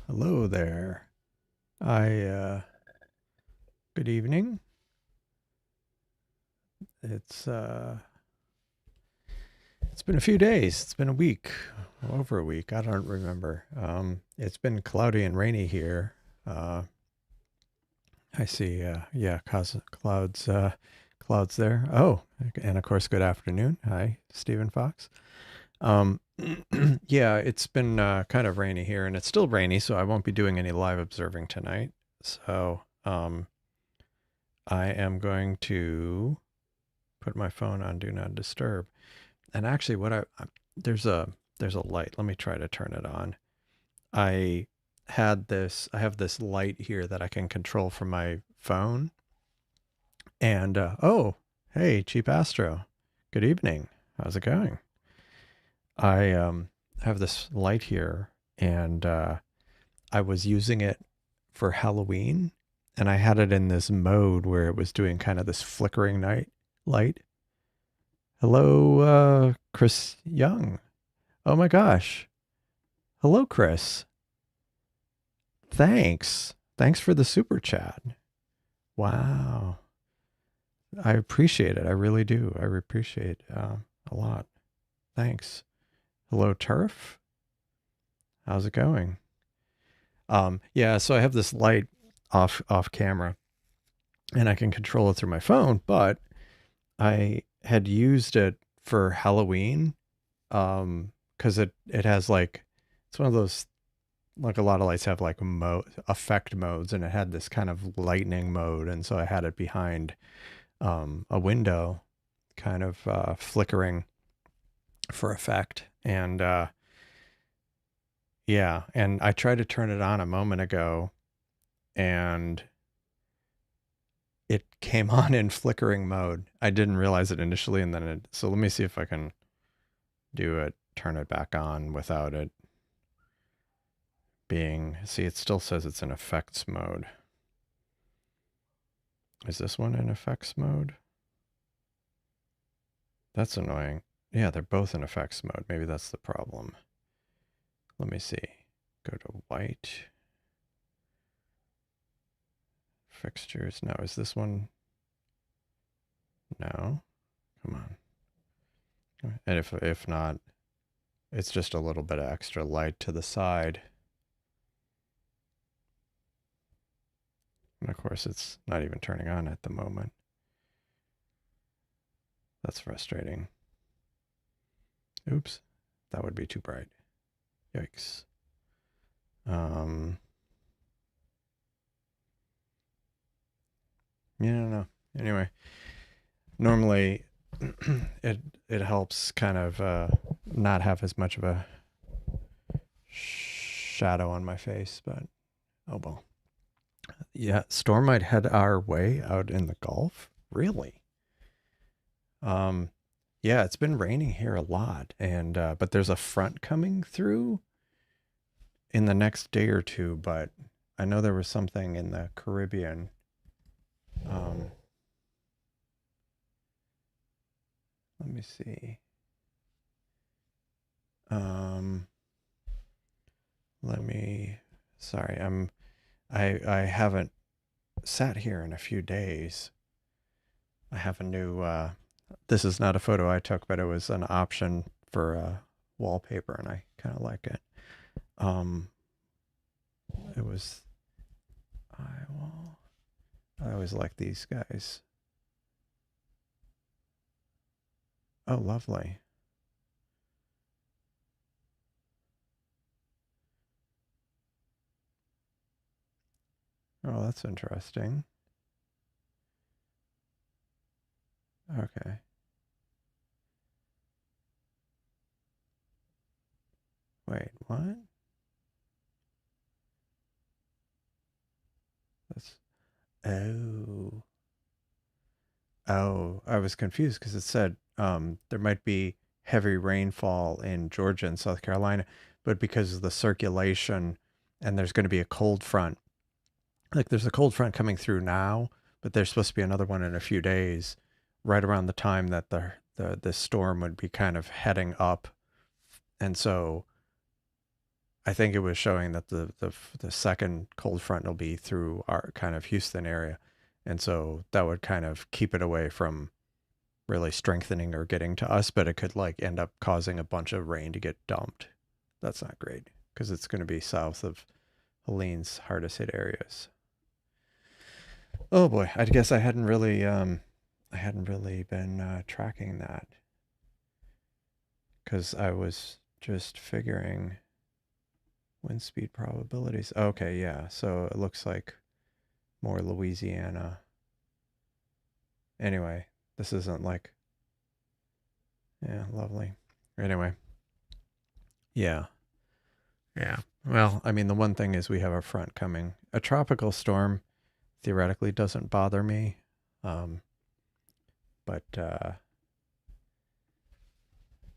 Hello there. I Good evening. It's uh it's been a few days. It's been a week. Over a week. I don't remember. It's been cloudy and rainy here. Uh I see yeah, clouds there. Oh, and of course good afternoon. Hi, Stephen Fox. Um yeah, it's been kind of rainy here and it's still rainy, so I won't be doing any live observing tonight. So, I am going to put my phone on do not disturb. And actually there's a light. Let me try to turn it on. I I have this light here that I can control from my phone. And oh, hey, Cheap Astro. Good evening. How's it going? I have this light here and I was using it for Halloween and I had it in this mode where it was doing kind of this flickering night light. Hello, Chris Young. Oh my gosh. Hello, Chris. Thanks. Thanks for the super chat. Wow. I appreciate it. I really do. I appreciate a lot. Thanks. Hello, Turf. How's it going? Yeah, so I have this light off camera and I can control it through my phone, but I had used it for Halloween because it has like it's one of those like a lot of lights have like effect modes and it had this kind of lightning mode and so I had it behind a window kind of flickering for effect and yeah, and I tried to turn it on a moment ago and it came on in flickering mode. I didn't realize it initially and then so let me see if I can do it, turn it back on without it being, see, it still says it's in effects mode. Is this one in effects mode? That's annoying. Yeah, they're both in effects mode. Maybe that's the problem. Let me see. Go to white. Fixtures. No, is this one? No. Come on. And if not, it's just a little bit of extra light to the side. And of course, it's not even turning on at the moment. That's frustrating. Oops. That would be too bright. Yikes. Yeah, no. Anyway, normally it helps kind of not have as much of a shadow on my face, but oh well. Yeah, storm might head our way out in the Gulf. Really? Um, yeah, it's been raining here a lot, and but there's a front coming through in the next day or two. But I know there was something in the Caribbean. Um, let me see. Um, let me. Sorry, I haven't sat here in a few days. I have a new. This is not a photo I took, but it was an option for wallpaper, and I kind of like it. Um, it was. I always like these guys. Oh, lovely. Oh, that's interesting. Okay. Wait, what? That's oh. Oh, I was confused because it said there might be heavy rainfall in Georgia and South Carolina, but because of the circulation and there's going to be a cold front, like there's a cold front coming through now, but there's supposed to be another one in a few days, right around the time that the storm would be kind of heading up, and so I think it was showing that the second cold front will be through our kind of Houston area. And so that would kind of keep it away from really strengthening or getting to us, but it could like end up causing a bunch of rain to get dumped. That's not great because it's going to be south of Helene's hardest hit areas. Oh boy, I guess I hadn't really been tracking that because I was just figuring wind speed probabilities. Okay, yeah. So it looks like more Louisiana. Anyway, this isn't like, yeah, lovely. Anyway, yeah. Yeah. Well, I mean, the one thing is we have a front coming. A tropical storm theoretically doesn't bother me. Um, but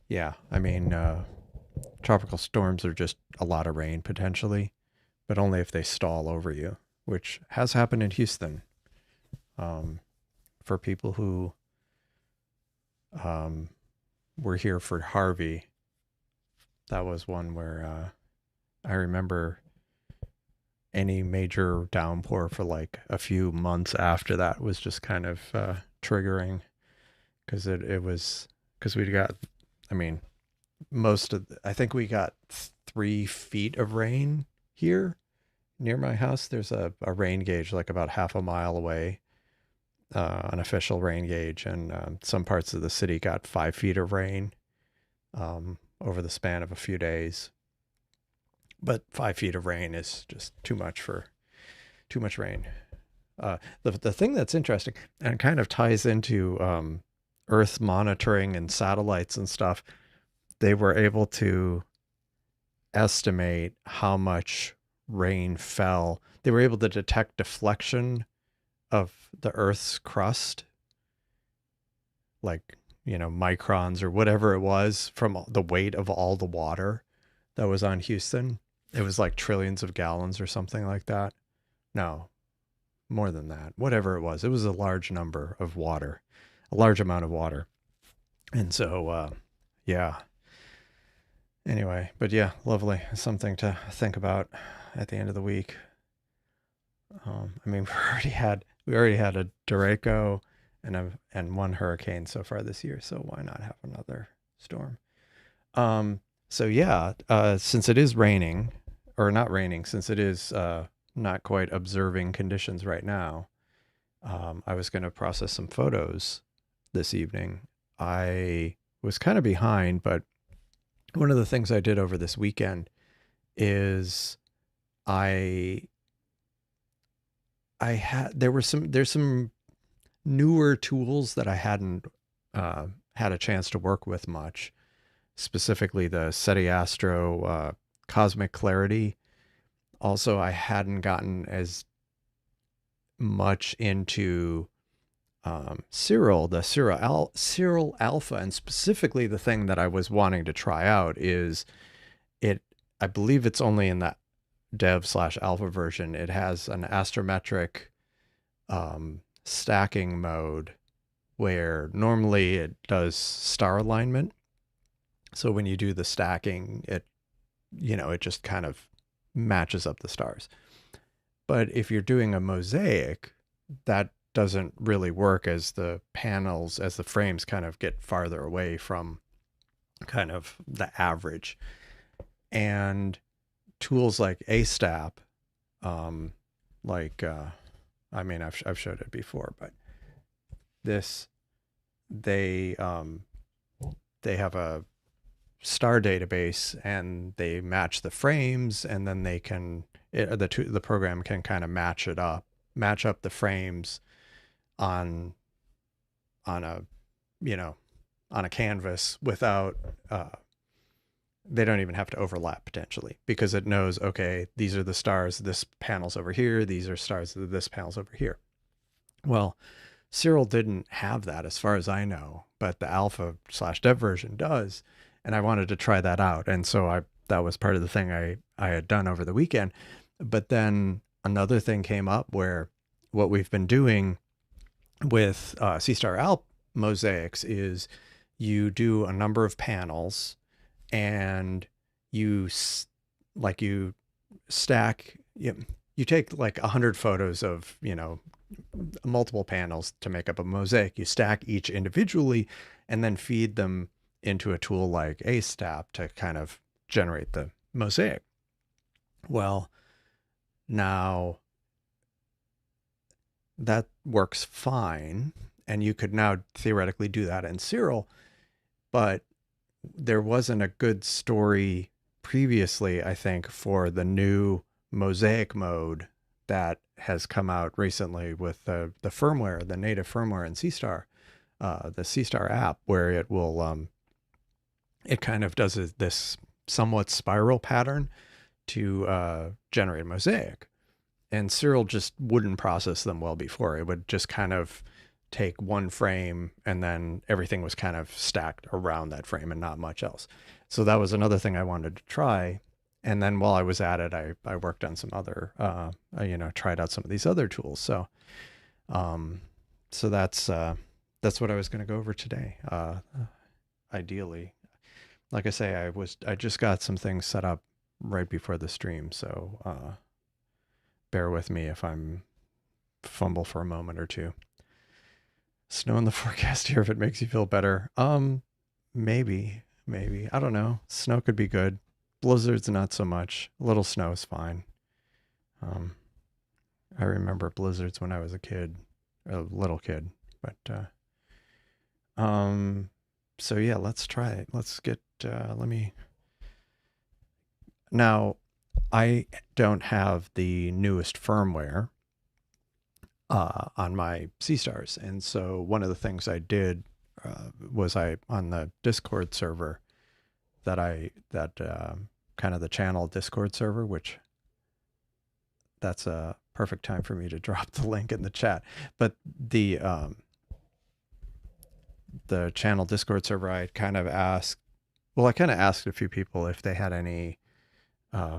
yeah, I mean, tropical storms are just a lot of rain potentially, but only if they stall over you, which has happened in Houston. For people who were here for Harvey, that was one where I remember any major downpour for like a few months after that was just kind of triggering because it was because we got, I mean, I think we got 3 feet of rain here near my house. There's a rain gauge like about half a mile away, an official rain gauge, and some parts of the city got 5 feet of rain over the span of a few days. But 5 feet of rain is just too much rain. The thing that's interesting and kind of ties into Earth monitoring and satellites and stuff, they were able to estimate how much rain fell. They were able to detect deflection of the Earth's crust, like, microns or whatever it was from the weight of all the water that was on Houston. It was like trillions of gallons or something like that. No, more than that. Whatever it was a large number of water, a large amount of water. And so, yeah. Anyway, but yeah, lovely. Something to think about at the end of the week. I mean, we already had a derecho and one hurricane so far this year. So why not have another storm? So yeah, since it is raining, or not raining, since it is not quite observing conditions right now, I was going to process some photos this evening. I was kind of behind, but one of the things I did over this weekend is there's some newer tools that I hadn't had a chance to work with much, specifically the SETI Astro Cosmic Clarity. Also, I hadn't gotten as much into Siril, the Siril Alpha, and specifically the thing that I was wanting to try out is I believe it's only in that dev/alpha version. It has an astrometric stacking mode where normally it does star alignment. So when you do the stacking, it just kind of matches up the stars. But if you're doing a mosaic, that doesn't really work as the frames kind of get farther away from kind of the average. And tools like ASTAP, I mean, I've showed it before, but they have a star database and they match the frames, and then the program can kind of match up the frames on a canvas without they don't even have to overlap potentially, because it knows, okay, these are the stars, this panel's over here, these are stars, this panel's over here. Well, Siril didn't have that as far as I know, but the alpha/dev version does, and I wanted to try that out. And so that was part of the thing I had done over the weekend. But then another thing came up where what we've been doing with Seestar Alp mosaics is you do a number of panels and you like you stack, you take like 100 photos of, multiple panels to make up a mosaic. You stack each individually and then feed them into a tool like Astap to kind of generate the mosaic. Well, now that works fine. And you could now theoretically do that in Siril, but there wasn't a good story previously, I think, for the new mosaic mode that has come out recently with the firmware, the native firmware in Seestar, the Seestar app, where it will, it kind of does this somewhat spiral pattern to generate a mosaic. And Siril just wouldn't process them well before. It would just kind of take one frame and then everything was kind of stacked around that frame and not much else. So that was another thing I wanted to try. And then while I was at it, I worked on some other, tried out some of these other tools. So, so that's what I was going to go over today. Ideally, like I say, I just got some things set up right before the stream. So, bear with me if I'm fumble for a moment or two. Snow in the forecast here if it makes you feel better. Maybe. I don't know. Snow could be good. Blizzards, not so much. A little snow is fine. I remember blizzards when I was a little kid. But, so yeah, let's try it. Let's get, now I don't have the newest firmware on my Seestars. And so one of the things I did was on the Discord server that kind of the channel Discord server, which that's a perfect time for me to drop the link in the chat. But the channel Discord server, I kind of asked a few people if they had any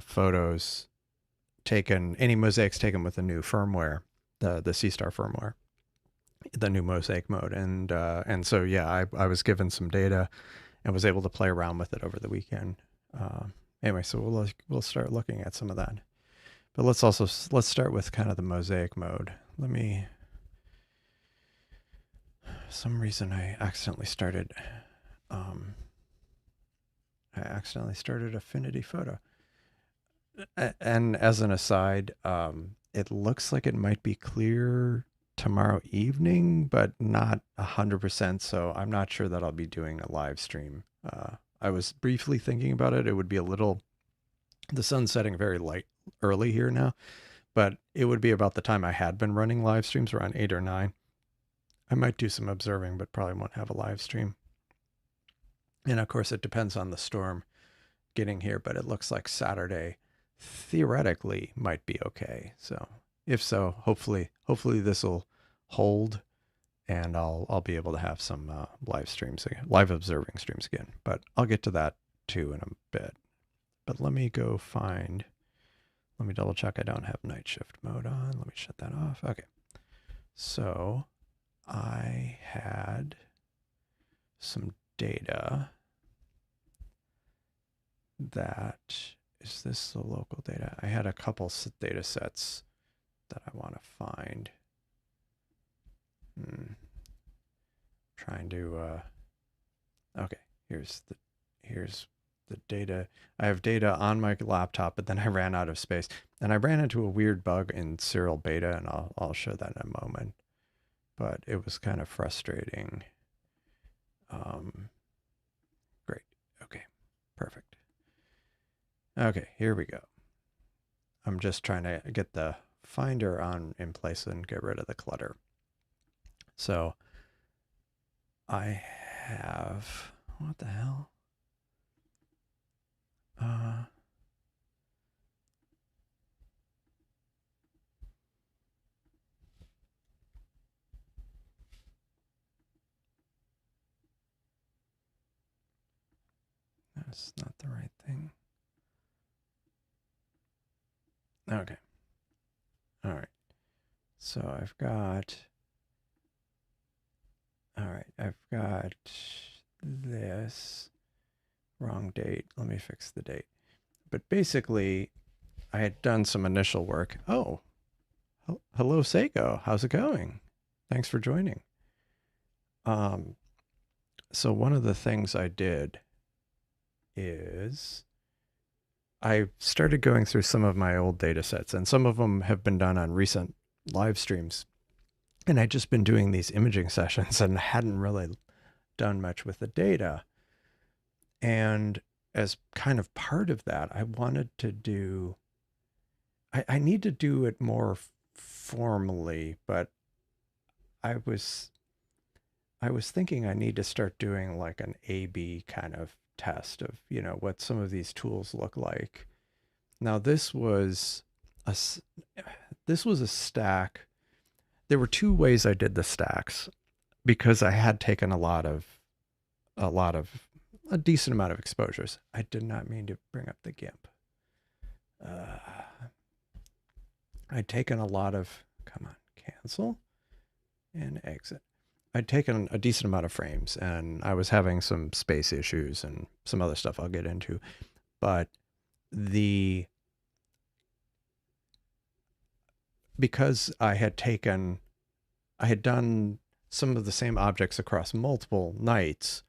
photos taken, any mosaics taken with the new firmware, the Seestar firmware, the new mosaic mode. And so, yeah, I was given some data and was able to play around with it over the weekend. Anyway, so we'll start looking at some of that. But let's start with kind of the mosaic mode. Some reason I accidentally started Affinity Photo. And as an aside, it looks like it might be clear tomorrow evening, but not 100%. So I'm not sure that I'll be doing a live stream. I was briefly thinking about it. It would be the sun's setting very early here now, but it would be about the time I had been running live streams, around 8 or 9. I might do some observing, but probably won't have a live stream. And of course, it depends on the storm getting here, but it looks like Saturday theoretically might be okay. So if so, hopefully this will hold and I'll be able to have some live observing streams again. But I'll get to that too in a bit. But let me double check I don't have night shift mode on. Let me shut that off. Okay. So I had some data is this the local data? I had a couple data sets that I want to find. Trying to, okay, here's the data. I have data on my laptop, but then I ran out of space and I ran into a weird bug in Siril beta, and I'll show that in a moment, but it was kind of frustrating. Great. Okay, perfect. Okay, here we go. I'm just trying to get the finder in place and get rid of the clutter. So I have, what the hell? That's not the right thing. Okay. All right. So I've got this wrong date. Let me fix the date. but basically I had done some initial work. Oh, hello, Seiko. How's it going? Thanks for joining. Um, so one of the things I did is I started going through some of my old data sets, and some of them have been done on recent live streams. And I'd just been doing these imaging sessions and hadn't really done much with the data. And as kind of part of that, I wanted to do, I need to do it more formally, but I was I was thinking I need to start doing like an A/B kind of test of, what some of these tools look like. Now a this was a stack. There were two ways I did the stacks because I had taken a lot of a decent amount of exposures. I did not mean to bring up the GIMP. Uh, I'd taken a lot of, come on, cancel and exit. I'd taken a decent amount of frames and I was having some space issues and some other stuff I'll get into. But because I had done some of the same objects across multiple nights,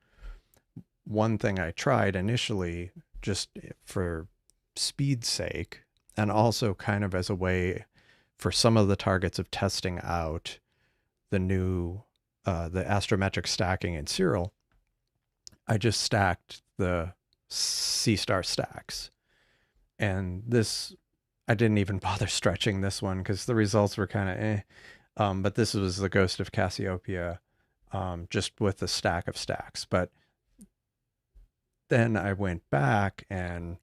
one thing I tried initially just for speed's sake, and also kind of as a way for some of the targets of testing out the new the astrometric stacking in Siril, I just stacked the Seestar stacks. And this, I didn't even bother stretching this one because the results were kind of but this was the Ghost of Cassiopeia, just with a stack of stacks. But then I went back and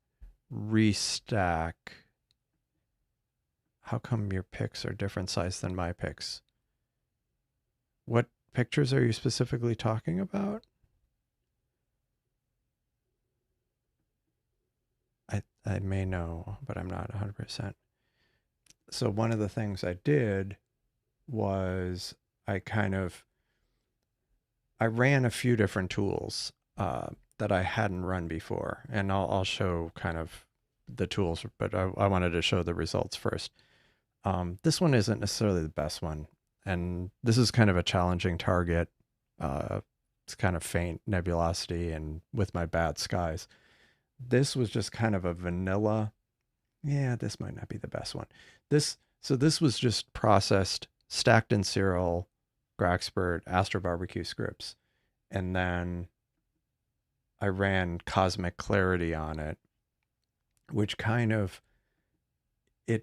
restack. How come your picks are different size than my picks? What pictures are you specifically talking about? I may know, but I'm not 100%. So one of the things I did was I ran a few different tools that I hadn't run before, and I'll show kind of the tools, but I wanted to show the results first. This one isn't necessarily the best one, and this is kind of a challenging target. It's kind of faint nebulosity and with my bad skies. This was just kind of a vanilla. Yeah, this might not be the best one. This was just processed, stacked in Siril, Graxpert, Astro Barbecue scripts, and then I ran Cosmic Clarity on it, which kind of it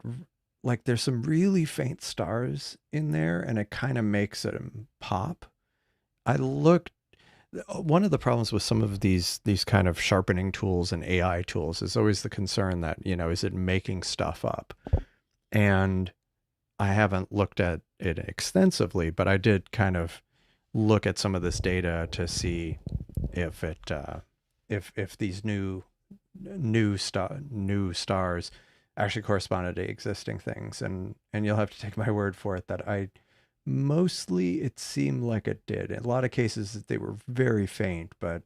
like there's some really faint stars in there, and it kind of makes it pop. I looked One of the problems with some of these kind of sharpening tools and AI tools is always the concern that, is it making stuff up? And I haven't looked at it extensively, but I did kind of look at some of this data to see if it if these new stars actually corresponded to existing things, and you'll have to take my word for it that mostly it seemed like it did. In a lot of cases they were very faint, but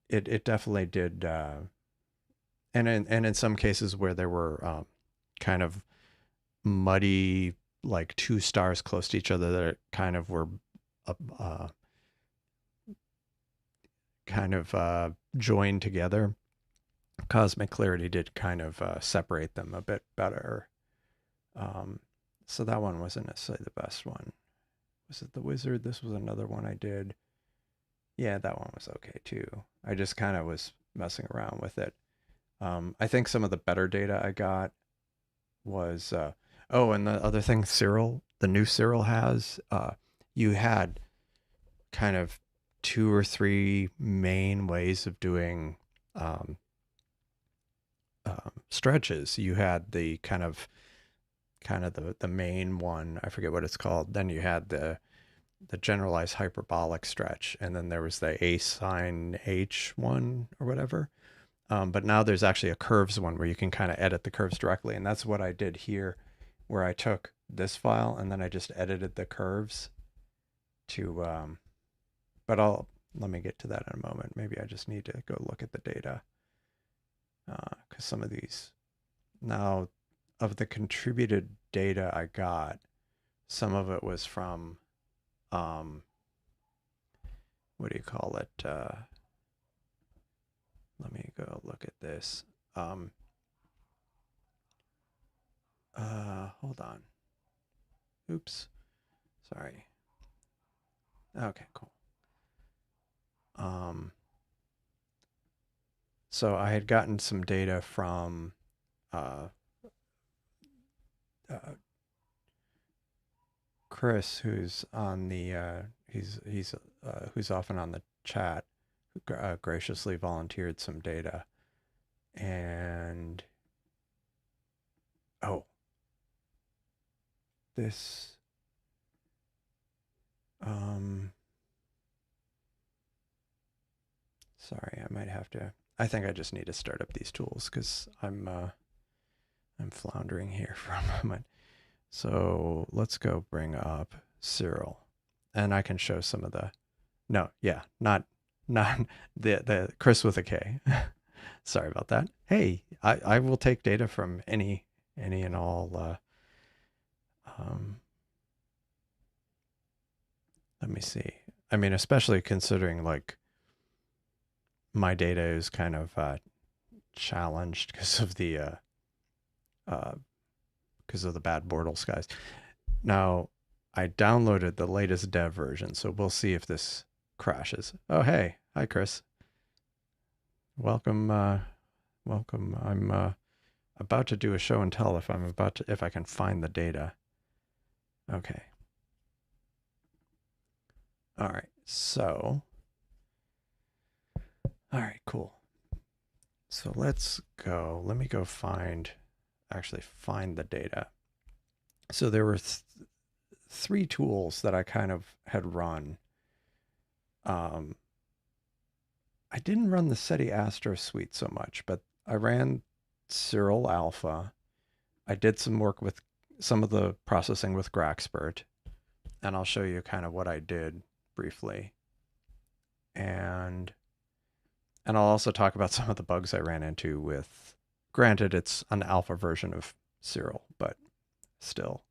it definitely did. And in some cases where there were kind of muddy, like two stars close to each other that kind of were joined together, Cosmic Clarity did kind of separate them a bit better. So that one wasn't necessarily the best one. Was it the Wizard? This was another one I did. Yeah, that one was okay too. I just kind of was messing around with it. I think some of the better data I got was, and the other thing the new Siril has, you had kind of two or three main ways of doing stretches. You had the kind of the main one, I forget what it's called. Then you had the generalized hyperbolic stretch, and then there was the A sine H one or whatever. But now there's actually a curves one where you can kind of edit the curves directly, and that's what I did here, where I took this file and then I just edited the curves to. But let me get to that in a moment. Maybe I just need to go look at the data. because some of these, now, of the contributed data I got, some of it was from, what do you call it? Let me go look at this. Hold on. Oops. Sorry. Okay, cool. So I had gotten some data from Chris, who's on the who's often on the chat, who graciously volunteered some data, and oh, this sorry, I might have to. I think I just need to start up these tools because I'm floundering here for a moment. So let's go bring up Siril, and I can show some of the. No, yeah, not the Chris with a K. Sorry about that. Hey, I will take data from any and all. Let me see. I mean, especially considering like my data is kind of challenged because of the bad Bortle skies. Now, I downloaded the latest dev version, so we'll see if this crashes. Oh, hey. Hi, Chris. Welcome. Welcome. I'm about to do a show and tell if I can find the data. Okay. All right. So, all right, cool. So let's go. Let me go actually find the data. So there were three tools that I kind of had run. I didn't run the SETI Astro suite so much, but I ran Siril Alpha. I did some work with some of the processing with Graxpert, and I'll show you kind of what I did briefly. And I'll also talk about some of the bugs I ran into with, granted, it's an alpha version of Siril, but still.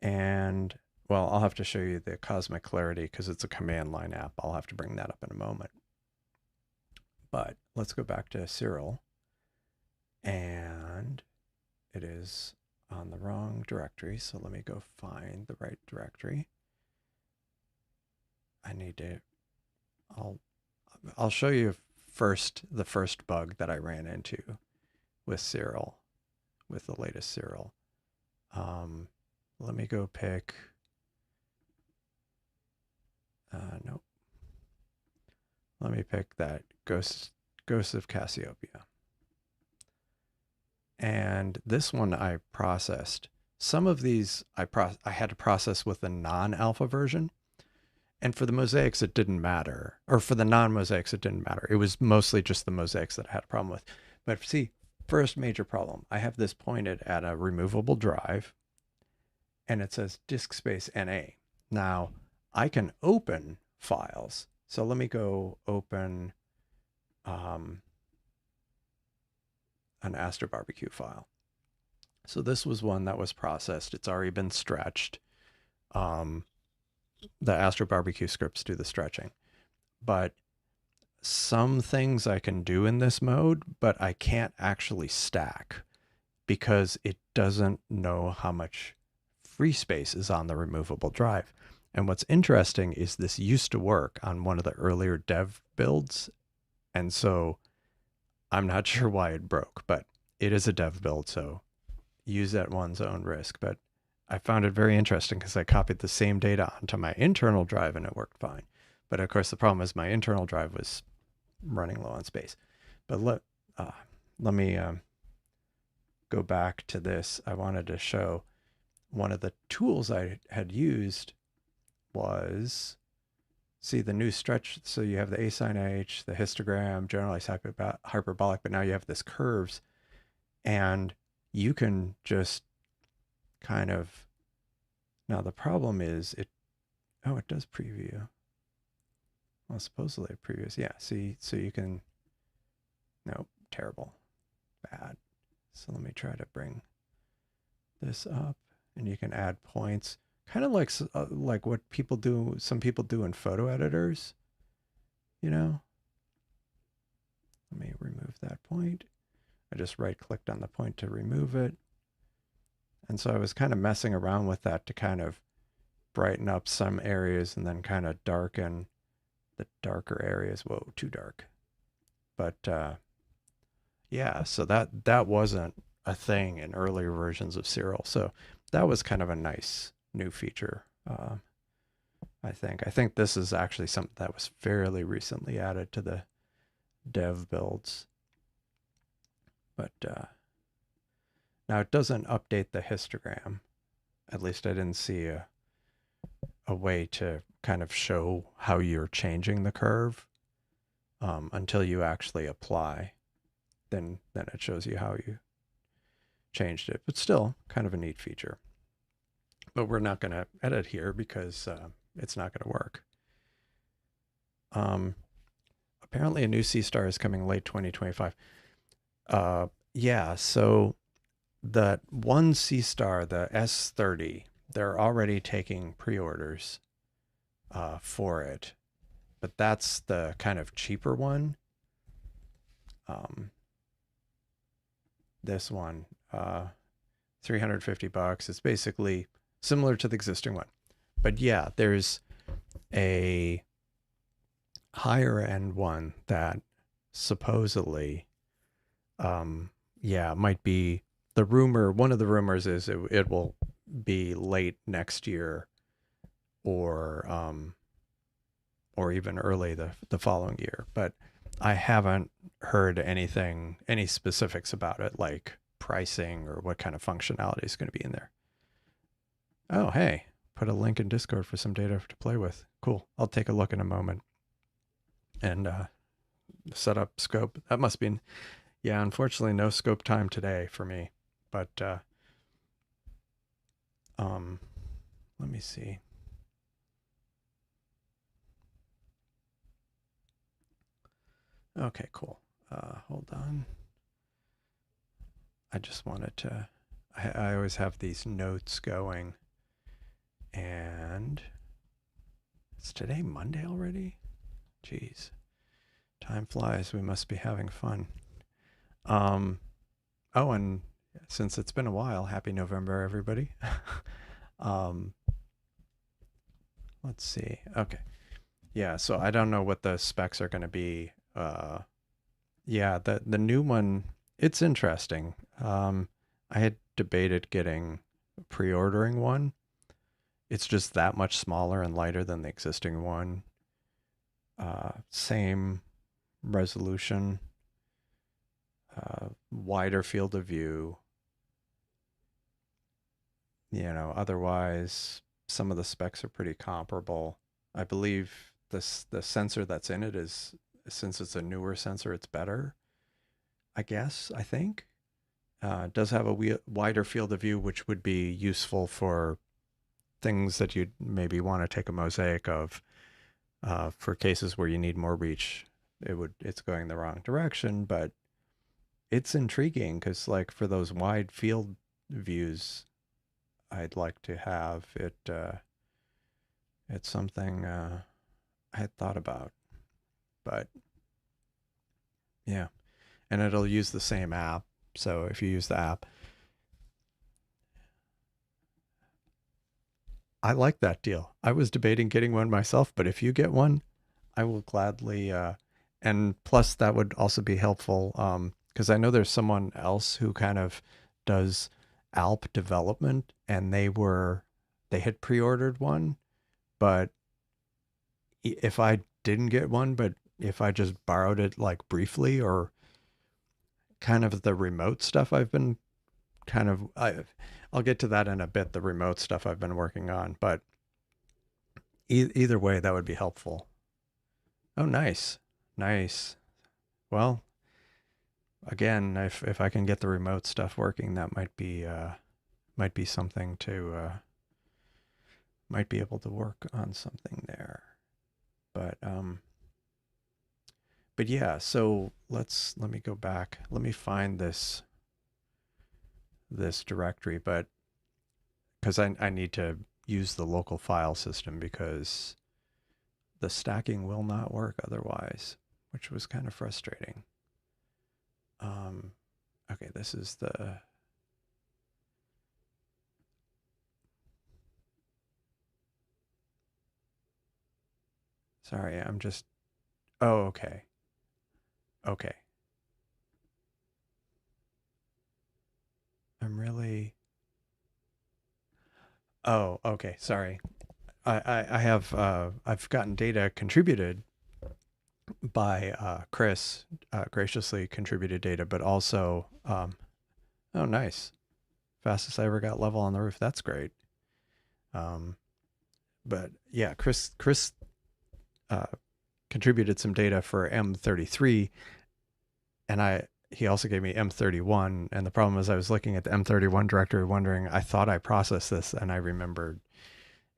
And well, I'll have to show you the Cosmic Clarity because it's a command line app. I'll have to bring that up in a moment. But let's go back to Siril. And it is on the wrong directory. So let me go find the right directory. I need to, I'll show you the first bug that I ran into with Siril, with the latest Siril. Let me go pick, nope. Let me pick that Ghosts of Cassiopeia. And this one I processed. Some of these I had to process with the non-alpha version. And for the mosaics, it didn't matter. Or for the non-mosaics, it didn't matter. It was mostly just the mosaics that I had a problem with. But see, first major problem. I have this pointed at a removable drive. And it says disk space NA. Now, I can open files. So let me go open an Astro-barbecue file. So this was one that was processed. It's already been stretched. The Astro-barbecue scripts do the stretching. But some things I can do in this mode, but I can't actually stack because it doesn't know how much free space is on the removable drive. And what's interesting is this used to work on one of the earlier dev builds. And so I'm not sure why it broke, but it is a dev build, so use at one's own risk. But I found it very interesting because I copied the same data onto my internal drive and it worked fine. But of course, the problem is my internal drive was running low on space. But let me go back to this. I wanted to show one of the tools I had used was, see the new stretch. So you have the A sin H, the histogram, generalized hyperbolic, but now you have this curves, and you can just kind of, now the problem is it does preview. Well, supposedly it previews, yeah. See, so you can Nope, terrible, bad. So let me try to bring this up, and you can add points, kind of like what people do. Some people do in photo editors. You know, let me remove that point. I just right-clicked on the point to remove it. And so I was kind of messing around with that to kind of brighten up some areas and then kind of darken the darker areas. Whoa, too dark. But yeah, so that wasn't a thing in earlier versions of Siril. So that was kind of a nice new feature. I think this is actually something that was fairly recently added to the dev builds. But now it doesn't update the histogram. At least I didn't see a way to kind of show how you're changing the curve until you actually apply. Then it shows you how you changed it. But still, kind of a neat feature. But we're not going to edit here because it's not going to work. Apparently a new Seestar is coming late 2025. Yeah, so that one Seestar, the S30, they're already taking pre-orders for it. But that's the kind of cheaper one. This one, $350. It's basically similar to the existing one. But yeah, there's a higher end one that supposedly, yeah, might be the rumor. One of the rumors is it will be late next year or even early the following year. But I haven't heard any specifics about it, like pricing or what kind of functionality is going to be in there. Oh, hey, put a link in Discord for some data to play with. Cool. I'll take a look in a moment. And set up scope. That must be, yeah, unfortunately no scope time today for me. But let me see. Okay, cool. Hold on. I just wanted to, I always have these notes going. And it's today Monday already? Jeez. Time flies. We must be having fun. Oh, and since it's been a while, happy November, everybody. Let's see. Okay. Yeah, so I don't know what the specs are going to be. Yeah, the new one, it's interesting. I had debated pre-ordering one. It's just that much smaller and lighter than the existing one. Same resolution, wider field of view. You know, otherwise, some of the specs are pretty comparable. I believe the sensor that's in it is, since it's a newer sensor, it's better. I guess, I think. It does have a wider field of view, which would be useful for things that you'd maybe want to take a mosaic of. For cases where you need more reach, it's going the wrong direction, but it's intriguing because, like, for those wide field views, I'd like to have it. It's something I had thought about, but yeah, and it'll use the same app. So if you use the app, I like that deal. I was debating getting one myself, but if you get one, I will gladly. And plus, that would also be helpful because I know there's someone else who kind of does Alp development, and they had pre-ordered one, but if I didn't get one, but if I just borrowed it like briefly or kind of the remote stuff I've been kind of, I'll get to that in a bit, the remote stuff I've been working on, but either way, that would be helpful. Oh, nice. Nice. Well, again, if I can get the remote stuff working, that might be something to, might be able to work on something there. But But yeah, so let me go back. Let me find this directory, but because I need to use the local file system because the stacking will not work otherwise, which was kind of frustrating. Okay, this is the sorry, I'm just oh okay. Okay. I'm really oh, okay, sorry. I have I've gotten data contributed by Chris, graciously contributed data, but also oh nice. Fastest I ever got level on the roof. That's great. Um, but yeah, Chris uh, contributed some data for M33, and he also gave me M31. And the problem is, I was looking at the M31 directory, wondering I thought I processed this, and I remembered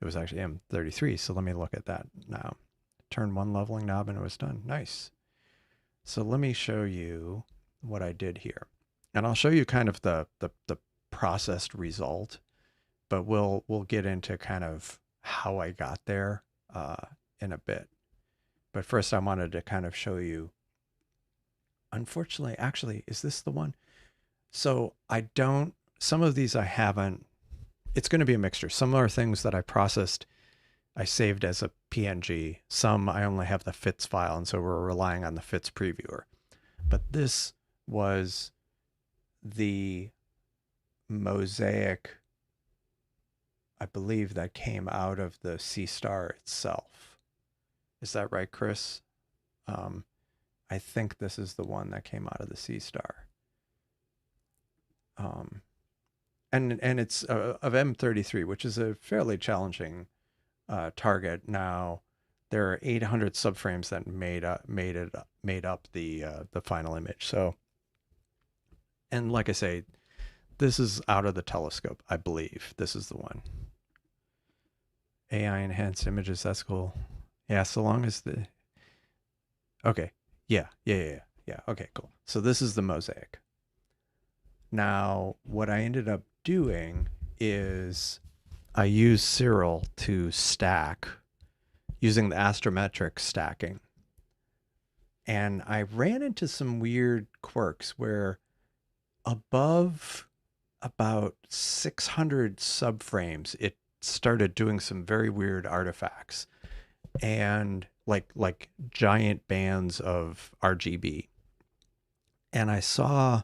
it was actually M33. So let me look at that now. Turn one leveling knob, and it was done. Nice. So let me show you what I did here, and I'll show you kind of the processed result, but we'll get into kind of how I got there in a bit. But first, I wanted to kind of show you. Unfortunately, actually, is this the one? So I don't. Some of these I haven't. It's going to be a mixture. Some are things that I processed. I saved as a PNG. Some I only have the FITS file, and so we're relying on the FITS previewer. But this was the mosaic, I believe, that came out of the Seestar itself. Is that right, Chris? Um, I think this is the one that came out of the Seestar. Um, and it's of M33, which is a fairly challenging target. Now, there are 800 subframes that made up the final image. So, and like I say, this is out of the telescope. I believe this is the one. AI enhanced images. That's cool. Yeah, so long as the okay. Yeah. Okay, cool. So this is the mosaic. Now, what I ended up doing is I used Siril to stack using the astrometric stacking. And I ran into some weird quirks where above about 600 subframes, it started doing some very weird artifacts and like giant bands of RGB. And I saw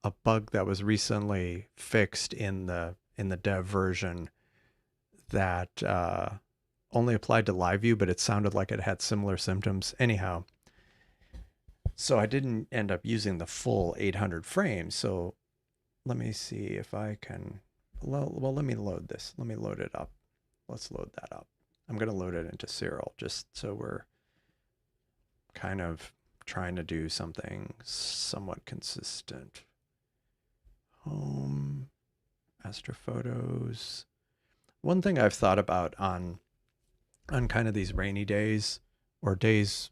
a bug that was recently fixed in the dev version that only applied to live view, but it sounded like it had similar symptoms. Anyhow, so I didn't end up using the full 800 frames. So let me see if I can. Well, let me load this. Let me load it up. Let's load that up. I'm going to load it into Siril just so we're kind of trying to do something somewhat consistent. Home, astrophotos. One thing I've thought about on kind of these rainy days or days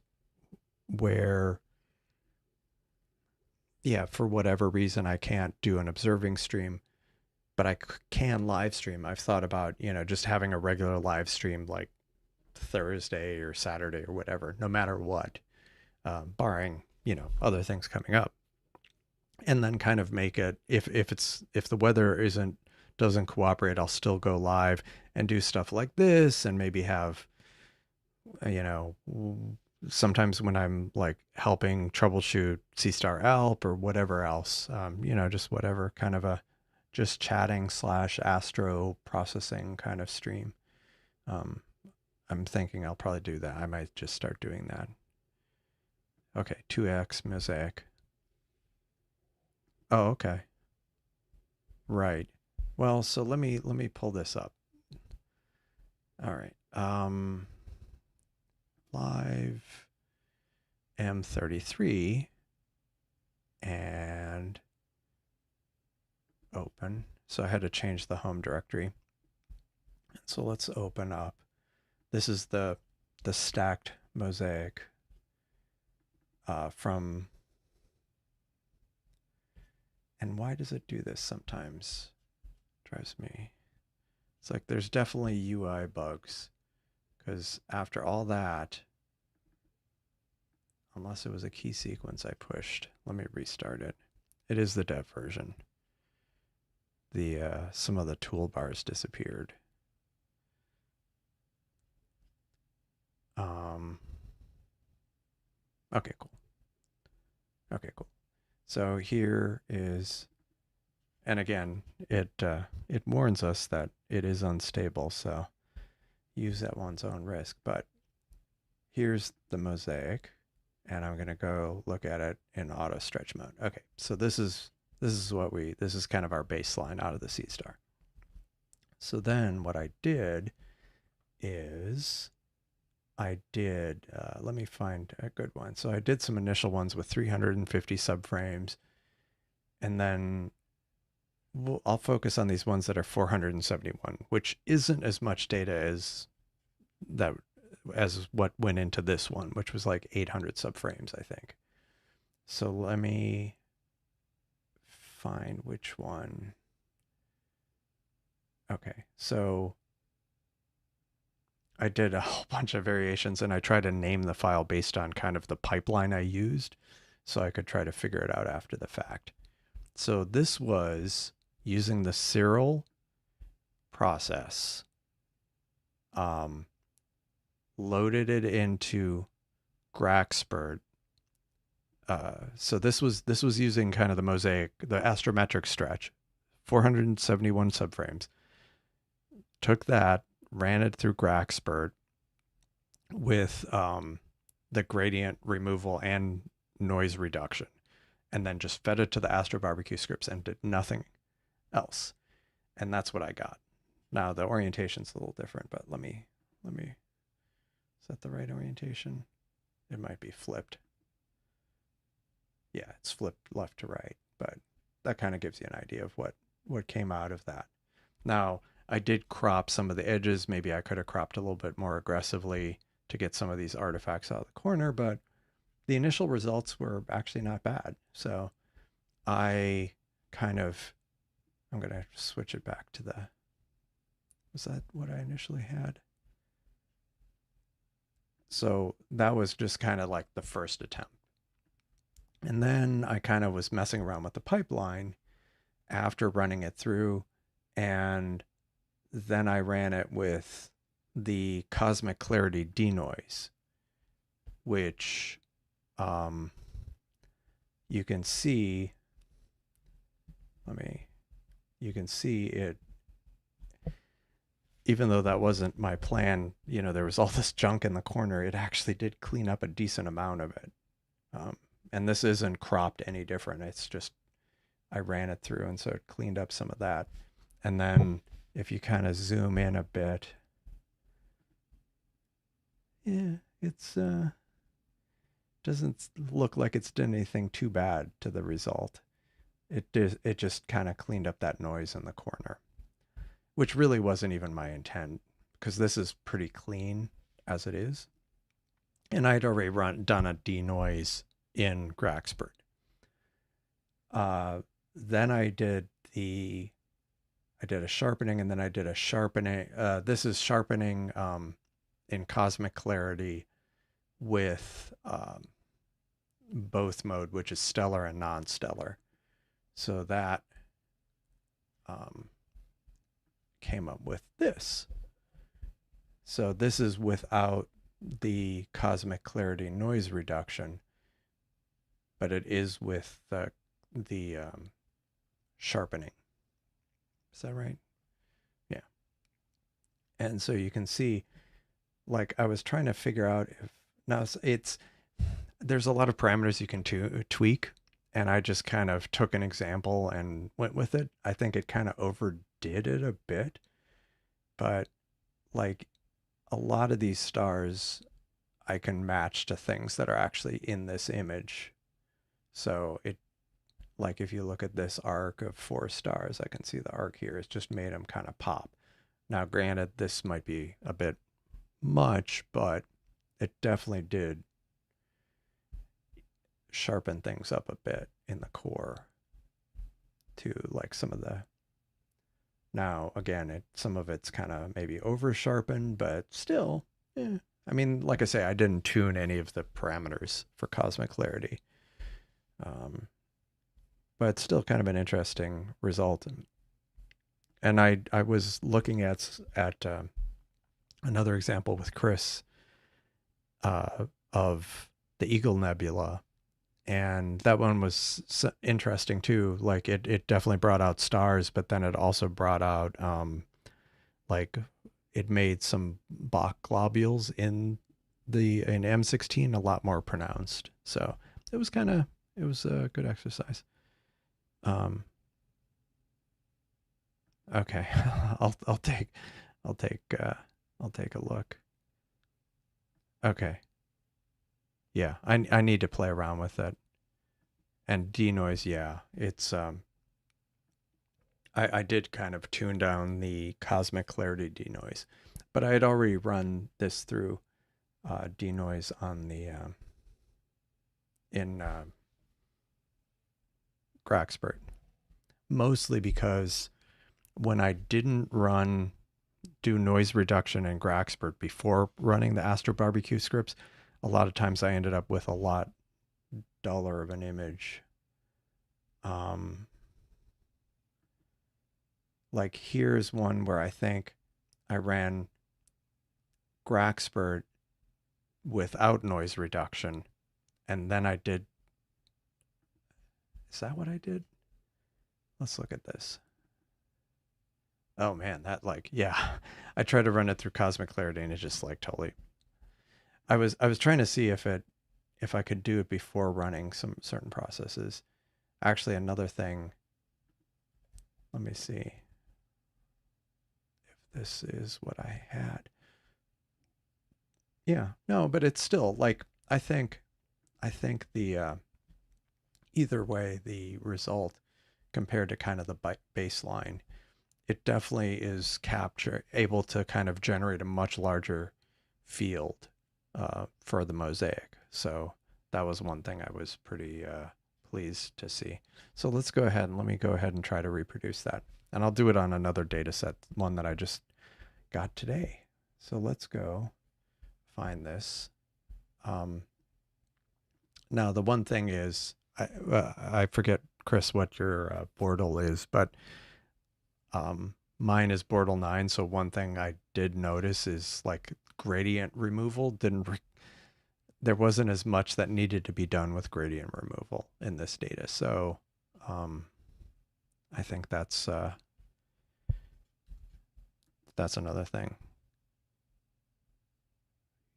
where yeah, for whatever reason I can't do an observing stream, but I can live stream. I've thought about, just having a regular live stream like Thursday or Saturday or whatever, no matter what, barring, other things coming up. And then kind of make it if the weather doesn't cooperate, I'll still go live and do stuff like this and maybe have you know sometimes when I'm like helping troubleshoot Seestar Alp or whatever else, just whatever kind of a just chatting / astro-processing kind of stream. Um, I'm thinking I'll probably do that. I might just start doing that. Okay, 2x mosaic. Oh, okay. Right. Well, so let me pull this up. All right. Live M33 and open. So I had to change the home directory. So let's open up. This is the stacked mosaic. from, and why does it do this sometimes? Drives me. It's like there's definitely UI bugs, because after all that, unless it was a key sequence I pushed, let me restart it. It is the dev version. Some of the toolbars disappeared. Okay, cool. Okay, cool. So here is, and again, it warns us that it is unstable, so use at one's own risk. But here's the mosaic, and I'm gonna go look at it in auto stretch mode. Okay, so this is kind of our baseline out of the Seestar. So then what I did is let me find a good one. So I did some initial ones with 350 subframes, and then I'll focus on these ones that are 471, which isn't as much data as what went into this one, which was like 800 subframes, I think. So let me find which one. Okay, so I did a whole bunch of variations, and I tried to name the file based on kind of the pipeline I used, so I could try to figure it out after the fact. So this was using the Siril process, loaded it into Graxpert. So this was using kind of the mosaic, the astrometric stretch, 471 subframes. Took that, ran it through Graxpert with the gradient removal and noise reduction, and then just fed it to the Astro barbecue scripts and did nothing else. And that's what I got. Now the orientation's a little different, but let me, is that the right orientation? It might be flipped. Yeah, it's flipped left to right, but that kind of gives you an idea of what came out of that. Now, I did crop some of the edges. Maybe I could have cropped a little bit more aggressively to get some of these artifacts out of the corner, but the initial results were actually not bad. So I'm going to switch it back to was that what I initially had? So that was just kind of like the first attempt. And then I kind of was messing around with the pipeline after running it through, and then I ran it with the cosmic clarity denoise, which you can see, you can see it, even though that wasn't my plan, there was all this junk in the corner, it actually did clean up a decent amount of it. And this isn't cropped any different. It's just, I ran it through, and so it cleaned up some of that. And then if you kind of zoom in a bit, yeah, it's doesn't look like it's done anything too bad to the result. It just kind of cleaned up that noise in the corner, which really wasn't even my intent, because this is pretty clean as it is. And I'd already done a denoise in Graxpert. Then I did a sharpening, and then I did a sharpening. This is sharpening in cosmic clarity with both mode, which is stellar and non-stellar. So that came up with this. So this is without the cosmic clarity noise reduction, but it is with the sharpening. Is that right? Yeah. And so you can see, like, I was trying to figure out if, now there's a lot of parameters you can tweak, and I just kind of took an example and went with it. I think it kind of overdid it a bit, but like a lot of these stars I can match to things that are actually in this image. So like if you look at this arc of 4 stars, I can see the arc here has just made them kind of pop. Now, granted, this might be a bit much, but it definitely did. sharpen things up a bit in the core to like some of the, now again, some of it's kind of maybe over sharpened, but still, I mean, like I say, I didn't tune any of the parameters for cosmic clarity. But it's still kind of an interesting result. And I was looking at another example with Chris of the Eagle Nebula, and that one was interesting too. Like it definitely brought out stars, but then it also brought out like it made some Bach globules in M16 a lot more pronounced. So it was a good exercise. Okay, I'll take a look. Okay, yeah, I need to play around with it. And denoise, yeah, it's I did kind of tune down the cosmic clarity denoise, but I had already run this through denoise on the in Graxpert, mostly because when I didn't do noise reduction in Graxpert before running the Astro Barbecue scripts, a lot of times I ended up with a lot duller of an image. Like here's one where I think I ran Graxpert without noise reduction, and then I did. Is that what I did? Let's look at this. Oh man, that like, yeah. I tried to run it through cosmic clarity and it just like totally. I was trying to see if I could do it before running some certain processes. Actually, another thing. Let me see if this is what I had. Yeah, no, but it's still like I think the either way the result compared to kind of the baseline, it definitely is able to kind of generate a much larger field for the mosaic. So that was one thing I was pretty pleased to see. So let's go ahead and let me go ahead and try to reproduce that. And I'll do it on another data set, one that I just got today. So let's go find this. Now the one thing is, I forget, Chris, what your Bortle is, but mine is Bortle 9. So one thing I did notice is like gradient removal there wasn't as much that needed to be done with gradient removal in this data. So I think that's another thing.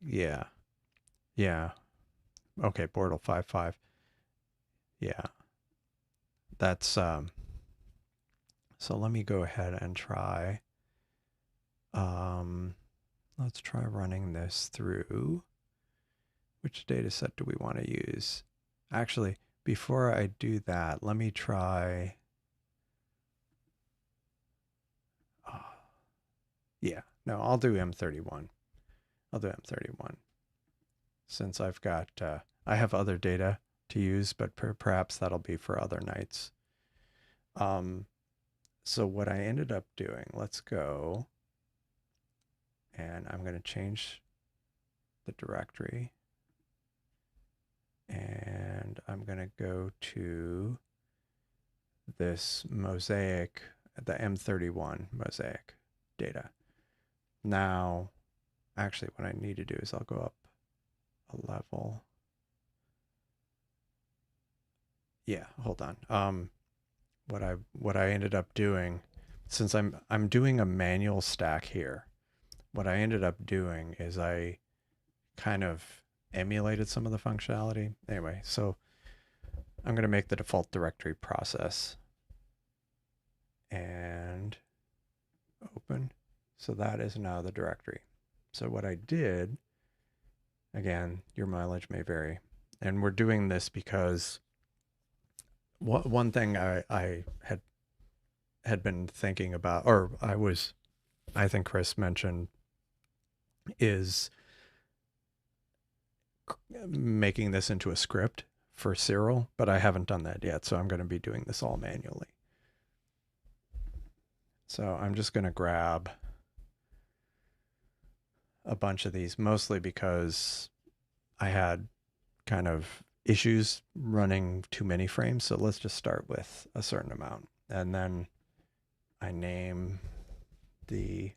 Yeah. Yeah. Okay, Bortle 5.5. Yeah. That's so let me go ahead and try. Let's try running this through. Which data set do we want to use? Actually, before I do that, let me try. Yeah, no, I'll do M31. I'll do M31. Since I've got, I have other data to use, but perhaps that'll be for other nights. So what I ended up doing, let's go, and I'm going to change the directory. And I'm going to go to this mosaic, the M31 mosaic data. Now, actually, what I need to do is I'll go up a level. Yeah, hold on. What I ended up doing, since I'm doing a manual stack here, what I ended up doing is I kind of emulated some of the functionality. Anyway, so I'm going to make the default directory process and open. So that is now the directory. So what I did, again, your mileage may vary. And we're doing this because one thing I had been thinking about, or I think Chris mentioned, is making this into a script for Siril, but I haven't done that yet, so I'm going to be doing this all manually. So I'm just going to grab a bunch of these, mostly because I had kind of issues running too many frames. So let's just start with a certain amount. And then I name the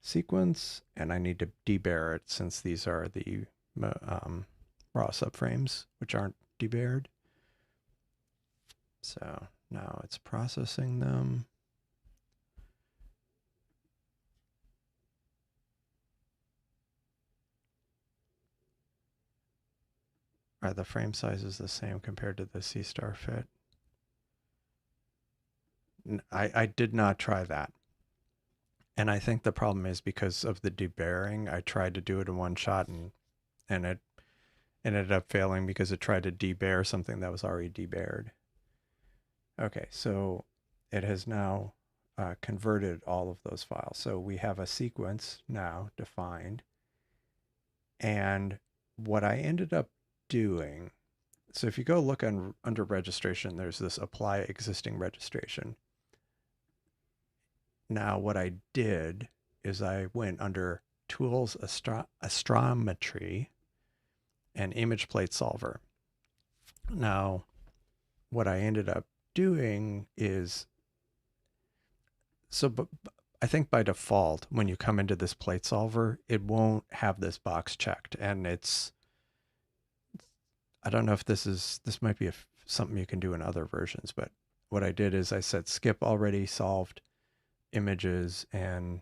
sequence, and I need to debear it since these are the raw subframes, which aren't debared. So now it's processing them. Are the frame sizes the same compared to the Seestar fit? I did not try that. And I think the problem is because of the debearing. I tried to do it in one shot and it ended up failing because it tried to debear something that was already debared. Okay, so it has now converted all of those files. So we have a sequence now defined. And what I ended up doing, so if you go look under registration, there's this apply existing registration. Now what I did is I went under tools, astrometry, and image plate solver. Now what I ended up doing is, so I think by default, when you come into this plate solver, it won't have this box checked. And I don't know if this might be something you can do in other versions, but what I did is I said skip already solved images, and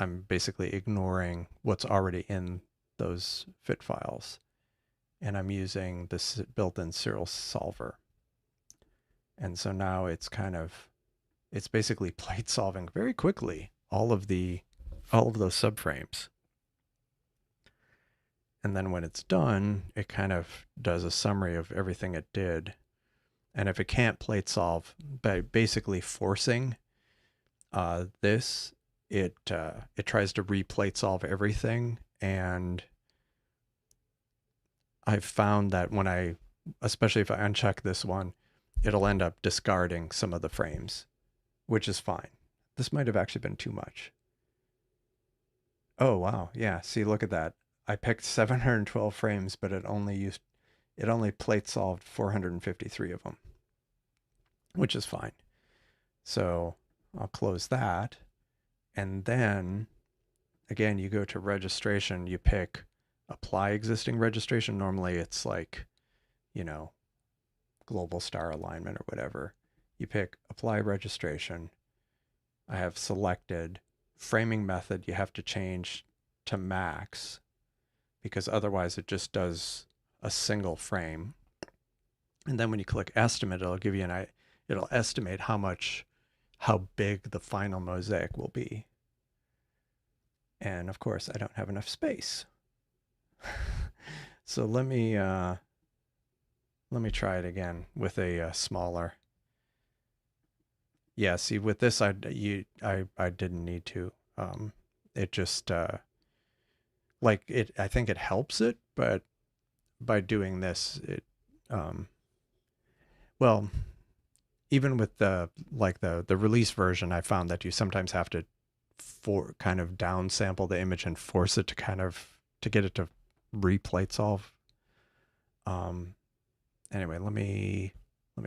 I'm basically ignoring what's already in those fit files. And I'm using this built-in Siril solver. And so now it's basically plate solving very quickly all of those subframes. And then when it's done, it kind of does a summary of everything it did. And if it can't plate solve by basically forcing this, it tries to replate solve everything. And I've found that especially if I uncheck this one, it'll end up discarding some of the frames, which is fine. This might have actually been too much. Oh, wow. Yeah. See, look at that. I picked 712 frames, but it only plate solved 453 of them, which is fine. So I'll close that. And then again, you go to registration, you pick apply existing registration. Normally it's like, global star alignment or whatever. You pick apply registration. I have selected framing method. You have to change to max because otherwise it just does a single frame. And then when you click estimate, it'll give you it'll estimate how big the final mosaic will be. And of course I don't have enough space. So let me try it again with a smaller. Yeah, see with this I didn't need to. It just I think it helps it, but by doing this well, even with the release version, I found that you sometimes have to kind of downsample the image and force it to get it to replate solve. Anyway, let me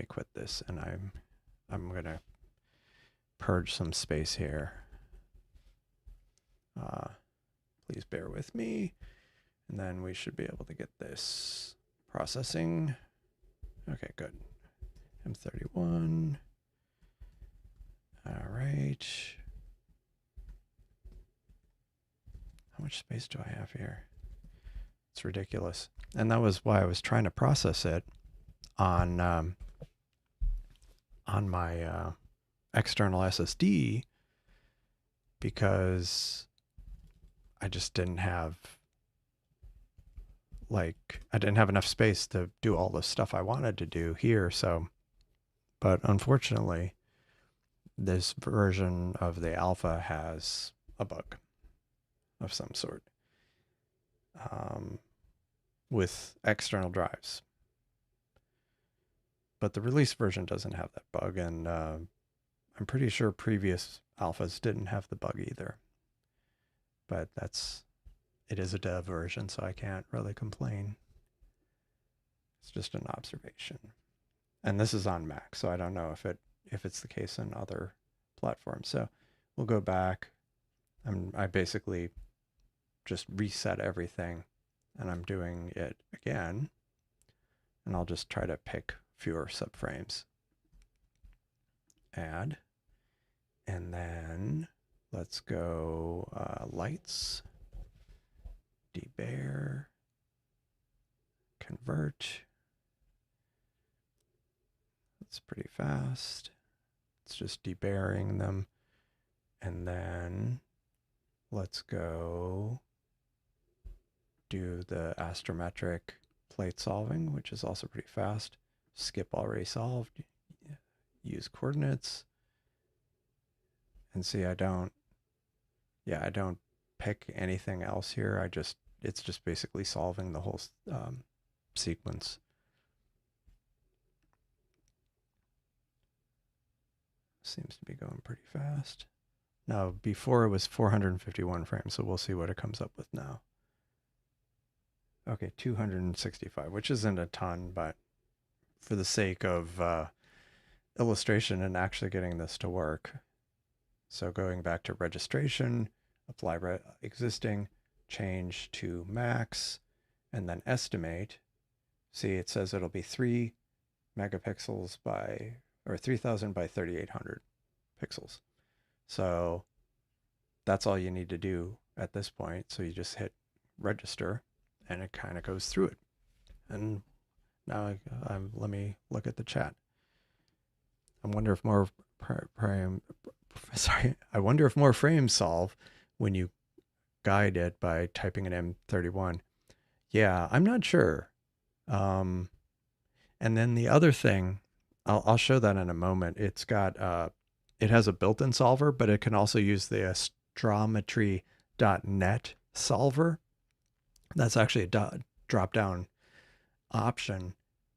quit this, and I'm gonna purge some space here. Please bear with me, and then we should be able to get this processing. Okay, good. M31. All right. How much space do I have here? It's ridiculous. And that was why I was trying to process it on my external SSD, because I just didn't have enough space to do all the stuff I wanted to do here. So, but unfortunately, this version of the alpha has a bug of some sort. with external drives. But the release version doesn't have that bug, and I'm pretty sure previous alphas didn't have the bug either. But it is a dev version, so I can't really complain. It's just an observation. And this is on Mac, so I don't know if it's the case in other platforms. So we'll go back. I basically just reset everything, and I'm doing it again. And I'll just try to pick fewer subframes. Add. And then let's go lights, debear, convert. It's pretty fast. It's just debearing them. And then let's go do the astrometric plate solving, which is also pretty fast. Skip already solved. Use coordinates. And see, I don't pick anything else here. It's just basically solving the whole sequence. Seems to be going pretty fast. Now, before it was 451 frames, so we'll see what it comes up with now. Okay, 265, which isn't a ton, but for the sake of illustration and actually getting this to work. So going back to registration, apply existing, change to max, and then estimate. See, it says it'll be 3 megapixels or 3000 by 3800 pixels. So that's all you need to do at this point. So you just hit register and it kind of goes through it. And now let me look at the chat. I wonder if more frames solve when you guide it by typing an M31. Yeah, I'm not sure. And then the other thing, I'll show that in a moment. It's got it has a built-in solver, but it can also use the astrometry.net solver. That's actually a drop-down option.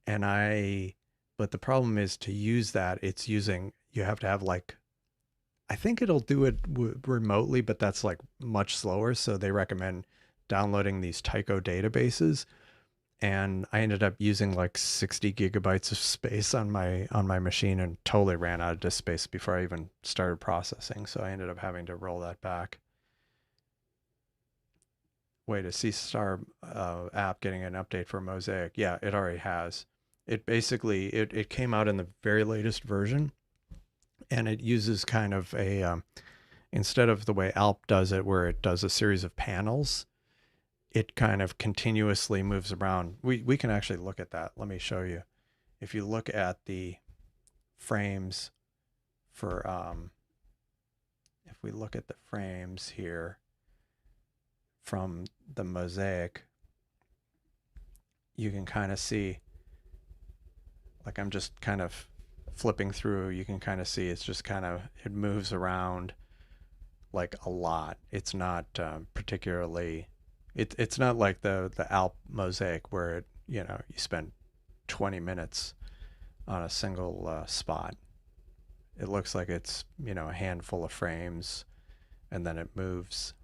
But the problem is to use that, you have to have I think it'll do it remotely, but that's much slower. So they recommend downloading these Tycho databases. And I ended up using 60 gigabytes of space on my machine and totally ran out of disk space before I even started processing. So I ended up having to roll that back. Wait, a Seestar app getting an update for Mosaic. Yeah, it already has. It basically, it came out in the very latest version, and it uses kind of a, instead of the way Alp does it, where it does a series of panels, it kind of continuously moves around. We can actually look at that. Let me show you. If you look at the frames for, if we look at the frames here from the Mosaic, you can kind of see, I'm just kind of flipping through, you can kind of see it's just it moves around a lot. It's not particularly, it's not like the Alp Mosaic where you spend 20 minutes on a single spot. It looks like it's, a handful of frames and then it moves.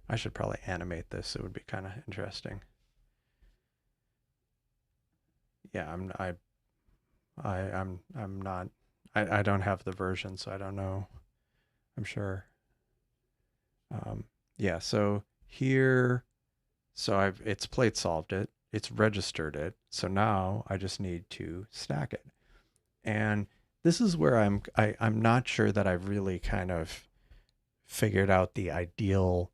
I should probably animate this. It would be kind of interesting. Yeah, I don't have the version, so I don't know. I'm sure. Yeah, so here, it's plate solved it, it's registered it. So now I just need to stack it. And this is where I'm not sure that I've really kind of figured out the ideal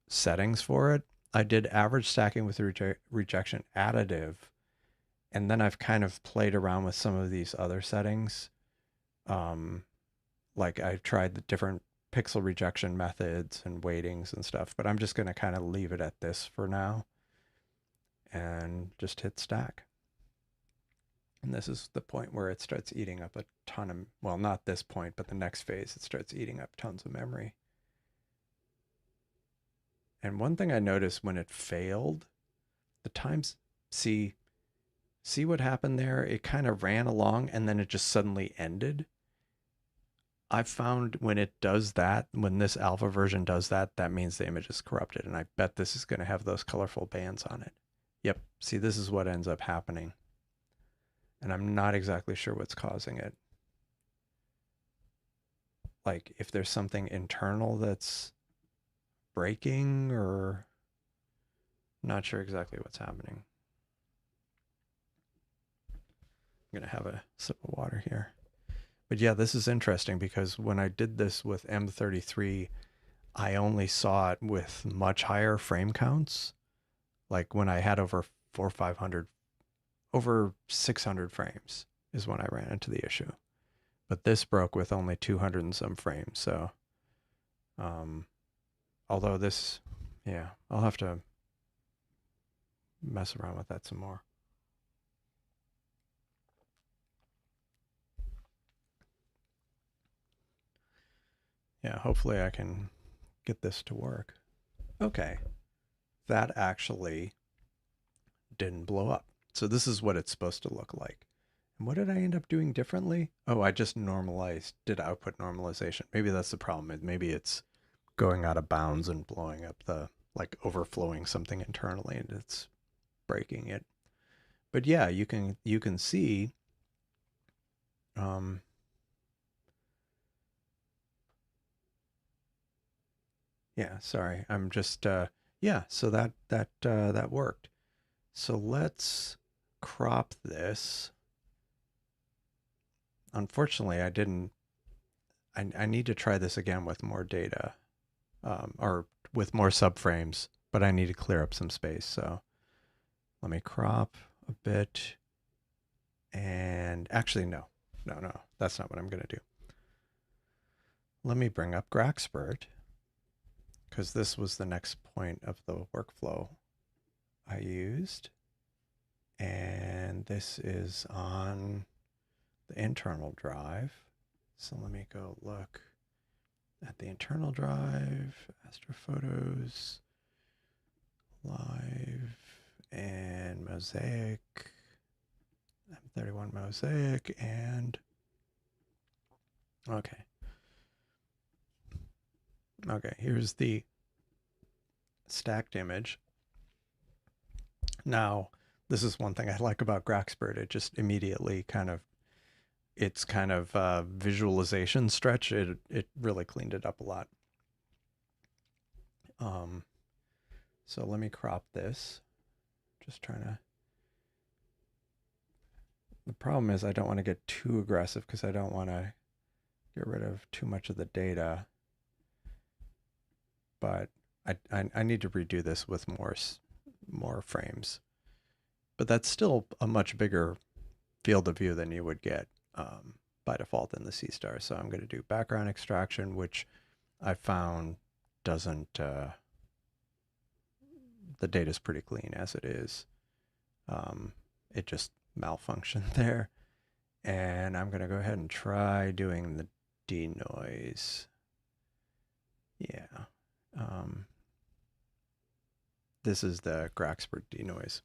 settings for it. I did average stacking with rejection additive, and then I've kind of played around with some of these other settings. I've tried the different pixel rejection methods and weightings and stuff, but I'm just going to kind of leave it at this for now and just hit stack. And this is the point where it starts eating up a ton of, well, not this point, but the next phase, it starts eating up tons of memory. And one thing I noticed when it failed, the times, see, see what happened there? It kind of ran along and then it just suddenly ended. I found when it does that, when this alpha version does that, that means the image is corrupted. And I bet this is going to have those colorful bands on it. Yep. See, this is what ends up happening. And I'm not exactly sure what's causing it. Like if there's something internal that's breaking, or I'm not sure exactly what's happening. I'm going to have a sip of water here. But yeah, this is interesting because when I did this with M33, I only saw it with much higher frame counts. Like when I had over 400 or 500, over 600 frames is when I ran into the issue. But this broke with only 200 and some frames. So, although this, yeah, I'll have to mess around with that some more. Yeah, hopefully I can get this to work. Okay, that actually didn't blow up. So this is what it's supposed to look like. And what did I end up doing differently? Oh, I just did output normalization. Maybe that's the problem. Maybe it's going out of bounds and blowing up like overflowing something internally and it's breaking it. But yeah, you can see, yeah, sorry. I'm just, yeah, so that worked. So let's crop this. Unfortunately, I need to try this again with more data, or with more subframes, but I need to clear up some space. So let me crop a bit. And actually, no, that's not what I'm going to do. Let me bring up Graxpert, because this was the next point of the workflow I used. And this is on the internal drive. So let me go look at the internal drive, Astrophotos, Live, and Mosaic, M31 Mosaic, and okay. Okay, here's the stacked image. Now, this is one thing I like about Graxpert. It just immediately it's kind of visualization stretch. It really cleaned it up a lot. So let me crop this. Just trying to. The problem is I don't want to get too aggressive because I don't want to get rid of too much of the data. But I need to redo this with more frames. But that's still a much bigger field of view than you would get by default in the Seestar. So I'm going to do background extraction, which I found doesn't, the data is pretty clean as it is. It just malfunctioned there. And I'm going to go ahead and try doing the denoise. Yeah. This is the Graxpert denoise.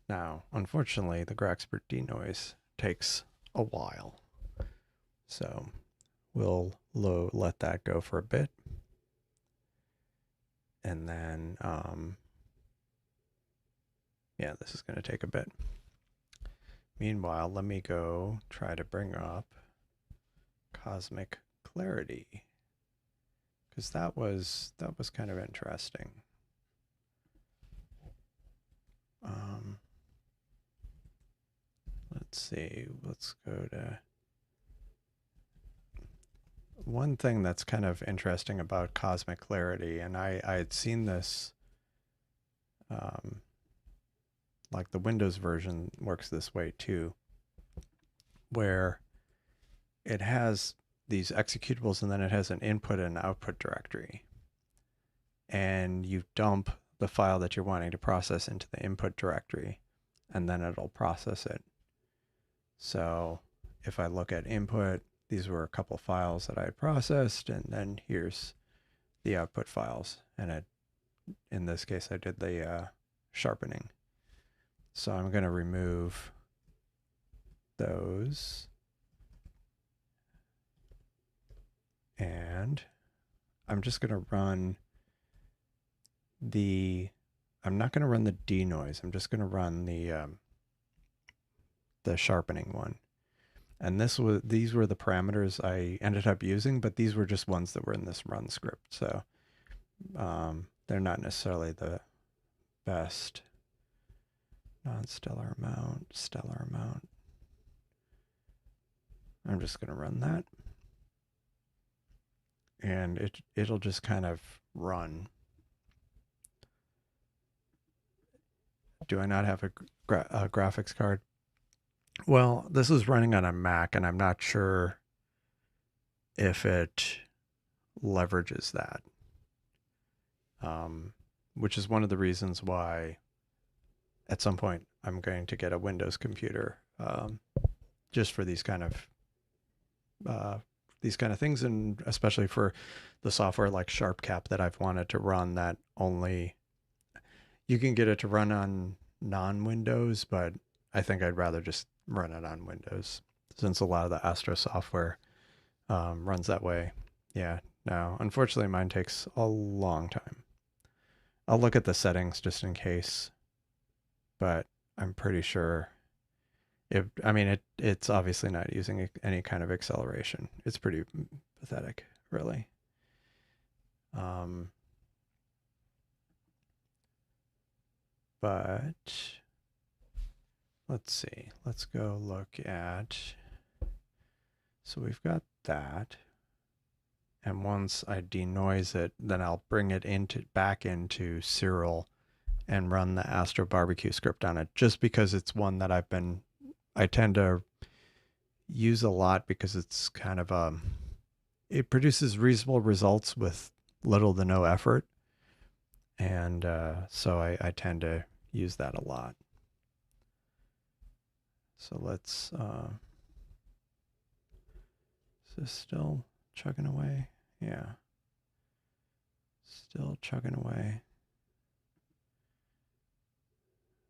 Now, unfortunately, the Graxpert denoise takes a while. So we'll let that go for a bit. And then, yeah, this is going to take a bit. Meanwhile, let me go try to bring up cosmic clarity, because that was kind of interesting. Let's see, let's go to one thing that's kind of interesting about cosmic clarity, and I had seen this, like the Windows version works this way too, where it has these executables and then it has an input and output directory. And you dump the file that you're wanting to process into the input directory, and then it'll process it. So if I look at input, these were a couple files that I had processed, and then here's the output files. And in this case, I did the sharpening. So I'm going to remove those. And I'm just going to run I'm not going to run the denoise. I'm just going to run the sharpening one. And these were the parameters I ended up using, but these were just ones that were in this run script. So they're not necessarily the best. Non-stellar amount, stellar amount. I'm just going to run that. And it'll just kind of run. Do I not have a graphics card? Well, this is running on a Mac, and I'm not sure if it leverages that, which is one of the reasons why at some point I'm going to get a Windows computer just for these kind of things, and especially for the software like SharpCap that I've wanted to run that only you can get it to run on non-Windows, but I think I'd rather just run it on Windows since a lot of the Astro software runs that way. Yeah, no, unfortunately mine takes a long time. I'll look at the settings just in case, but I'm pretty sure it's obviously not using any kind of acceleration. It's pretty pathetic, really. But let's see. Let's go look at. So we've got that. And once I denoise it, then I'll bring it back into Siril and run the Astro barbecue script on it, just because it's one that I tend to use a lot because it's kind of it produces reasonable results with little to no effort. And so I tend to use that a lot. So let's, is this still chugging away? Yeah. Still chugging away.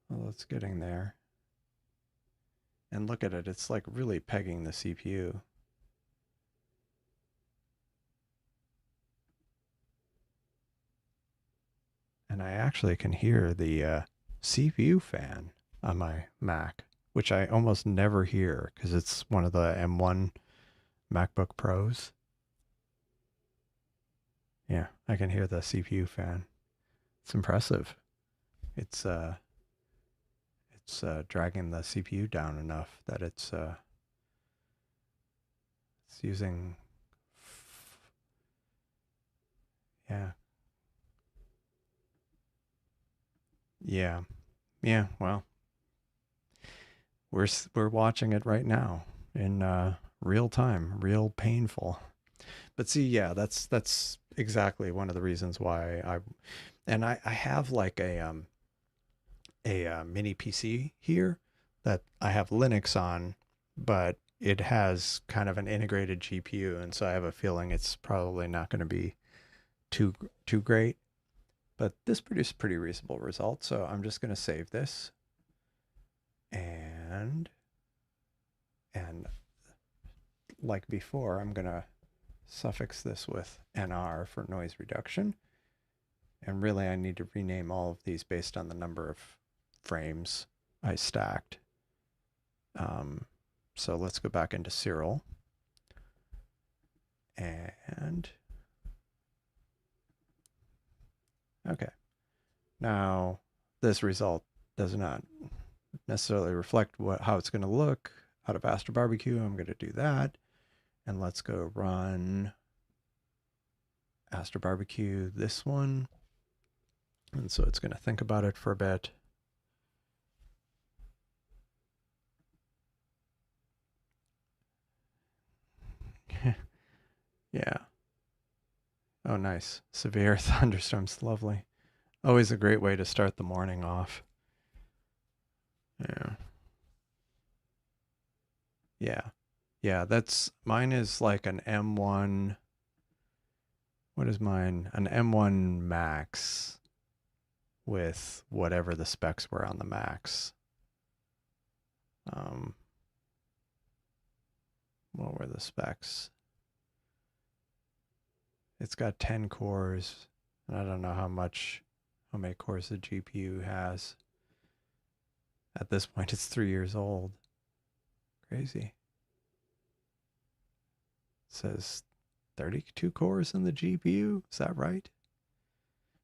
Well, it's getting there. And look at it, it's like really pegging the CPU. And I actually can hear the CPU fan on my Mac, which I almost never hear because it's one of the M1 MacBook Pros. Yeah, I can hear the CPU fan. It's impressive. It's dragging the CPU down enough that it's using, yeah. Yeah, well, we're watching it right now in real time, real painful. But see, yeah, that's exactly one of the reasons why I have like a mini PC here that I have Linux on, but it has kind of an integrated GPU, and so I have a feeling it's probably not going to be too great. But this produced pretty reasonable results, so I'm just going to save this. And like before, I'm going to suffix this with NR for noise reduction. And really, I need to rename all of these based on the number of frames I stacked. So let's go back into Siril. And okay. Now, this result does not necessarily reflect how it's going to look out of Astro Barbecue. I'm going to do that. And let's go run Astro Barbecue, this one. And so it's going to think about it for a bit. Yeah. Oh, nice. Severe thunderstorms. Lovely. Always a great way to start the morning off. Yeah. Yeah. Yeah, that's mine is like an M1. What is mine? An M1 Max with whatever the specs were on the Max. Um, what were the specs? It's got 10 cores, and I don't know how many cores the GPU has. At this point, it's 3 years old. Crazy. It says 32 cores in the GPU. Is that right?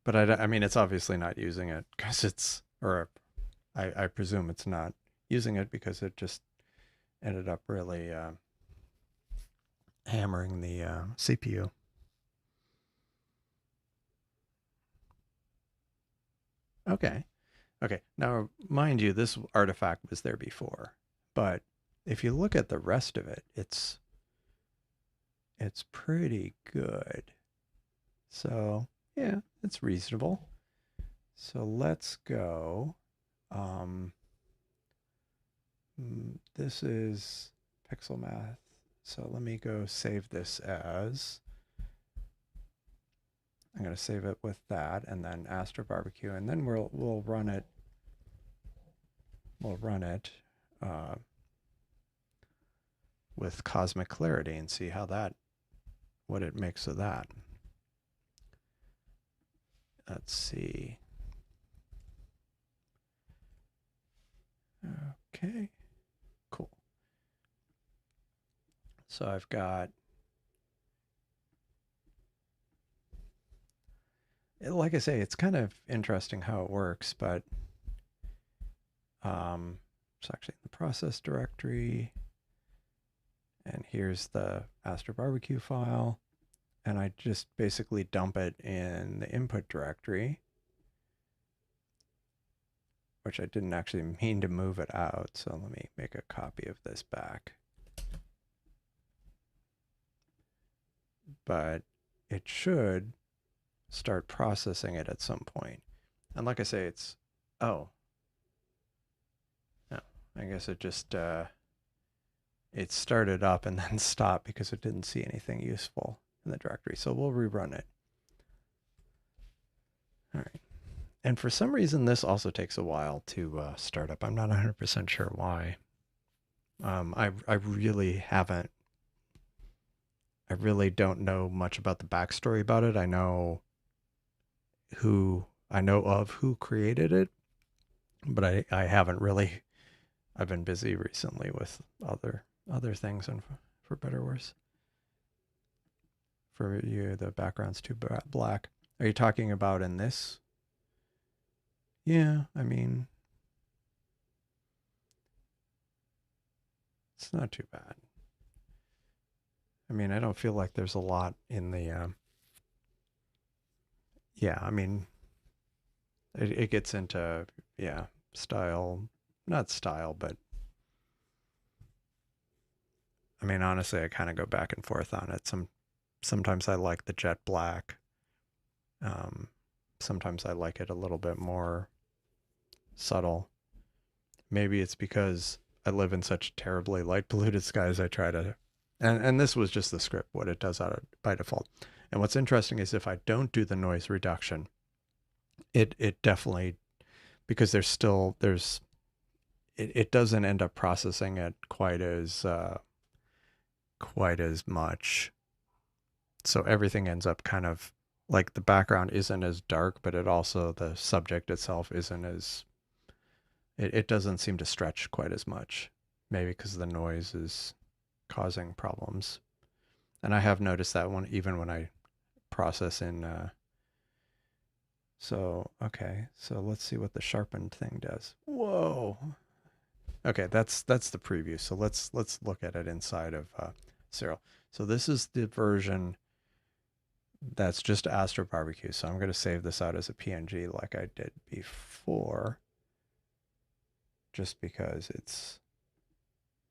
But I mean, it's obviously not using it because I presume it's not using it because it just ended up really hammering the CPU. Okay. Okay. Now, mind you, this artifact was there before, but if you look at the rest of it, it's pretty good. So, yeah, it's reasonable. So let's go. Um, this is pixel math. So let me go save this as. I'm going to save it with that and then Astro Barbecue, and then we'll run it. We'll run it with cosmic clarity and see what it makes of that. Let's see. Okay, cool. So I've got, like I say, it's kind of interesting how it works, but it's actually in the process directory. And here's the Astro Barbecue file. And I just basically dump it in the input directory, which I didn't actually mean to move it out. So let me make a copy of this back. But it should start processing it at some point. And like I say, oh, no, I guess it just, it started up and then stopped because it didn't see anything useful in the directory. So we'll rerun it. All right. And for some reason, this also takes a while to start up. I'm not 100% sure why. I really haven't. I really don't know much about the backstory about it. I know who created it, but I haven't really. I've been busy recently with other things, and for better or worse. For you, the background's too black. Are you talking about in this? Yeah, I mean, it's not too bad. I mean, I don't feel like there's a lot in the. Yeah, I mean, it gets into, yeah, style, not style, but I mean, honestly, I kind of go back and forth on it. Sometimes I like the jet black. Um, Sometimes I like it a little bit more subtle. Maybe it's because I live in such terribly light polluted skies. I try to, and this was just the script, what it does by default. And what's interesting is if I don't do the noise reduction, it definitely, because it doesn't end up processing it quite as much. So everything ends up kind of like the background isn't as dark, but the subject itself isn't as, it doesn't seem to stretch quite as much. Maybe because the noise is causing problems. And I have noticed that one even when I process in. Okay, so let's see what the sharpened thing does. Whoa. Okay, that's the preview. So let's look at it inside of Siril. So this is the version that's just Astro Barbecue. So I'm going to save this out as a PNG like I did before, just because it's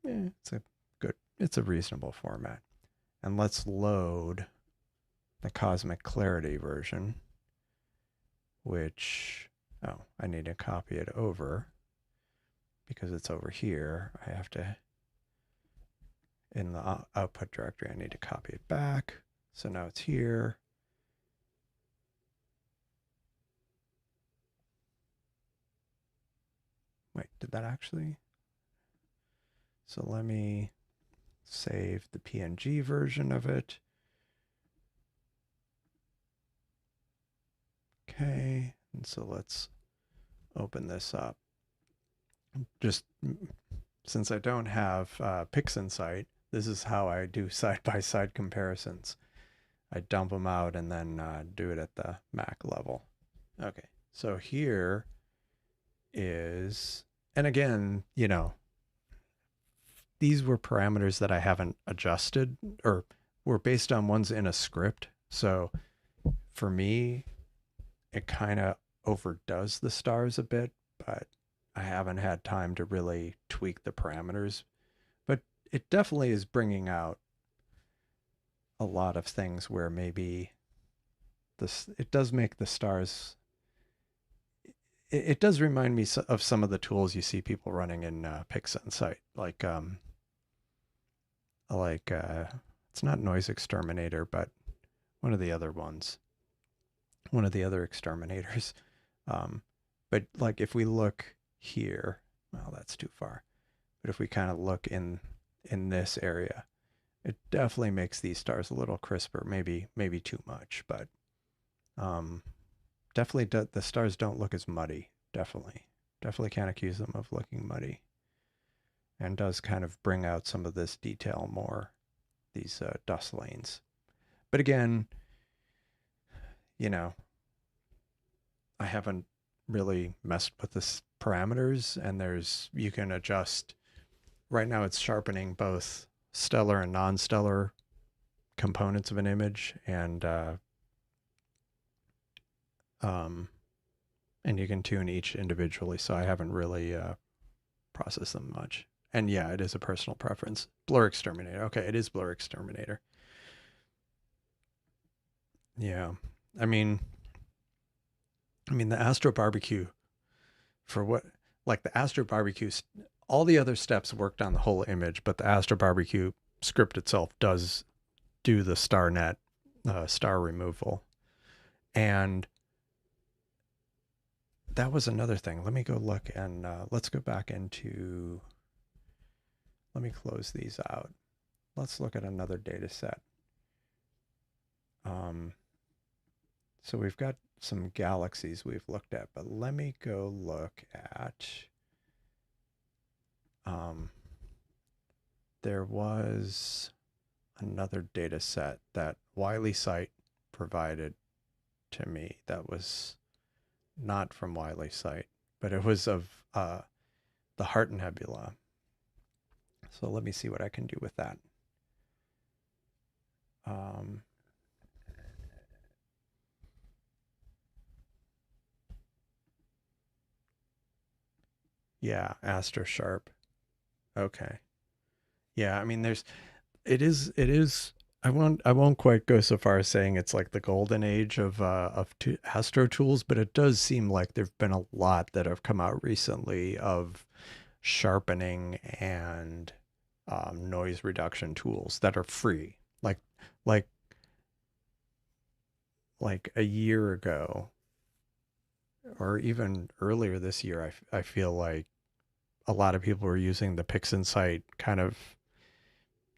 a reasonable format. And let's load the Cosmic Clarity version, which, oh, I need to copy it over because it's over here. I have to in the output directory. I need to copy it back. So now it's here. Wait, did that actually? So let me save the PNG version of it. Okay, and so let's open this up. Just since I don't have PixInsight, this is how I do side-by-side comparisons. I dump them out and then do it at the Mac level. Okay, so here is, and again, you know, these were parameters that I haven't adjusted or were based on ones in a script. So for me, it kind of overdoes the stars a bit, but I haven't had time to really tweak the parameters. But it definitely is bringing out a lot of things where maybe this, it does make the stars, it does remind me of some of the tools you see people running in PixInsight, like it's not Noise Exterminator, but one of the other ones, one of the other exterminators. But like if we look here, well, that's too far. But if we kind of look in this area, it definitely makes these stars a little crisper. Maybe too much, but definitely the stars don't look as muddy. Definitely can't accuse them of looking muddy, and does kind of bring out some of this detail more, these dust lanes. But again, you know, I haven't really messed with the parameters, and you can adjust. Right now it's sharpening both stellar and non-stellar components of an image, and you can tune each individually, so I haven't really processed them much. And yeah, it is a personal preference. Blur Exterminator. Okay, it is Blur Exterminator. Yeah. I mean the Astro Barbecue, for what, like the Astro Barbecue, all the other steps worked on the whole image, but the Astro Barbecue script itself does do the StarNet star removal. And that was another thing. Let me go look, and let's go back into, let me close these out. Let's look at another data set. So we've got some galaxies we've looked at, but let me go look at, there was another data set that Wiley Site provided to me that was not from Wiley Site, but it was of the Heart Nebula. So let me see what I can do with that. Yeah, Astro Sharp. Okay. Yeah, I mean it is I won't quite go so far as saying it's like the golden age of Astro tools, but it does seem like there've been a lot that have come out recently of sharpening and noise reduction tools that are free. Like a year ago, or even earlier this year, I feel like a lot of people were using the PixInsight kind of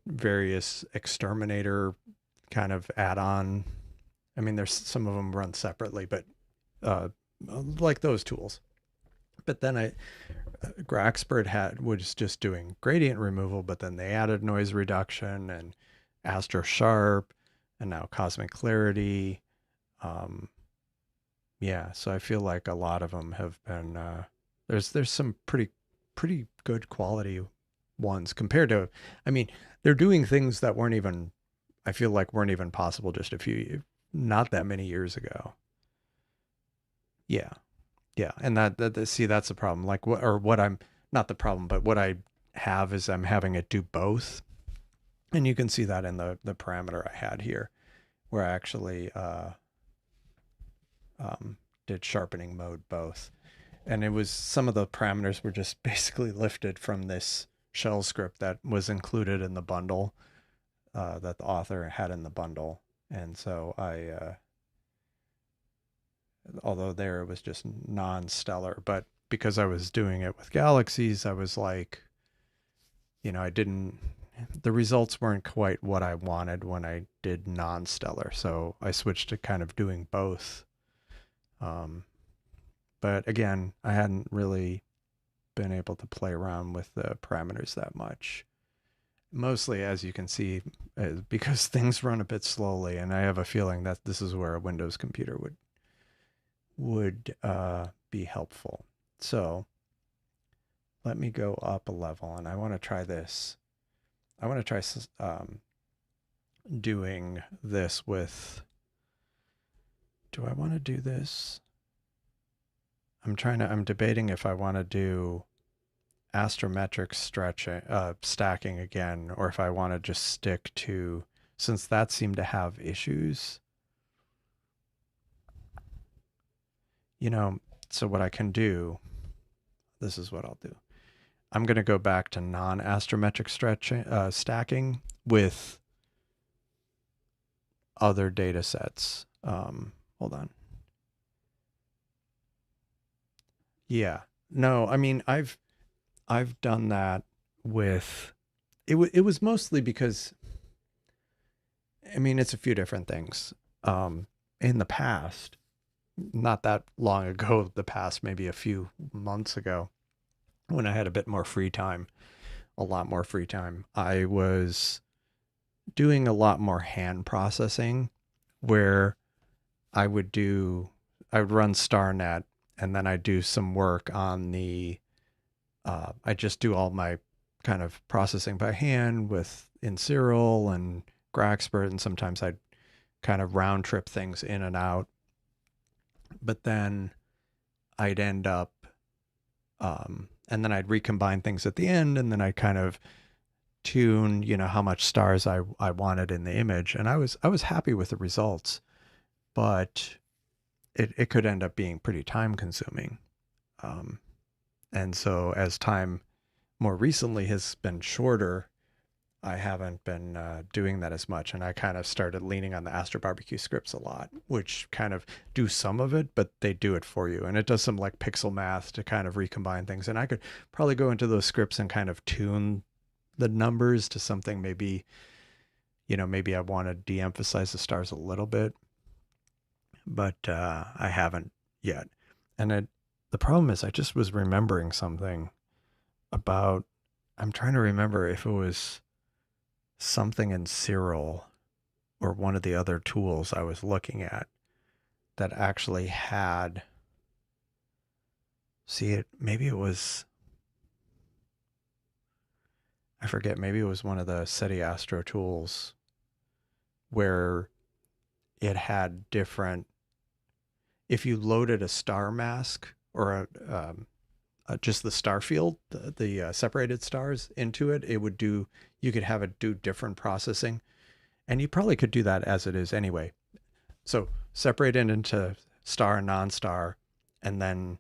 various exterminator kind of add-on. I mean, there's some of them run separately, but like those tools. But then Graxpert was just doing gradient removal, but then they added noise reduction and Astro Sharp, and now Cosmic Clarity. Yeah, so I feel like a lot of them have been there's some pretty good quality ones compared to, I mean, they're doing things that weren't even, I feel like weren't even possible just not that many years ago. Yeah. Yeah. And see, that's the problem. Like what I'm, not the problem, but what I have is I'm having it do both. And you can see that in the parameter I had here, where I actually did sharpening mode both. And it was, some of the parameters were just basically lifted from this shell script that was included in the bundle, that the author had in the bundle. And so although there it was just non-stellar, but because I was doing it with galaxies, I was like, the results weren't quite what I wanted when I did non-stellar. So I switched to kind of doing both. But again, I hadn't really been able to play around with the parameters that much. Mostly, as you can see, because things run a bit slowly, and I have a feeling that this is where a Windows computer would be helpful. So let me go up a level, and I want to try this. I want to try doing this with. Do I want to do this? I'm debating if I want to do astrometric stacking again, or if I want to just stick to, since that seemed to have issues. So what I can do, this is what I'll do. I'm going to go back to non-astrometric stacking with other data sets. Hold on. Yeah. No, I mean, I've done that with, it was mostly because, I mean, it's a few different things. In the past, not that long ago, the past maybe a few months ago, when I had a bit more free time, a lot more free time, I was doing a lot more hand processing where I would run StarNet, and then I do some work on I just do all my kind of processing by hand in Siril and Graxpert, and sometimes I'd kind of round trip things in and out. But then I'd end up, and then I'd recombine things at the end, and then I'd kind of tune, how much stars I wanted in the image. And I was happy with the results, but it could end up being pretty time consuming. And so as time more recently has been shorter, I haven't been doing that as much. And I kind of started leaning on the Astro Barbecue scripts a lot, which kind of do some of it, but they do it for you. And it does some like pixel math to kind of recombine things. And I could probably go into those scripts and kind of tune the numbers to something maybe, maybe I want to de-emphasize the stars a little bit, but I haven't yet. And the problem is I just was remembering something about, I'm trying to remember if it was something in Siril or one of the other tools I was looking at that actually had, maybe it was, I forget, maybe it was one of the SETI Astro tools where it had different, if you loaded a star mask or just the star field, the separated stars into it, you could have it do different processing. And you probably could do that as it is anyway. So separate it into star and non-star, and then,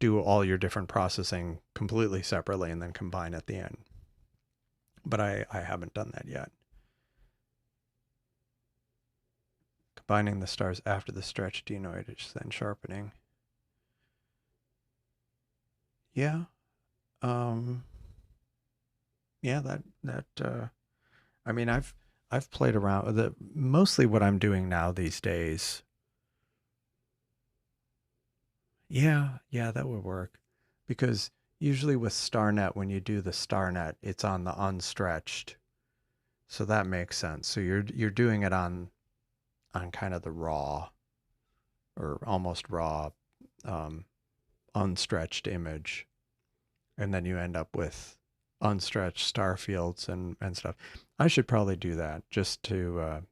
do all your different processing completely separately and then combine at the end. But I haven't done that yet. Combining the stars after the stretch denoid is then sharpening. Yeah. Yeah, I mean, I've played around with it. Mostly what I'm doing now these days. Yeah, that would work. Because usually with StarNet, when you do the StarNet, it's on the unstretched. So that makes sense. So you're doing it on kind of the raw or almost raw unstretched image. And then you end up with unstretched star fields and stuff. I should probably do that just to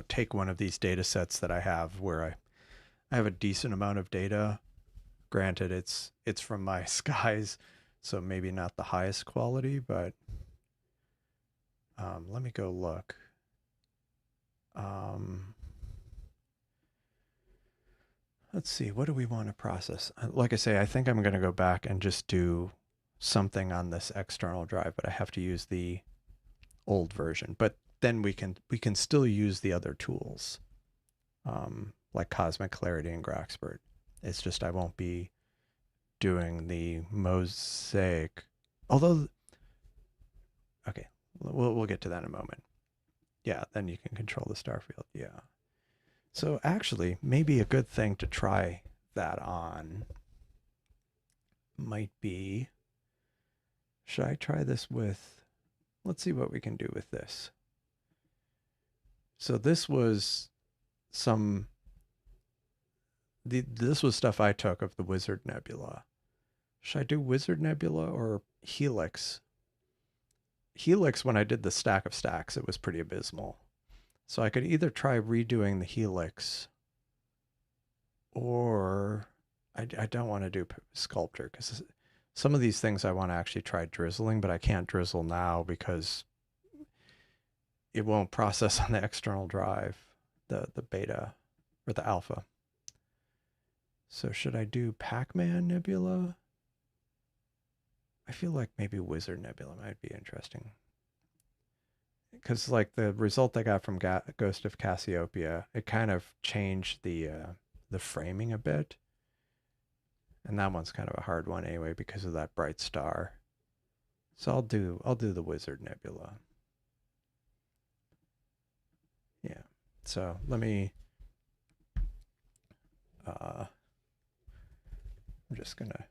take one of these data sets that I have where I have a decent amount of data. Granted, it's from my skies, so maybe not the highest quality, but let me go look. let's see, what do we want to process? Like I say, I think I'm going to go back and just do something on this external drive, but I have to use the old version. But then we can still use the other tools, like Cosmic Clarity and Graxpert. It's just I won't be doing the mosaic. Although, okay, we'll get to that in a moment. Yeah, then you can control the star field. Yeah. So actually, maybe a good thing to try that on might be, should I try this with, let's see what we can do with this. So this was some, this was stuff I took of the Wizard Nebula. Should I do Wizard Nebula or Helix? Helix, when I did the stack of stacks, it was pretty abysmal. So I could either try redoing the Helix, or I don't want to do Sculptor because some of these things I want to actually try drizzling, but I can't drizzle now because it won't process on the external drive, the beta or the alpha. So should I do Pac-Man Nebula? I feel like maybe Wizard Nebula might be interesting. Because like the result I got from Ghost of Cassiopeia, it kind of changed the framing a bit. And that one's kind of a hard one anyway because of that bright star. So I'll do the Wizard Nebula. Yeah. So let me I'm just gonna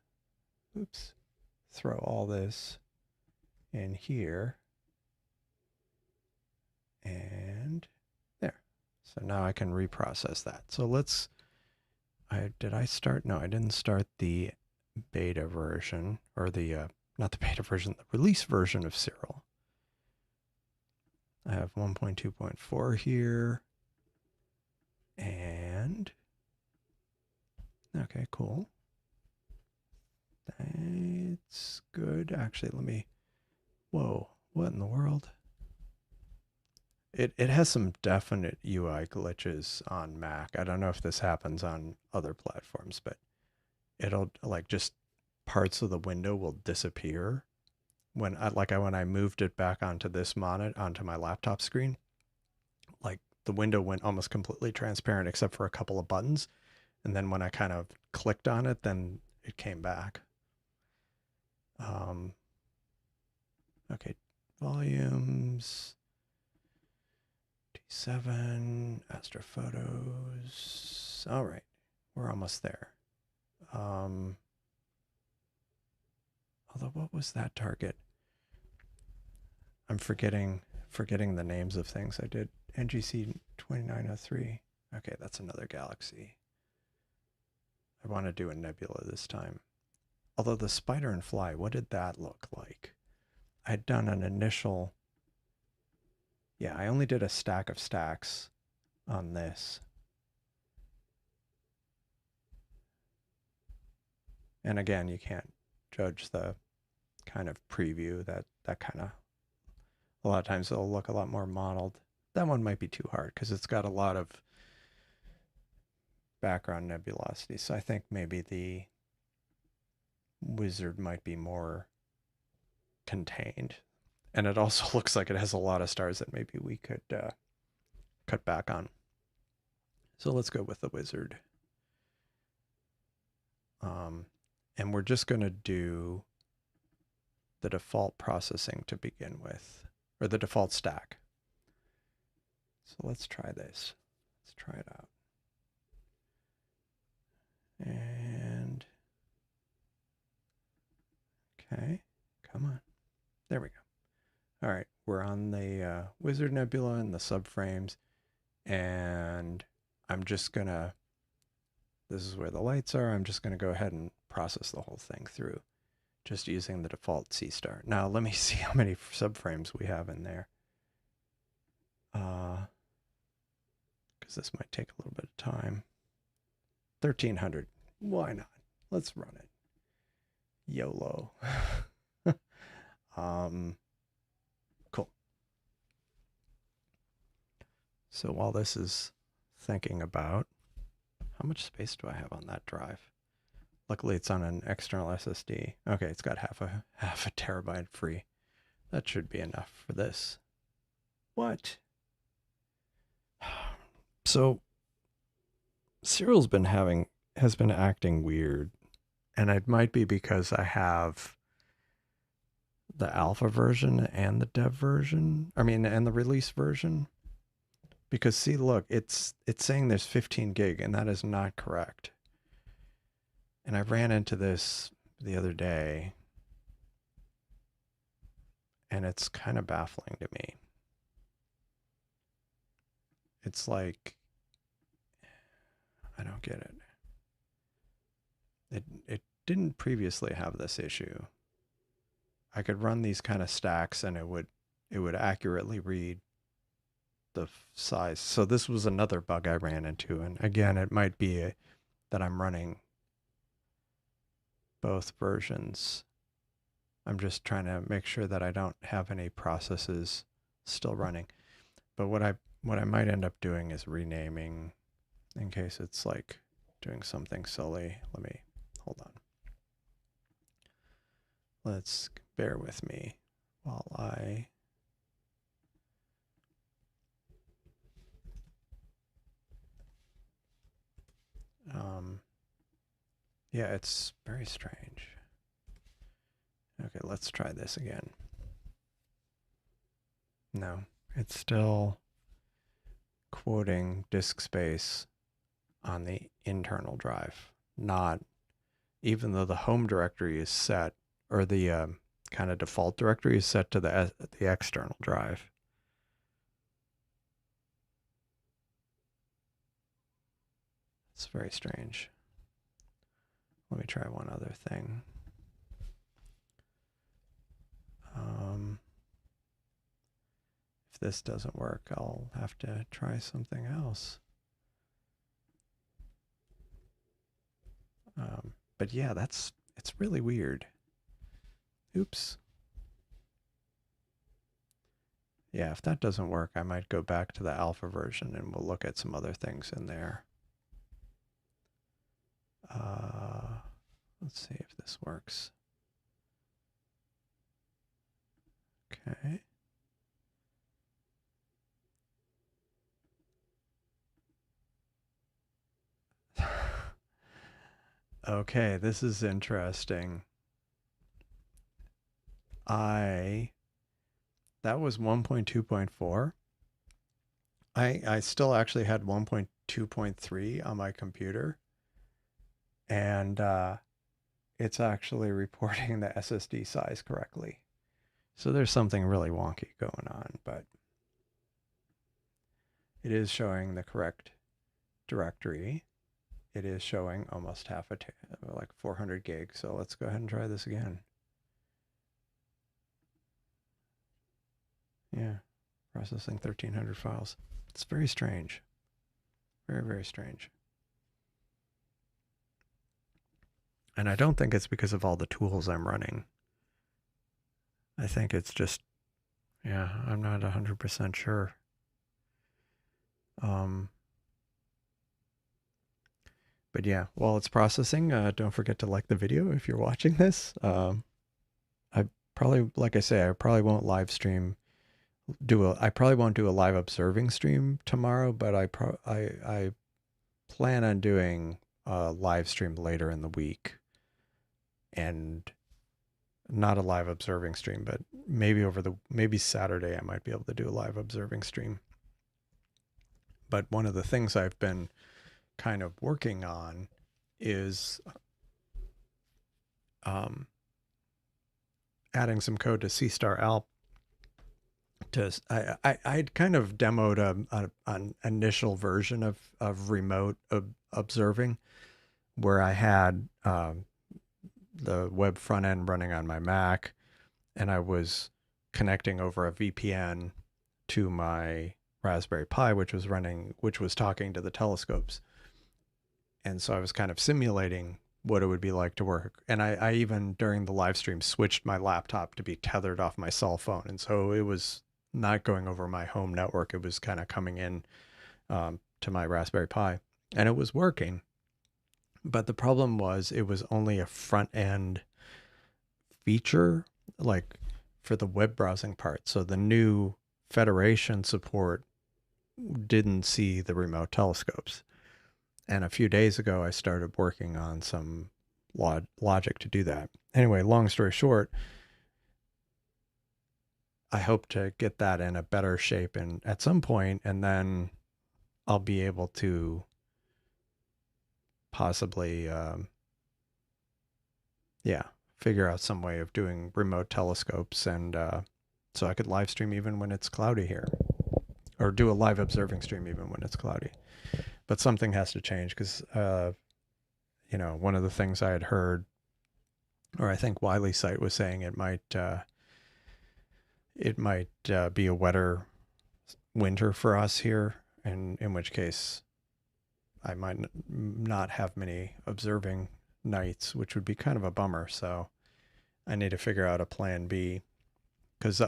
throw all this in here. And there. So now I can reprocess that. So let's, did I start? No, I didn't start the beta version, or the, not the beta version, the release version of Siril. I have 1.2.4 here. And, okay, cool. That's good. Actually, let me, whoa, what in the world? It has some definite UI glitches on Mac. I don't know if this happens on other platforms, but it'll like just parts of the window will disappear when I moved it back onto this monitor, onto my laptop screen. Like the window went almost completely transparent except for a couple of buttons, and then when I kind of clicked on it, then it came back. Okay, volumes. 7 astrophotos. All right, we're almost there. Although, what was that target? I'm forgetting the names of things I did. NGC 2903. Okay, that's another galaxy. I want to do a nebula this time. Although the spider and fly, what did that look like? I had done an initial. Yeah, I only did a stack of stacks on this. And again, you can't judge the kind of preview that kind of, a lot of times it'll look a lot more modeled. That one might be too hard because it's got a lot of background nebulosity. So I think maybe the wizard might be more contained. And it also looks like it has a lot of stars that maybe we could cut back on. So let's go with the wizard. And we're just going to do the default processing to begin with, or the default stack. So let's try this. Let's try it out. And, okay, come on. There we go. All right, we're on the Wizard Nebula and the subframes, and I'm just gonna, this is where the lights are, I'm just gonna go ahead and process the whole thing through, just using the default Seestar. Now let me see how many subframes we have in there. Because this might take a little bit of time. 1,300, why not? Let's run it. YOLO. Cool. So while this is thinking about How much space do I have on that drive? Luckily, it's on an external SSD. Okay, it's got half a terabyte free. That should be enough for this. What? So Cyril's has been acting weird, and it might be because I have the alpha version and the dev version. I mean, and the release version. Because see, look, it's saying there's 15 gig, and that is not correct. And I ran into this the other day, and it's kind of baffling to me. It's like, I don't get it. It didn't previously have this issue. I could run these kind of stacks, and it would accurately read the size. So this was another bug I ran into, and again, it might be that I'm running both versions. I'm just trying to make sure that I don't have any processes still running. But what I might end up doing is renaming, in case it's like doing something silly. Let me hold on. Let's bear with me while I yeah, it's very strange. Okay, let's try this again. No, it's still quoting disk space on the internal drive, not even though the home directory is set, or the kind of default directory is set to the external drive. It's very strange. Let me try one other thing. If this doesn't work, I'll have to try something else. But yeah, it's really weird. Oops. Yeah, if that doesn't work, I might go back to the alpha version and we'll look at some other things in there. Let's see if this works. Okay. Okay, this is interesting. That was 1.2.4. I still actually had 1.2.3 on my computer, and it's actually reporting the SSD size correctly. So there's something really wonky going on, but it is showing the correct directory. It is showing almost half like 400 gigs. So let's go ahead and try this again. Yeah, processing 1300 files. It's very strange. Very, very strange. And I don't think it's because of all the tools I'm running. I think it's just, yeah, I'm not 100% sure. But yeah, while it's processing, don't forget to like the video if you're watching this. I probably, like I say, I probably won't live stream. I probably won't do a live observing stream tomorrow, but I plan on doing a live stream later in the week, and not a live observing stream, but maybe Saturday I might be able to do a live observing stream. But one of the things I've been kind of working on is adding some code to Seestar Alp. I'd kind of demoed an initial version of remote observing, where I had the web front end running on my Mac, and I was connecting over a VPN to my Raspberry Pi, which was talking to the telescopes. And so I was kind of simulating what it would be like to work. And I even, during the live stream, switched my laptop to be tethered off my cell phone. And so it was not going over my home network. It was kind of coming in to my Raspberry Pi. And it was working. But the problem was it was only a front end feature, like for the web browsing part. So the new Federation support didn't see the remote telescopes. And a few days ago, I started working on some logic to do that. Anyway, long story short, I hope to get that in a better shape and at some point, and then I'll be able to possibly, yeah, figure out some way of doing remote telescopes, and so I could live stream even when it's cloudy here, or do a live observing stream even when it's cloudy. But something has to change because, one of the things I had heard, or I think Wiley's site was saying it might be a wetter winter for us here, and in which case I might not have many observing nights, which would be kind of a bummer. So I need to figure out a plan B, because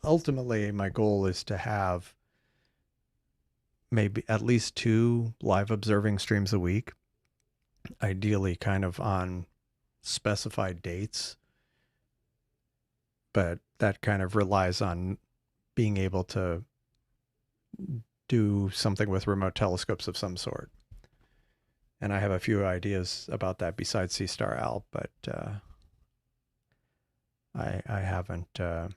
ultimately my goal is to have maybe at least 2 live observing streams a week, ideally kind of on specified dates. But that kind of relies on being able to do something with remote telescopes of some sort. And I have a few ideas about that besides Seestar Alp, but I haven't. I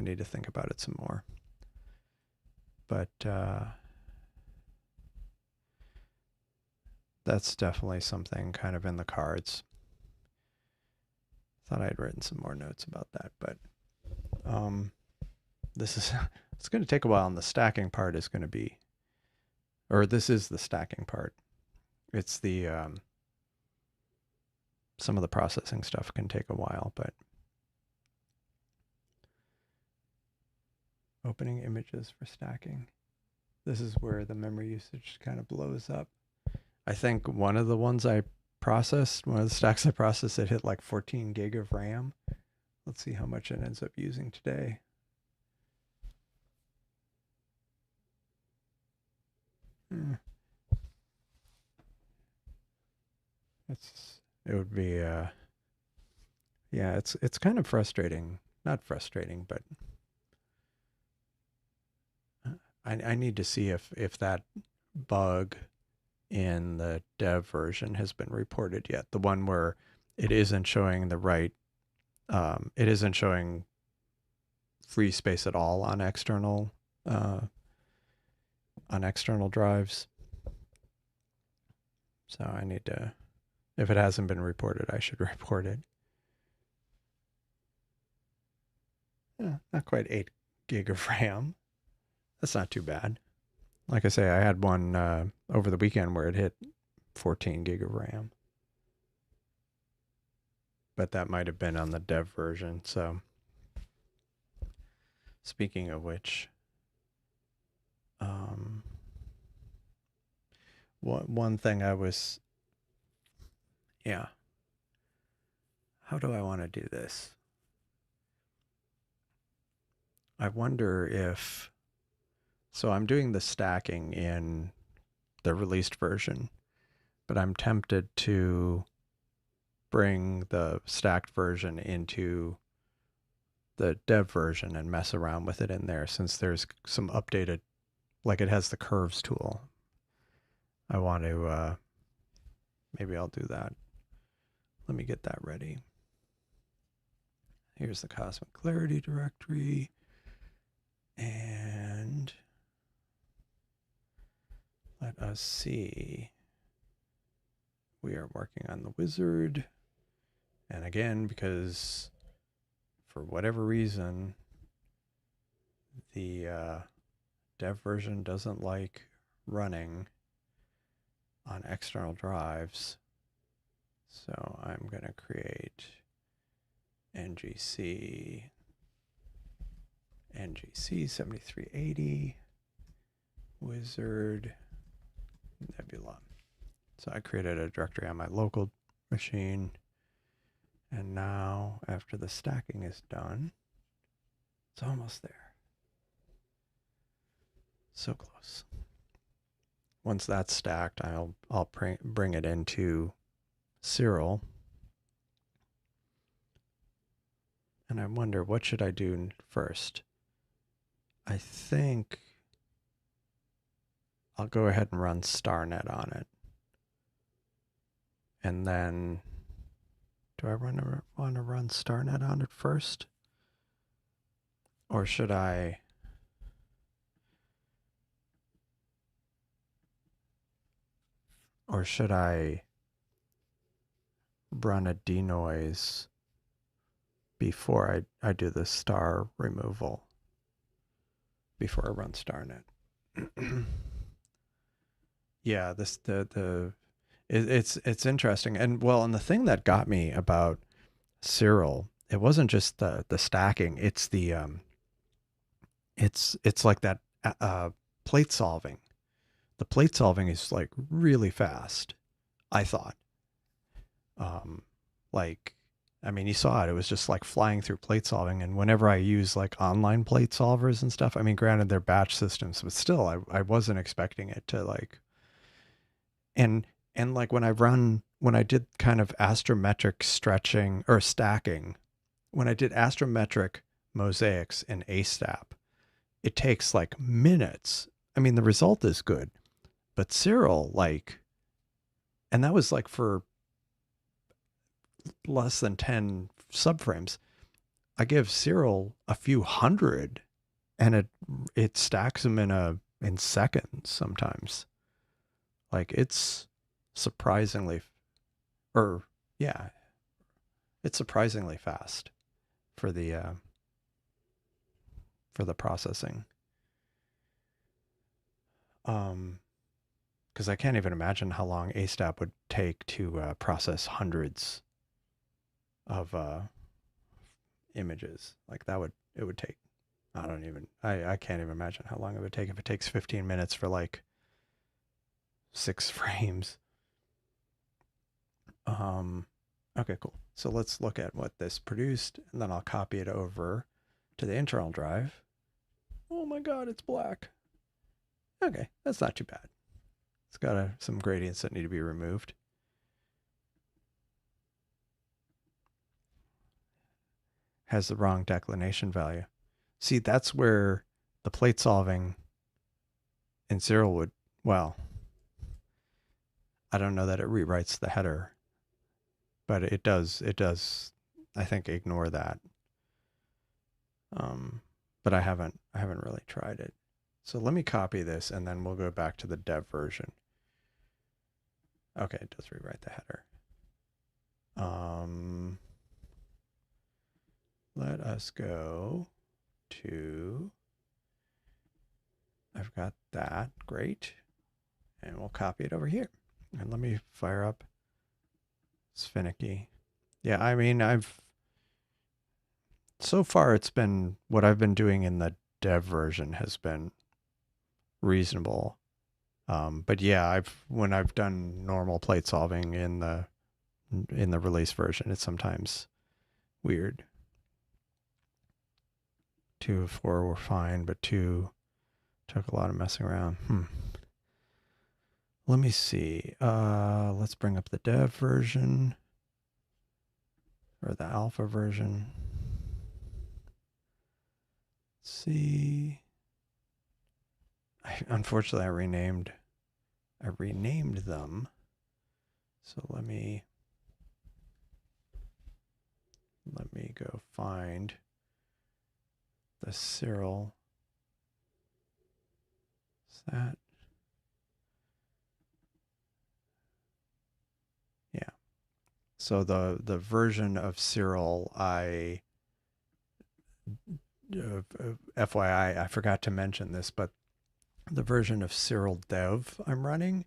need to think about it some more. But that's definitely something kind of in the cards. Thought I had written some more notes about that, but it's going to take a while, and the stacking part is going to be, or this is the stacking part. It's the some of the processing stuff can take a while, but opening images for stacking. This is where the memory usage kind of blows up. I think one of the ones I processed, one of the stacks I processed, it hit like 14 gig of RAM. Let's see how much it ends up using today. It would be yeah, it's kind of frustrating. Not frustrating, but I need to see if that bug in the dev version has been reported yet. The one where it isn't showing the right, it isn't showing free space at all on external drives. So I need to, if it hasn't been reported, I should report it. Yeah, not quite 8 gig of RAM. That's not too bad. Like I say, I had one over the weekend where it hit 14 gig of RAM. But that might have been on the dev version. So speaking of which, one thing I was, yeah. How do I want to do this? I wonder if, so I'm doing the stacking in the released version, but I'm tempted to bring the stacked version into the dev version and mess around with it in there, since there's some updated, like it has the curves tool. I want to, maybe I'll do that. Let me get that ready. Here's the Cosmic Clarity directory. And let us see. We are working on the wizard. And again, because for whatever reason, the dev version doesn't like running on external drives. So I'm going to create NGC 7380 wizard nebula. So I created a directory on my local machine, and now after the stacking is done, it's almost there. So close. once that's stacked, I'll bring it into Siril. And I wonder, what should I do first? I think I'll go ahead and run StarNet on it. And then, do I want to run StarNet on it first? Or should I... Or should I run a denoise before I do the star removal? Before I run StarNet. Yeah, it's interesting. And well, and the thing that got me about Siril, it wasn't just the stacking, it's the it's like that plate solving. The plate solving is like really fast, I thought. Like, I mean, you saw it. It was just like flying through plate solving. And whenever I use like online plate solvers and stuff, I mean, granted they're batch systems, but still, I wasn't expecting it to like. And like when I did kind of astrometric stretching or stacking, when I did astrometric mosaics in ASTAP, it takes like minutes. I mean, the result is good, but Siril, like, and that was like for less than 10 subframes. I give Siril a few hundred, and it stacks them in seconds sometimes. Like, it's surprisingly, yeah, it's surprisingly fast for the processing. Because I can't even imagine how long ASTAP would take to process hundreds of images. Like it would take, I can't even imagine how long it would take if it takes 15 minutes for like 6 frames. Okay, cool. So let's look at what this produced, and then I'll copy it over to the internal drive. Oh my God, it's black. Okay, that's not too bad. It's got some gradients that need to be removed. Has the wrong declination value. See, that's where the plate solving in Siril would, well, I don't know that it rewrites the header, but it does, I think, ignore that. But I haven't really tried it. So let me copy this, and then we'll go back to the dev version. Okay, it does rewrite the header. Let us go to, I've got that, great. And we'll copy it over here. And let me fire up. It's finicky. Yeah, I mean, so far it's been, what I've been doing in the dev version has been reasonable. But yeah, when I've done normal plate solving in the release version, it's sometimes weird. 2 of 4 were fine, but 2 took a lot of messing around. Let me see. Let's bring up the dev version or the alpha version. Let's see. Unfortunately, I renamed them. So let me go find the Siril. Is that? Yeah. So the version of Siril, FYI, I forgot to mention this, but the version of Siril Dev I'm running,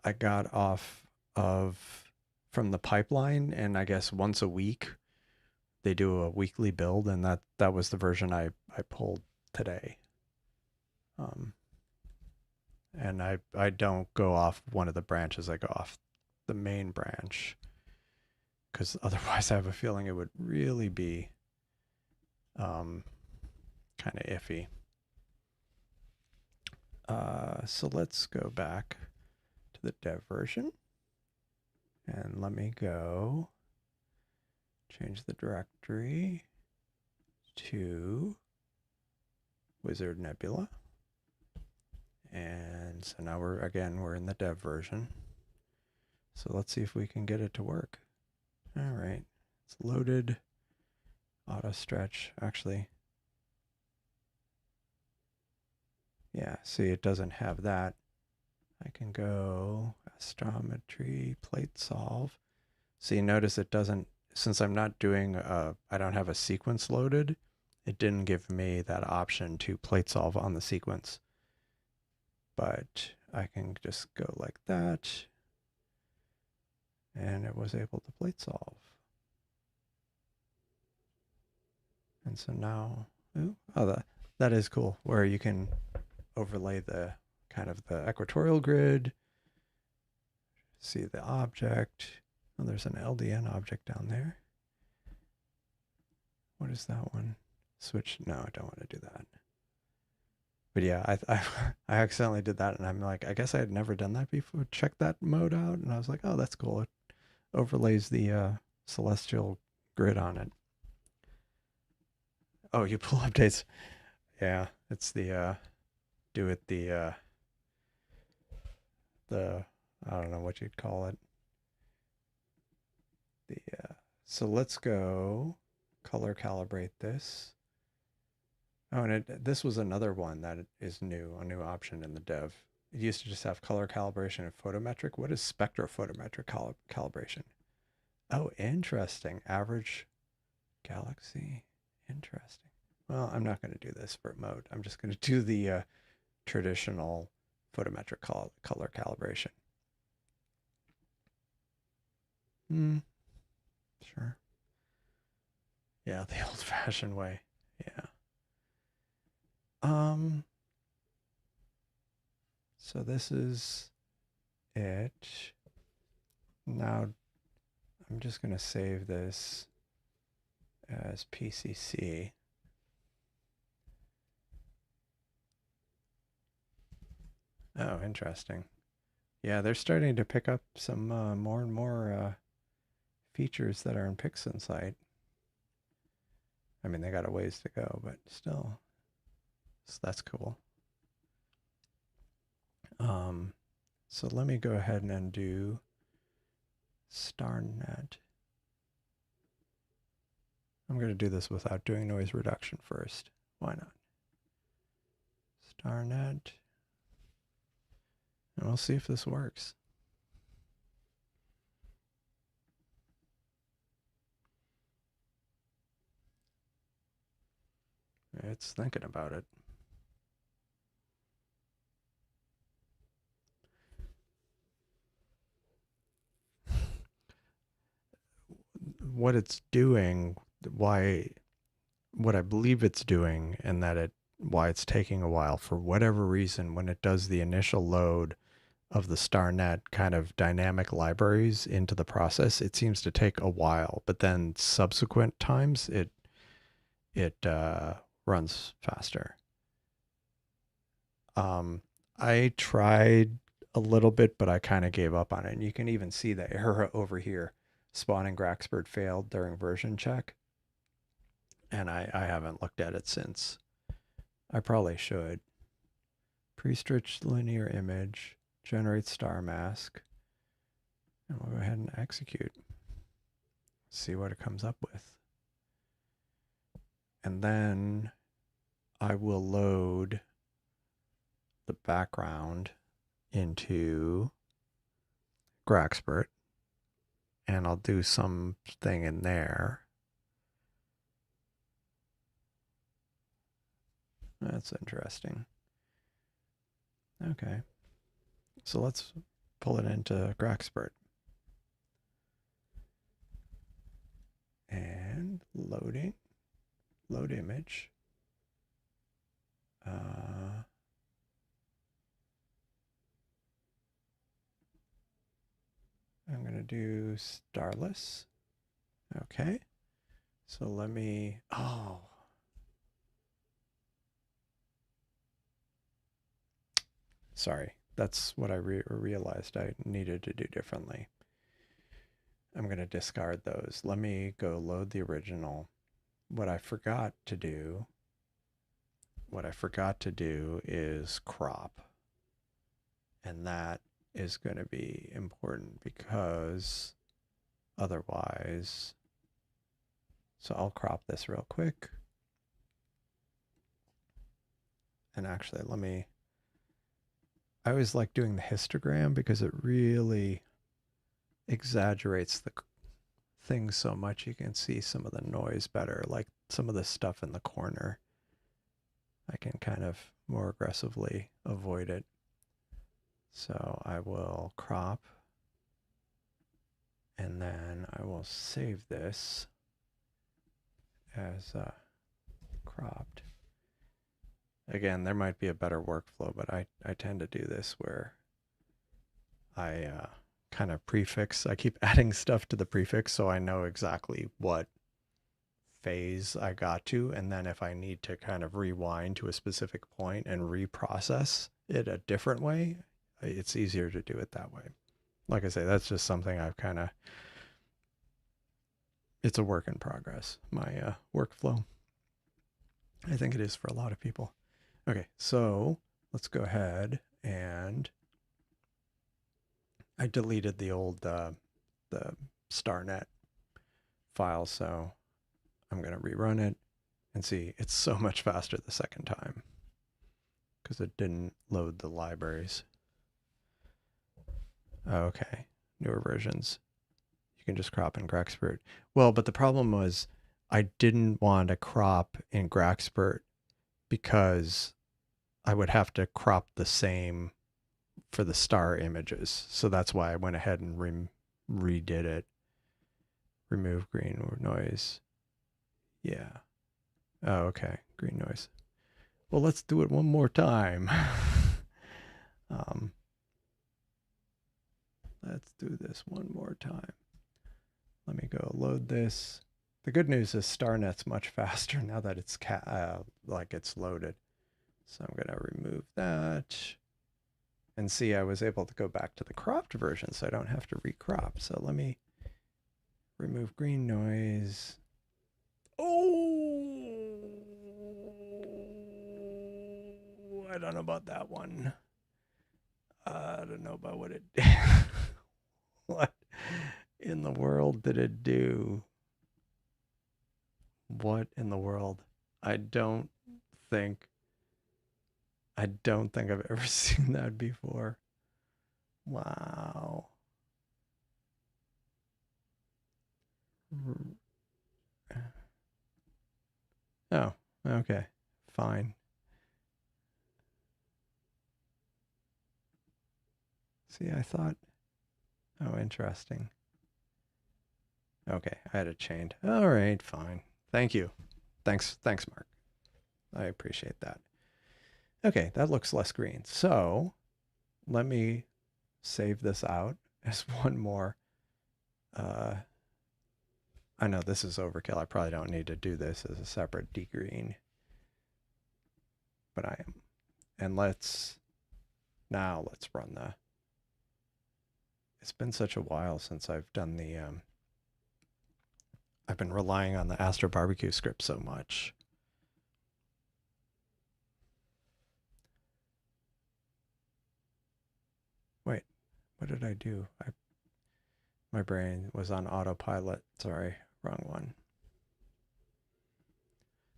I got off from the pipeline, and I guess once a week they do a weekly build, and that was the version I pulled today. And I don't go off one of the branches, I go off the main branch, because otherwise I have a feeling it would really be kind of iffy. So let's go back to the dev version. And let me go change the directory to Wizard Nebula. And so now we're in the dev version. So let's see if we can get it to work. All right, it's loaded. Auto stretch, actually. Yeah, see, it doesn't have that. I can go astrometry, plate solve. So you notice it doesn't, since I'm not doing, I don't have a sequence loaded, it didn't give me that option to plate solve on the sequence. But I can just go like that, and it was able to plate solve. And so now, that is cool, where you can overlay the kind of the equatorial grid, see the object. Oh, there's an LDN object down there. What is that one? Switch, no, I don't want to do that. But yeah, I accidentally did that, and I'm like, I guess I had never done that before. Check that mode out, and I was like, oh, that's cool. It overlays the celestial grid on it. Oh, you pull updates. Yeah, it's the I don't know what you'd call it. So let's go color calibrate this. Oh, and this was another one that is new, a new option in the dev. It used to just have color calibration and photometric. What is spectrophotometric calibration? Oh, interesting. Average galaxy. Interesting. Well, I'm not going to do this for mode. I'm just going to do the traditional photometric color calibration. Sure. Yeah, the old-fashioned way. Yeah. So this is it. Now I'm just going to save this as PCC. Oh, interesting. Yeah, they're starting to pick up some more and more features that are in PixInsight. I mean, they got a ways to go, but still, so that's cool. So let me go ahead and undo StarNet. I'm going to do this without doing noise reduction first. Why not? StarNet. And we'll see if this works. It's thinking about it. What it's doing, what I believe it's doing, and why it's taking a while, for whatever reason, when it does the initial load of the StarNet kind of dynamic libraries into the process, it seems to take a while, but then subsequent times it runs faster. I tried a little bit, but I kind of gave up on it. And you can even see the error over here. Spawning Graxpert failed during version check. And I haven't looked at it since. I probably should. Pre-stretched linear image, generate star mask. And we'll go ahead and execute. See what it comes up with. And then I will load the background into Graxpert, and I'll do something in there. That's interesting. Okay, so let's pull it into Graxpert. And loading, load image. I'm going to do starless. Okay. So let me, sorry, that's what I realized I needed to do differently. I'm going to discard those. Let me go load the original. What I forgot to do is crop. And that is going to be important because otherwise, so I'll crop this real quick. And actually, I always like doing the histogram because it really exaggerates the things so much you can see some of the noise better, like some of the stuff in the corner. I can kind of more aggressively avoid it. So I will crop, and then I will save this as cropped. Again, there might be a better workflow, but I tend to do this where I kind of prefix. I keep adding stuff to the prefix so I know exactly what phase I got to, and then if I need to kind of rewind to a specific point and reprocess it a different way, it's easier to do it that way. Like I say, that's just something I've kind of, it's a work in progress, my workflow. I think it is for a lot of people. Okay, so let's go ahead and I deleted the old the StarNet file, so I'm going to rerun it and see. It's so much faster the second time because it didn't load the libraries. Okay, newer versions. You can just crop in Graxpert. Well, but the problem was I didn't want to crop in Graxpert because I would have to crop the same for the star images. So that's why I went ahead and redid it. Remove green noise. Yeah. Oh, okay. Green noise. Well, let's do it one more time. Let's do this one more time. Let me go load this. The good news is StarNet's much faster now that it's like it's loaded. So I'm going to remove that. And see, I was able to go back to the cropped version, so I don't have to recrop. So let me remove green noise. Oh, I don't know about that one. I don't know about what it did. What in the world did it do? What in the world? I don't think I've ever seen that before. Wow. Oh, okay. Fine. See, I thought, oh, interesting. Okay, I had it chained. All right, fine. Thank you. Thanks, Mark. I appreciate that. Okay, that looks less green. So let me save this out as one more. I know this is overkill. I probably don't need to do this as a separate degreen, but I am. And let's run the, it's been such a while since I've done the, I've been relying on the Astro Barbecue script so much. Wait, what did I do? My brain was on autopilot. Sorry, wrong one.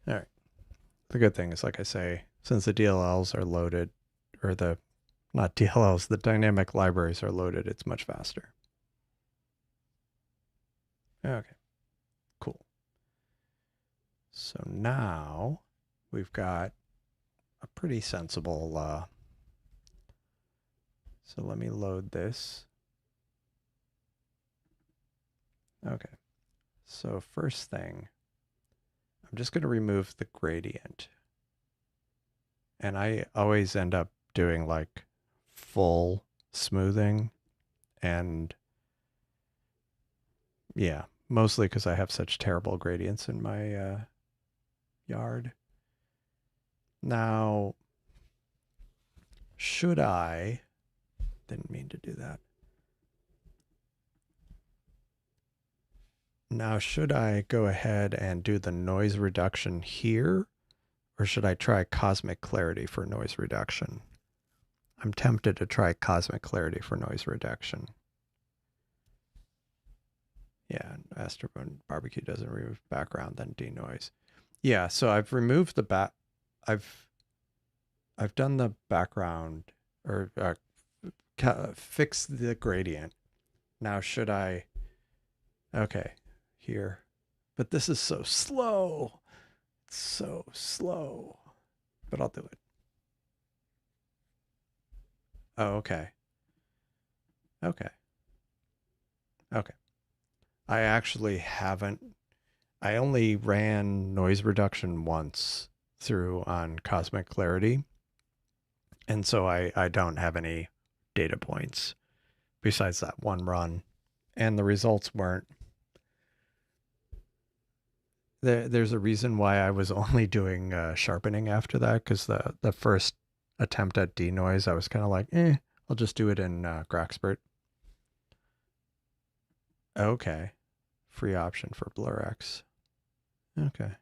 All right. The good thing is, like I say, since the DLLs are loaded, or not DLLs, the dynamic libraries are loaded, it's much faster. Okay, cool. So now we've got a pretty sensible, so let me load this. Okay, so first thing, I'm just going to remove the gradient. And I always end up doing like full smoothing, and yeah, mostly because I have such terrible gradients in my yard. Now, should I, didn't mean to do that. Now, should I go ahead and do the noise reduction here, or should I try cosmic clarity for noise reduction? I'm tempted to try cosmic clarity for noise reduction. Yeah, Astro Barbecue doesn't remove background, then denoise. Yeah, so I've removed the I've done the background, or fix the gradient. Now should I? Okay, here, but this is so slow. It's so slow, but I'll do it. Oh, okay. Okay. Okay. I actually haven't. I only ran noise reduction once through on Cosmic Clarity. And so I don't have any data points besides that one run. And the results weren't. There's a reason why I was only doing sharpening after that, because the first attempt at denoise, I was kind of like, I'll just do it in Graxpert. Okay. Free option for BlurX. Okay.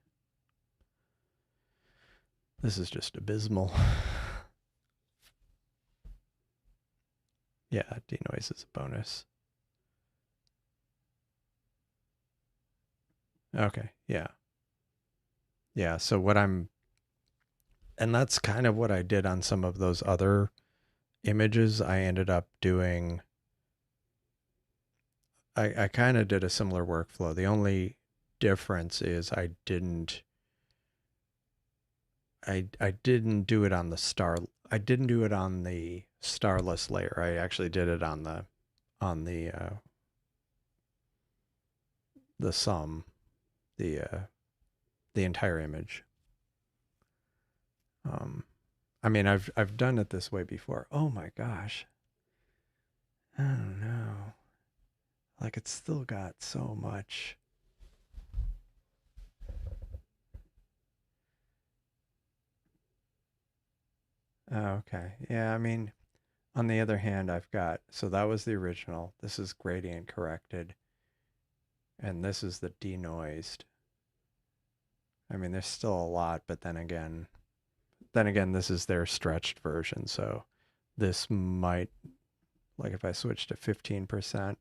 This is just abysmal. Yeah, denoise is a bonus. Okay, yeah. Yeah, so and that's kind of what I did on some of those other images. I ended up doing, I kind of did a similar workflow. The only difference is I didn't do it on the I didn't do it on the starless layer. I actually did it on the sum, the entire image. I mean, I've done it this way before. Oh my gosh. I don't know. Like, it's still got so much. Oh, okay. Yeah, I mean, on the other hand, I've got, so that was the original. This is gradient corrected. And this is the denoised. I mean, there's still a lot, but then again, this is their stretched version. So this might, like if I switch to 15%,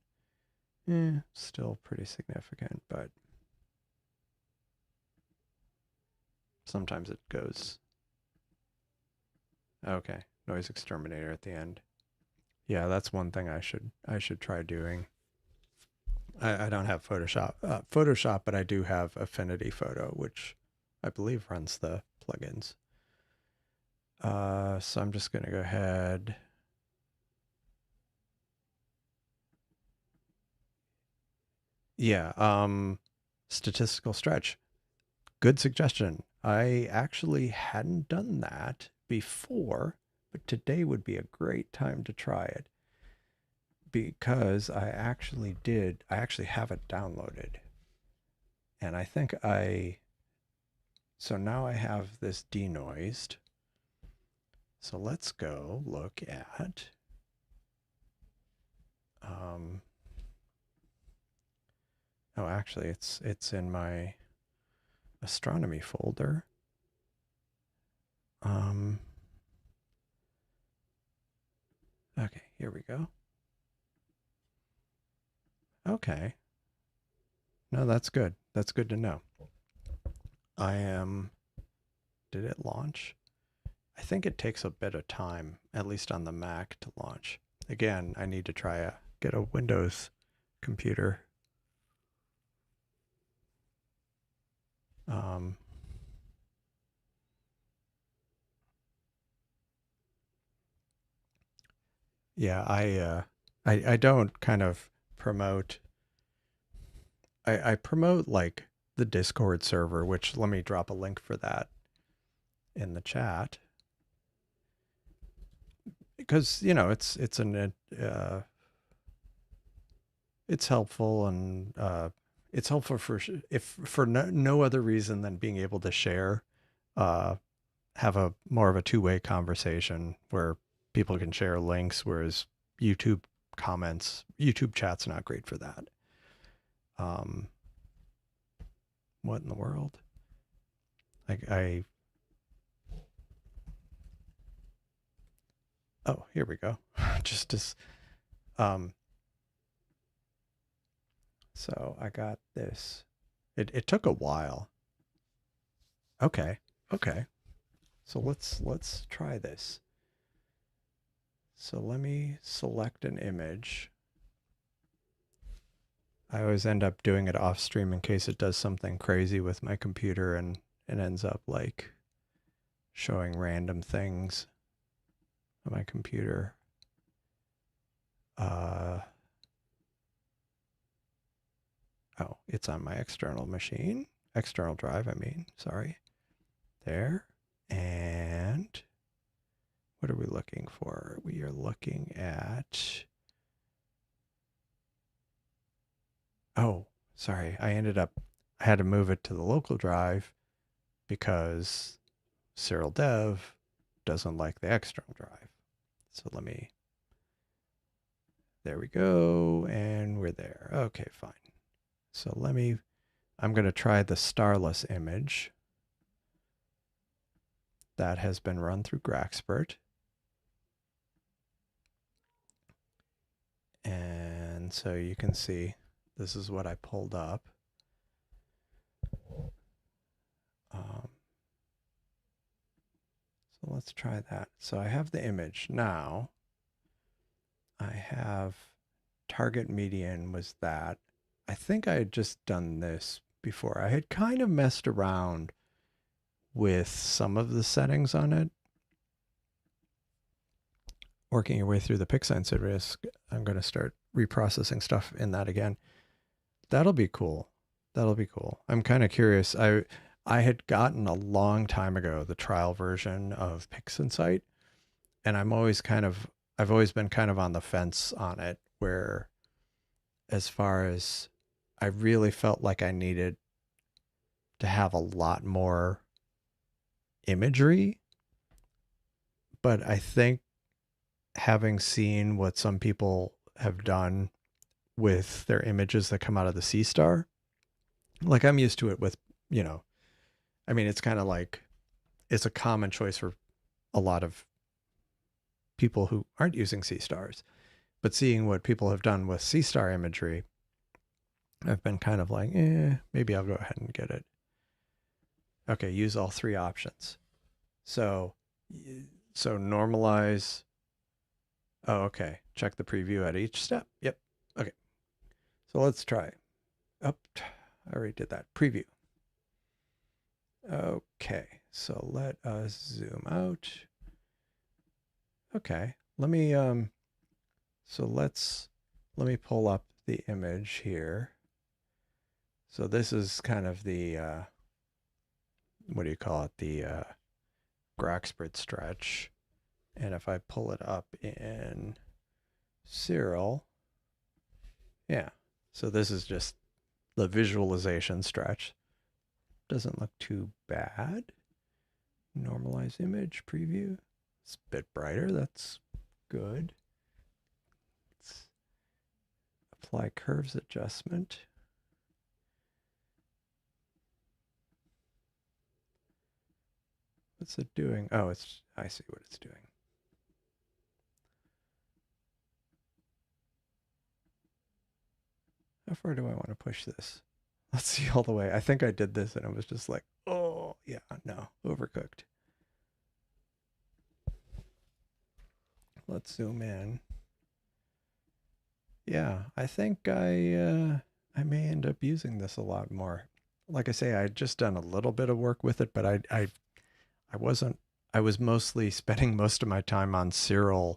still pretty significant, but sometimes it goes. Okay, noise exterminator at the end. Yeah, that's one thing I should try doing. I don't have Photoshop, but I do have Affinity Photo, which I believe runs the plugins. So I'm just going to go ahead. Yeah, statistical stretch. Good suggestion. I actually hadn't done that before, but today would be a great time to try it, because I actually have it downloaded. And I think so now I have this denoised. So let's go look at, oh, actually it's in my astronomy folder. Okay, here we go. Okay. No, that's good. That's good to know. Did it launch? I think it takes a bit of time, at least on the Mac, to launch. Again, I need to get a Windows computer. Yeah, I don't kind of promote. I promote like the Discord server, which, let me drop a link for that in the chat, because it's helpful, and it's helpful for no other reason than being able to share, have a more of a two-way conversation where people can share links, whereas YouTube YouTube chat's not great for that. What in the world? Oh, here we go. Just as, so I got this. It took a while. Okay. Okay. So let's try this. So let me select an image. I always end up doing it off stream in case it does something crazy with my computer and it ends up like showing random things on my computer. Oh, it's on my external machine. External drive, I mean, sorry. There. And what are we looking for? We are looking at, oh, sorry. I had to move it to the local drive because Siril Dev doesn't like the external drive. So there we go. And we're there. Okay, fine. So I'm going to try the starless image that has been run through Graxpert. And so you can see this is what I pulled up. So let's try that. So I have the image. Now I have target median was that. I think I had just done this before. I had kind of messed around with some of the settings on it. Working your way through the PixScience risk, I'm going to start reprocessing stuff in that again. That'll be cool. That'll be cool. I'm kind of curious. I had gotten a long time ago the trial version of PixInsight, and I've always been kind of on the fence on it, where as far as I really felt like I needed to have a lot more imagery, but I think having seen what some people have done with their images that come out of the Seestar, like I'm used to it with, I mean, it's kind of like, it's a common choice for a lot of people who aren't using Seestars, but seeing what people have done with Seestar imagery, I've been kind of like, maybe I'll go ahead and get it. Okay, use all three options. So normalize. Oh, okay. Check the preview at each step. Yep. Okay. So let's try. I already did that. Preview. Okay. So let us zoom out. Okay. Let me pull up the image here. So this is kind of the what do you call it? The Graxpert stretch. And if I pull it up in Siril, yeah. So this is just the visualization stretch. Doesn't look too bad. Normalize image preview. It's a bit brighter. That's good. Let's apply curves adjustment. What's it doing? Oh, I see what it's doing. How far do I want to push this? Let's see all the way. I think I did this and it was just like, oh, yeah, no, overcooked. Let's zoom in. Yeah, I think I may end up using this a lot more. Like I say, I'd just done a little bit of work with it, but I was mostly spending most of my time on Siril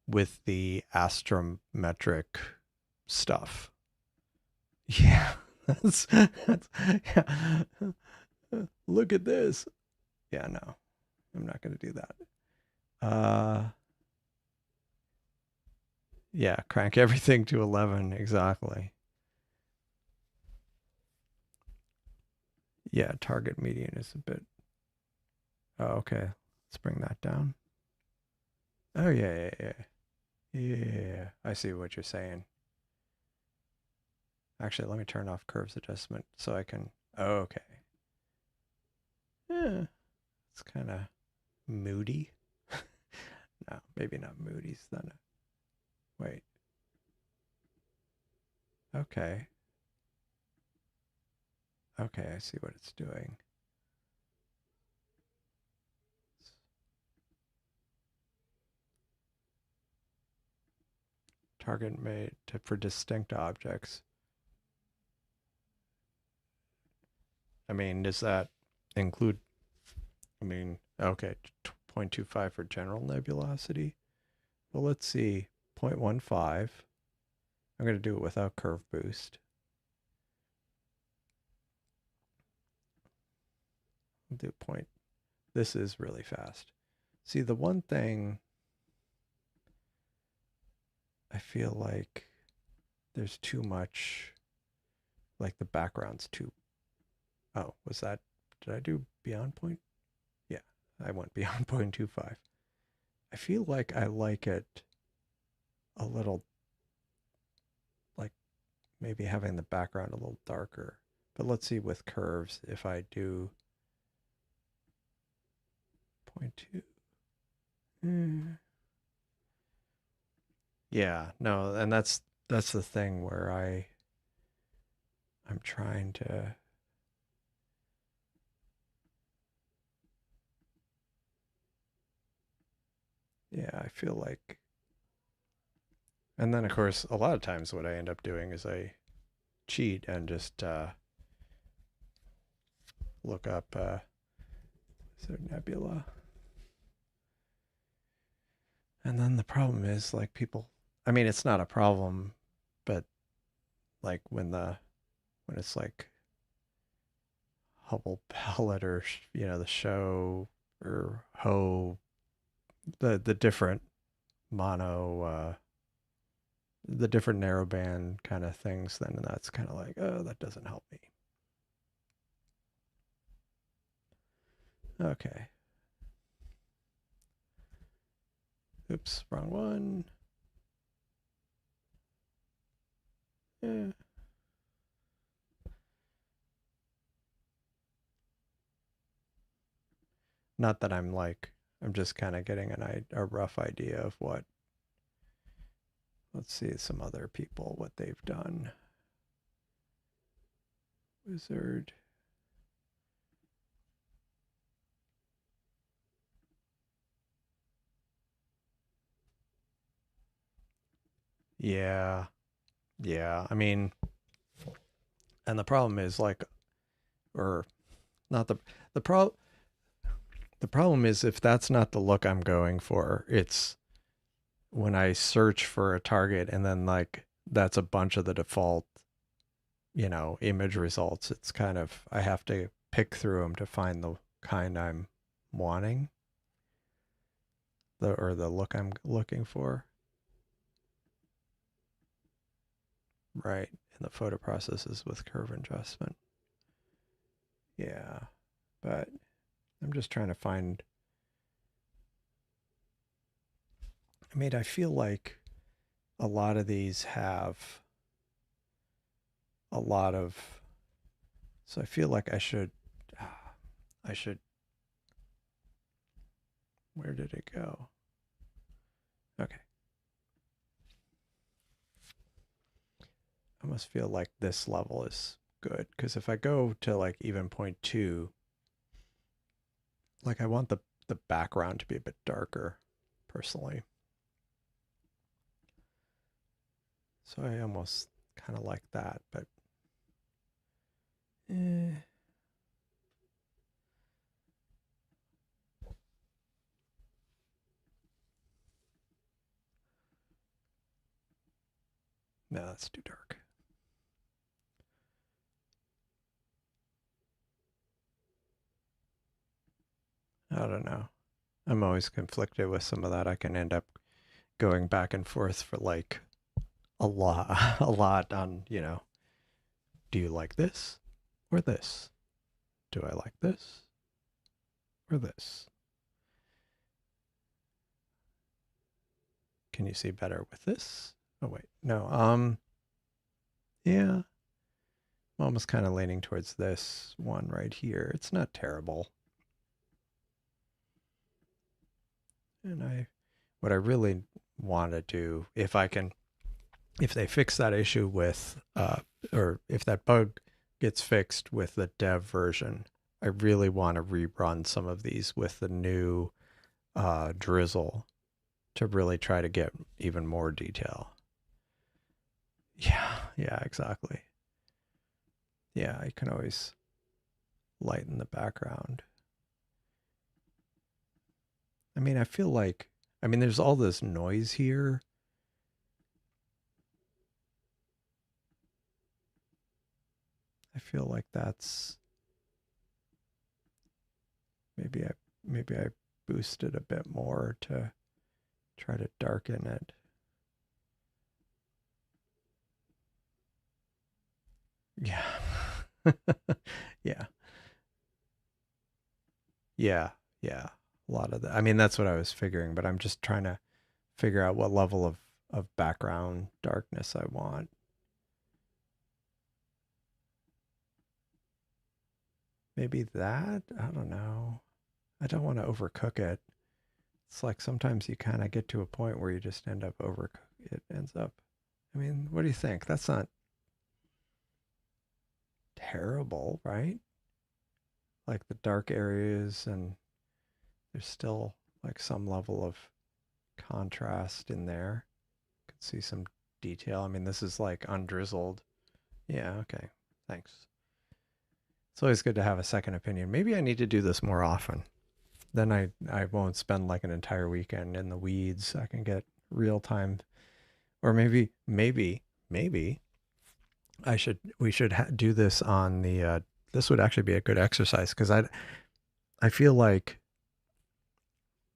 with the astrometric stuff. Yeah, that's yeah. Look at this. Yeah, no, I'm not going to do that. Yeah, crank everything to 11 exactly. Yeah, target median is a bit. Oh, okay. Let's bring that down. Oh, yeah, yeah, yeah. Yeah, I see what you're saying. Actually, let me turn off curves adjustment so I can. Oh, okay. Yeah, it's kind of moody. No, maybe not moody. It's not wait. Okay. Okay, I see what it's doing. Target made for distinct objects. I mean, does that include, I mean, okay, 0.25 for general nebulosity. Well, let's see, 0.15. I'm going to do it without curve boost. I'll do point. This is really fast. See, the one thing I feel like there's too much, like the background's too, oh, was that, did I do beyond point? Yeah, I went beyond 0.25. I feel like I like it a little, like maybe having the background a little darker. But let's see with curves if I do 0.2. Yeah, no, and that's the thing where I'm trying to, yeah, I feel like, and then of course a lot of times what I end up doing is I cheat and just look up is there Nebula, and then the problem is like people, I mean it's not a problem, but like when it's like Hubble pellet or you know the show or Ho, the different mono the different narrowband kind of things, then that's kind of like, oh, that doesn't help me. Okay. Oops, wrong one. Yeah. Not that I'm like, I'm just kind of getting a rough idea of what, let's see some other people, what they've done. Wizard. Yeah. Yeah. I mean, and the problem is like, or not the problem, the problem is if that's not the look I'm going for, it's when I search for a target and then like that's a bunch of the default, you know, image results. It's kind of, I have to pick through them to find the kind I'm wanting, or the look I'm looking for. Right. And the photo processes with curve adjustment. Yeah. But I'm just trying to find, I mean, I feel like a lot of these have a lot of, so I feel like I should, where did it go? Okay. I almost feel like this level is good because if I go to like even 0.2, like I want the background to be a bit darker personally. So I almost kind of like that, but eh. No, that's too dark. I don't know. I'm always conflicted with some of that. I can end up going back and forth for like a lot, a lot on, you know, do you like this or this? Do I like this or this? can you see better with this? Oh wait, no. Yeah, I'm almost kind of leaning towards this one right here. It's not terrible. And what I really want to do, if they fix that issue with, or if that bug gets fixed with the dev version, I really want to rerun some of these with the new drizzle to really try to get even more detail. Yeah, exactly. Yeah, you can always lighten the background. I mean, there's all this noise here. I feel like that's maybe I boosted a bit more to try to darken it. Yeah. Yeah. Yeah. Yeah. A lot of that. I mean, that's what I was figuring, but I'm just trying to figure out what level of background darkness I want. Maybe that? I don't know. I don't want to overcook it. It's like sometimes you kind of get to a point where you just end up it ends up. I mean, what do you think? That's not terrible, right? Like the dark areas, and there's still like some level of contrast in there. Could see some detail. I mean, this is like undrizzled. Yeah, okay. Thanks. It's always good to have a second opinion. Maybe I need to do this more often. Then I won't spend like an entire weekend in the weeds. I can get real time, or maybe we should do this on the this would actually be a good exercise, because I feel like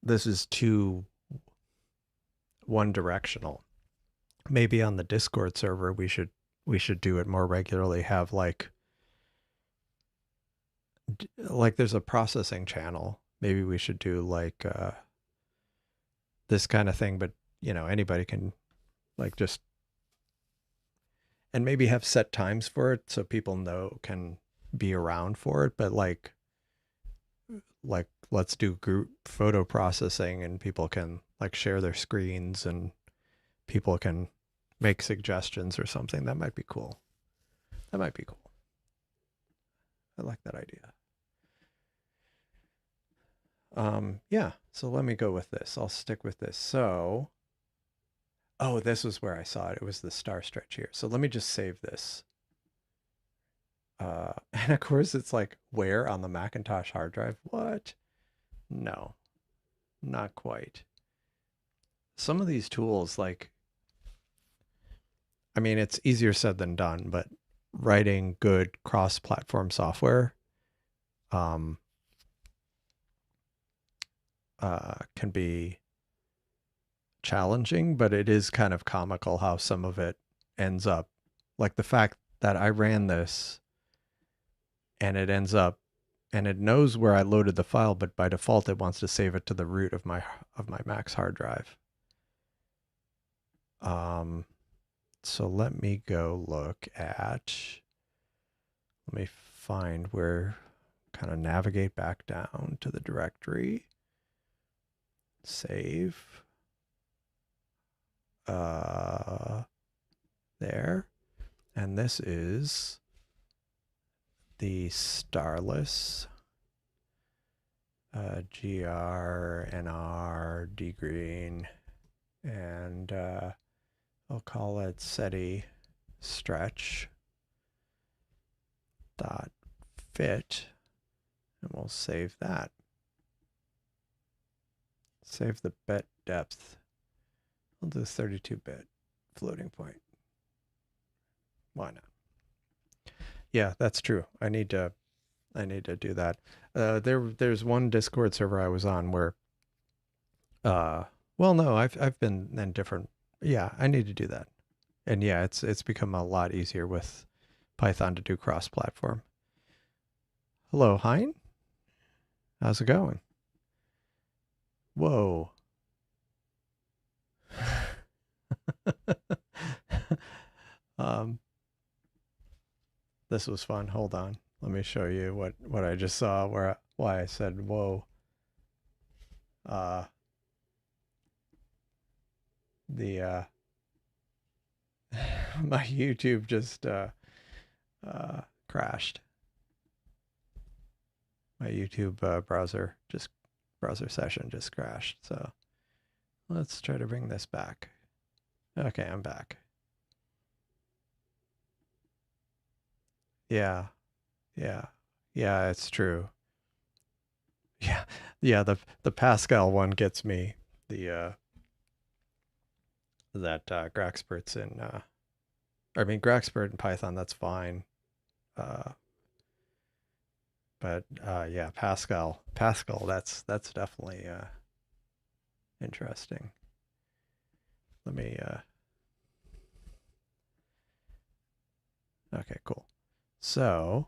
this is too one directional. Maybe on the Discord server we should do it more regularly. Have like there's a processing channel. Maybe we should do like this kind of thing, but anybody can like just, and maybe have set times for it so people can be around for it, but like let's do group photo processing and people can like share their screens and people can make suggestions or something. That might be cool. That might be cool. I like that idea. Yeah, so let me go with this. I'll stick with this. So, oh, this was where I saw it. It was the star stretch here. So let me just save this. And of course it's like, where on the Macintosh hard drive? What? No, not quite. Some of these tools, like, I mean, it's easier said than done, but writing good cross-platform software can be challenging, but it is kind of comical how some of it ends up, like the fact that I ran this and it ends up, and it knows where I loaded the file, but by default it wants to save it to the root of my Mac's hard drive. So let me go look at, let me find where, kind of navigate back down to the directory, save, there, and this is the starless GRNR D green, and I'll call it SETI stretch dot fit, and we'll save that. Save the bit depth. I'll do 32-bit floating point. Why not? Yeah, that's true. I need to do that. There's one Discord server I was on where well, no, I've been in different, yeah, I need to do that. And yeah, it's become a lot easier with Python to do cross-platform. Hello, Hein. How's it going? Whoa. um, this was fun. Hold on. Let me show you what I just saw why I said whoa. The my YouTube just crashed. My YouTube browser session just crashed. So let's try to bring this back. Okay, I'm back. Yeah, yeah, yeah. It's true. Yeah, yeah. The Pascal one gets me. The that Graxpert's in. I mean Graxpert in Python. That's fine. Uh, but yeah, Pascal. That's definitely interesting. Let me. Okay, cool. So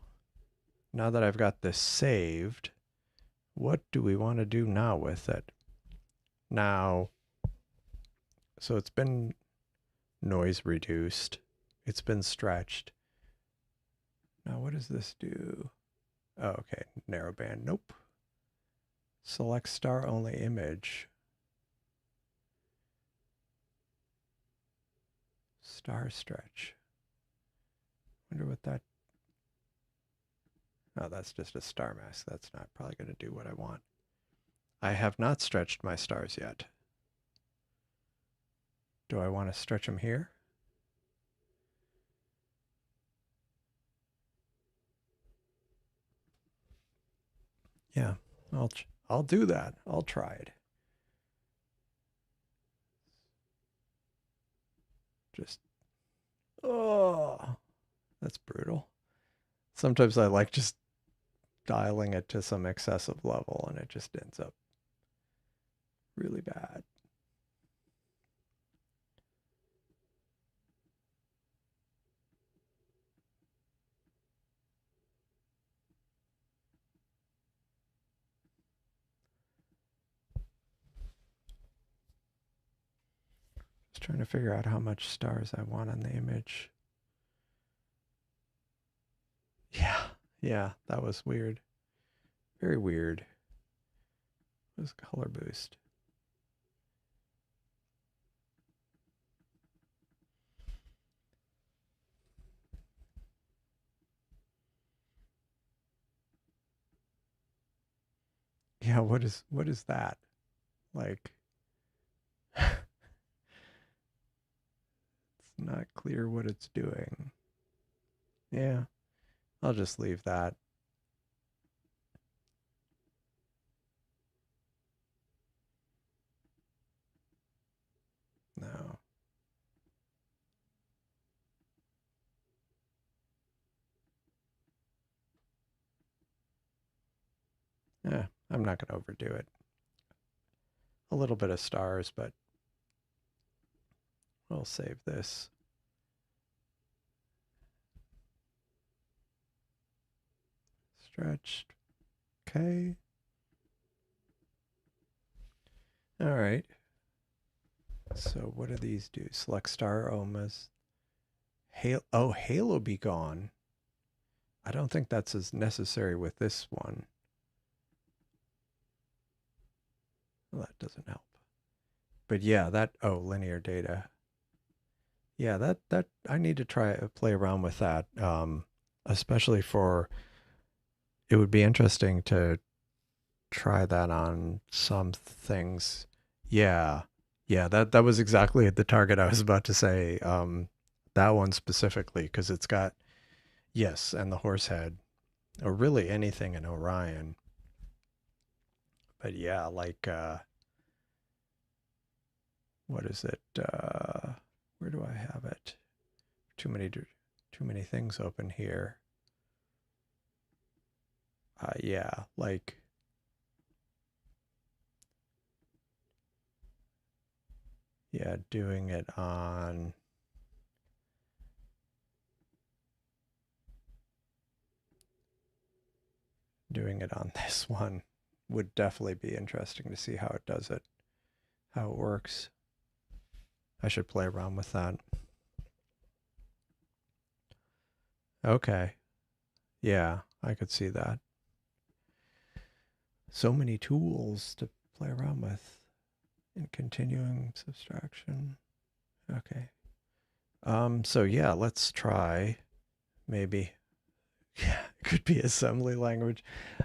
now that I've got this saved, what do we want to do now with it? Now, so it's been noise reduced. It's been stretched. Now, what does this do? Oh, okay, narrowband. Nope. Select star only image. Star stretch. Wonder what that. Oh, that's just a star mask. That's not probably going to do what I want. I have not stretched my stars yet. Do I want to stretch them here? Yeah, I'll do that. I'll try it. Just oh, that's brutal. Sometimes I like just dialing it to some excessive level and it just ends up really bad. Just trying to figure out how much stars I want on the image. Yeah, that was weird. Very weird. It was color boost. Yeah, what is that? Like it's not clear what it's doing. Yeah, I'll just leave that. No. Yeah, I'm not going to overdo it. A little bit of stars, but we'll save this. Stretched. Okay. All right. So what do these do? Select star omas. Halo be gone. I don't think that's as necessary with this one. Well, that doesn't help. But yeah, linear data. Yeah, that I need to play around with that. Especially for it would be interesting to try that on some things. Yeah. Yeah, that was exactly the target I was about to say. That one specifically, because it's got, yes, and the horse head, or really anything in Orion. But yeah, like, what is it? Where do I have it? Too many things open here. Yeah, like, yeah, doing it on this one would definitely be interesting to see how it does it, how it works. I should play around with that. Okay. Yeah, I could see that. So many tools to play around with in continuing subtraction. Okay. So yeah, let's try maybe. Yeah, it could be assembly language.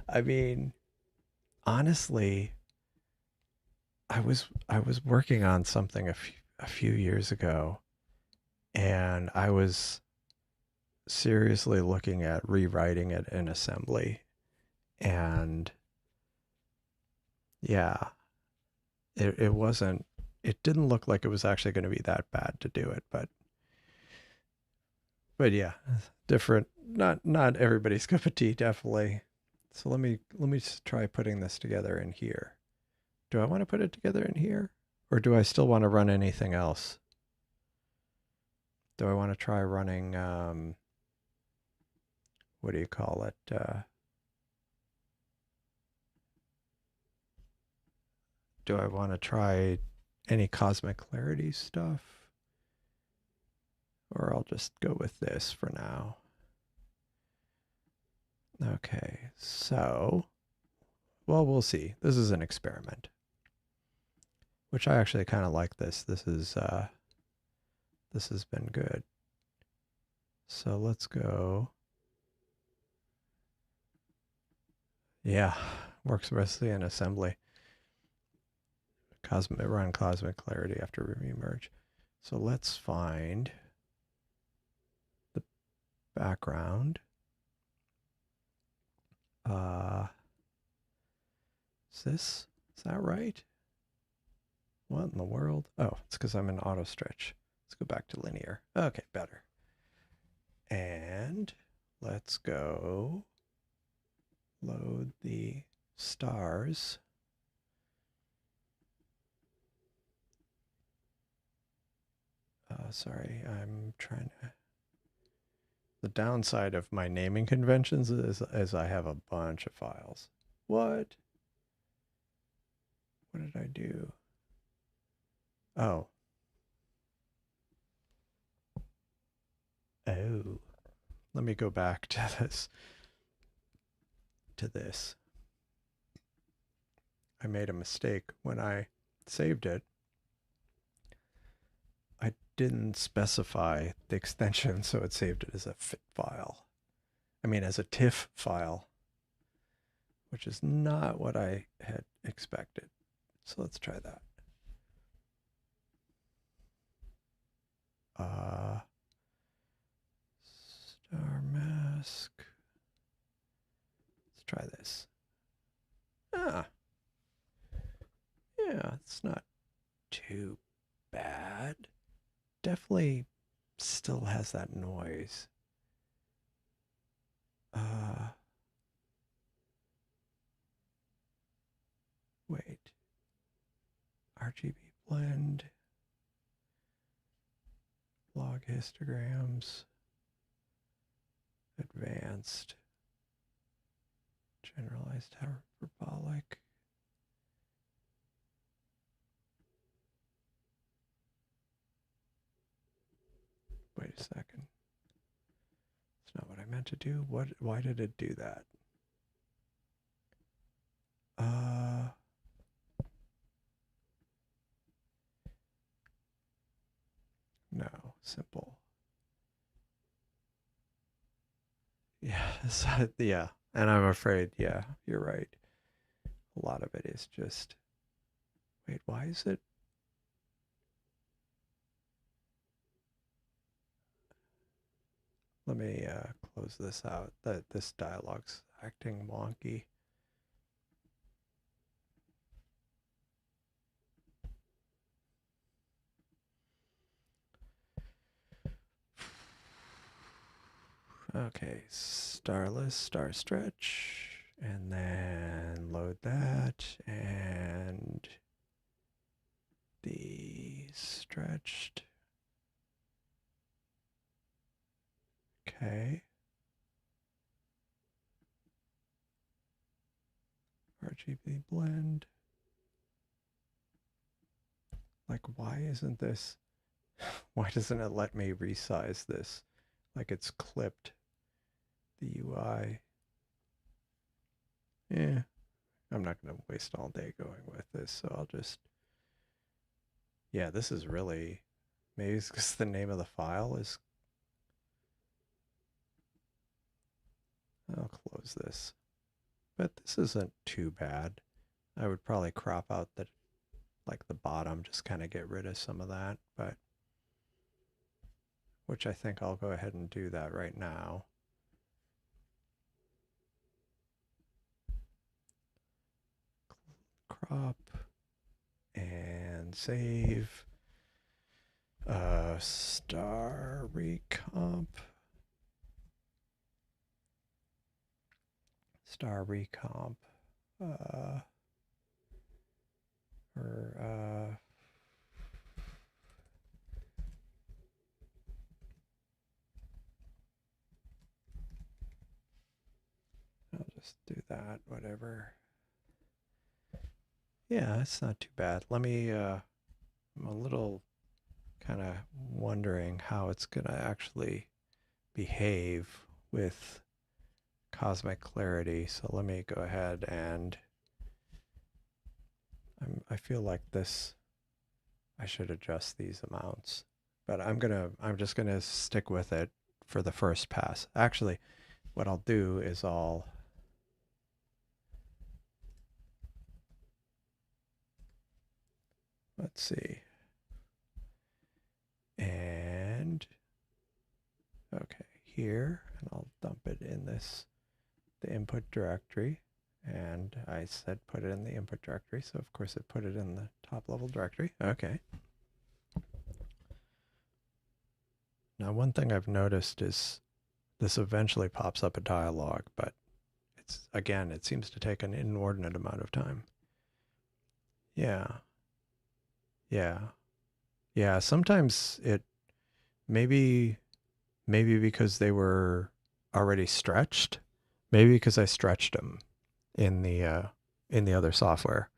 I mean, honestly, I was working on something a few years ago, and I was seriously looking at rewriting it in assembly. And yeah, it wasn't, it didn't look like it was actually going to be that bad to do it, but yeah, different, not everybody's cup of tea, definitely. So let me just try putting this together in here. Do I want to put it together in here? Or do I still want to run anything else? Do I want to try running, what do you call it? Do I want to try any cosmic clarity stuff? Or I'll just go with this for now. Okay, so, well, we'll see. This is an experiment, which I actually kind of like this. This has been good. So let's go. Yeah, works mostly in assembly. Run cosmic clarity after remerge. So let's find the background. Is that right? What in the world? Oh, it's because I'm in auto stretch. Let's go back to linear. Okay, better. And let's go load the stars. Sorry, I'm trying to. The downside of my naming conventions is I have a bunch of files. What? What did I do? Oh. Oh. Let me go back to this. I made a mistake when I saved it. I didn't specify the extension, so it saved it as a fit file. I mean, as a TIFF file, which is not what I had expected. So let's try that. Star mask. Let's try this. Ah, yeah, it's not too bad. Definitely still has that noise. Wait. RGB blend. Log histograms. Advanced. Generalized hyperbolic. Wait a second. That's not what I meant to do. Why did it do that? No, simple. Yeah, yeah. And I'm afraid, yeah, you're right. A lot of it is just, wait, why is it? Let me close this out. This dialogue's acting wonky. Okay, starless, star stretch, and then load that, and the stretched. Okay. RGB blend. Like, why isn't this? Why doesn't it let me resize this? Like it's clipped the UI. Yeah, I'm not going to waste all day going with this, so I'll just... Yeah, this is really... Maybe it's because the name of the file is... I'll close this. But this isn't too bad. I would probably crop out the, like the bottom, just kind of get rid of some of that, but... Which I think I'll go ahead and do that right now. Crop and save. Star recomp. Star recomp. I'll just do that, whatever. Yeah, it's not too bad. Let me, I'm a little kind of wondering how it's going to actually behave with cosmic clarity. So let me go ahead and I feel like this, I should adjust these amounts, but I'm just gonna stick with it for the first pass. Actually, what I'll do is let's see, and okay, here, and I'll dump it in the input directory. And I said put it in the input directory, so of course it put it in the top level directory. Okay. Now one thing I've noticed is this eventually pops up a dialog, but it's, again, it seems to take an inordinate amount of time. Yeah. Yeah. Yeah, sometimes it maybe because they were already stretched, maybe because I stretched them in the other software.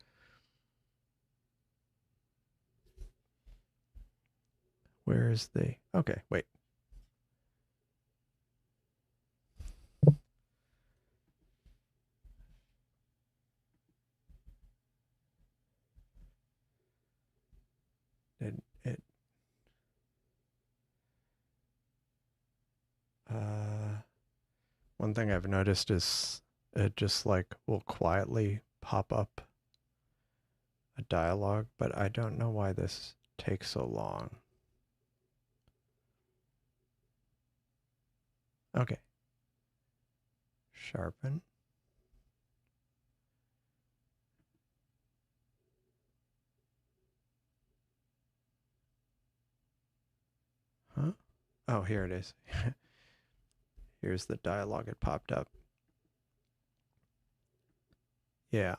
Where is the... Okay, wait. It one thing I've noticed is it just like will quietly pop up a dialogue, but I don't know why this takes so long. Okay. Sharpen. Huh? Oh, here it is. Here's the dialogue. It popped up. Yeah.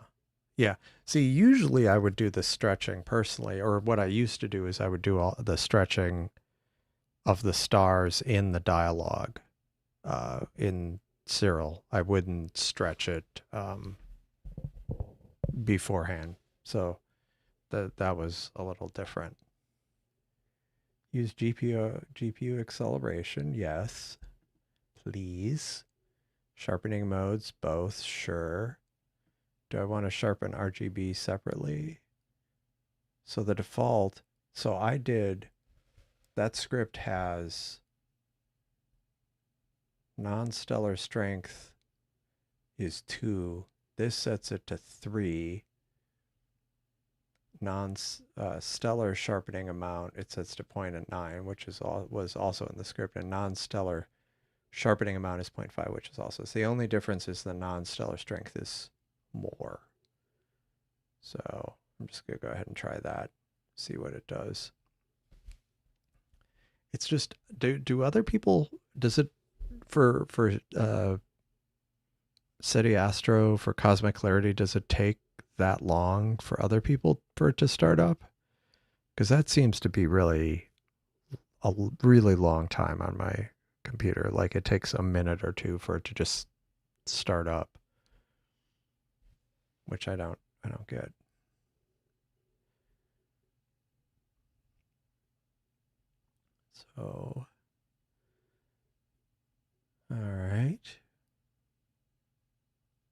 Yeah. See, usually I would do the stretching personally, or what I used to do is I would do all the stretching of the stars in the dialogue in Siril. I wouldn't stretch it beforehand. So that was a little different. Use GPU acceleration, yes. Please. Sharpening modes, both, sure. Do I want to sharpen RGB separately? So the default, so I did, that script has non-stellar strength is 2. This sets it to 3. Non-stellar sharpening amount, it sets to 0.9, which was also in the script, and non-stellar sharpening amount is 0.5, which is also. So the only difference is the non-stellar strength is more. So I'm just going to go ahead and try that, see what it does. It's just, do other people, does it, for SETI Astro, for cosmic clarity, does it take that long for other people for it to start up? Because that seems to be really a really long time on my computer. Like it takes a minute or two for it to just start up, which I don't get. So, all right.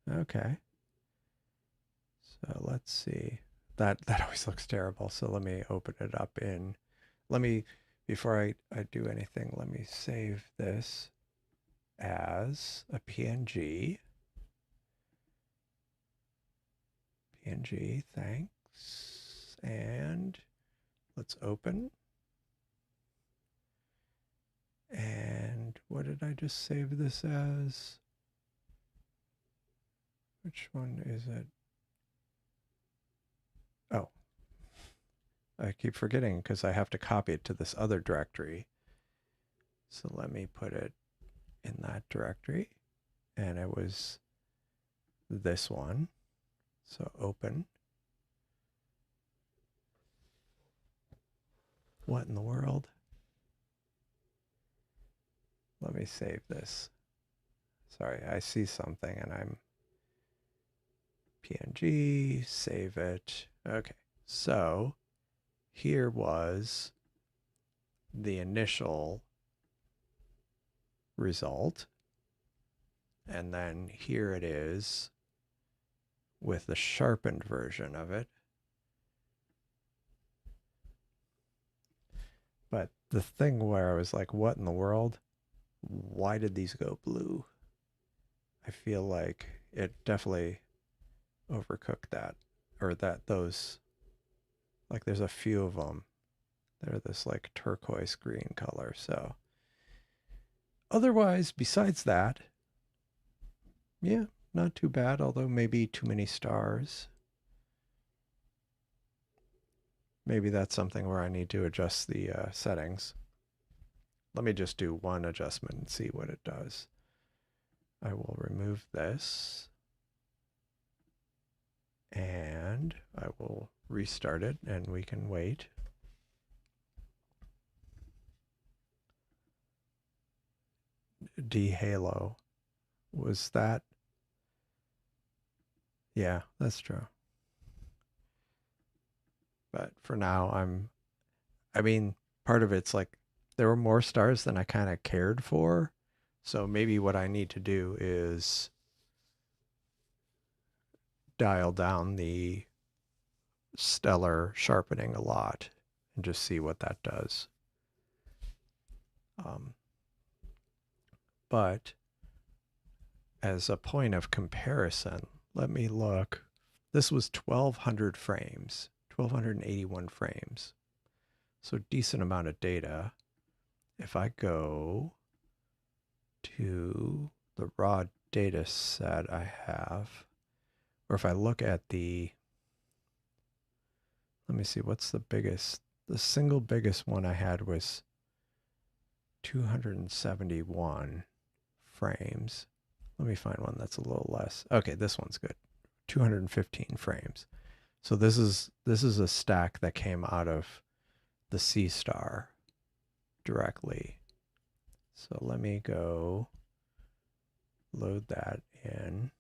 Okay. So let's see. That always looks terrible. So let me open it up in, let me, before I do anything, let me save this as a PNG. PNG, thanks. And let's open. And what did I just save this as? Which one is it? Oh, I keep forgetting because I have to copy it to this other directory. So let me put it in that directory. And it was this one. So open. What in the world? Let me save this. Sorry, I see something and I'm PNG, save it. Okay, so here was the initial result. And then here it is with the sharpened version of it. But the thing where I was like, what in the world? Why did these go blue? I feel like it definitely overcooked that, or that those, like there's a few of them. They're this like turquoise green color. So otherwise, besides that, yeah, not too bad, although maybe too many stars. Maybe that's something where I need to adjust the settings. Let me just do one adjustment and see what it does. I will remove this and I will restart it and we can wait. Dehalo. Was that? Yeah, that's true. But for now, I mean, part of it's like there were more stars than I kind of cared for. So maybe what I need to do is dial down the stellar sharpening a lot and just see what that does. But as a point of comparison, let me look. This was 1200 frames, 1281 frames. So decent amount of data. If I go to the raw data set I have, or if I look at the, let me see, what's the biggest, the single biggest one I had was 271 frames. Let me find one that's a little less. Okay, this one's good. 215 frames. So this is a stack that came out of the Seestar directly. So let me go load that in.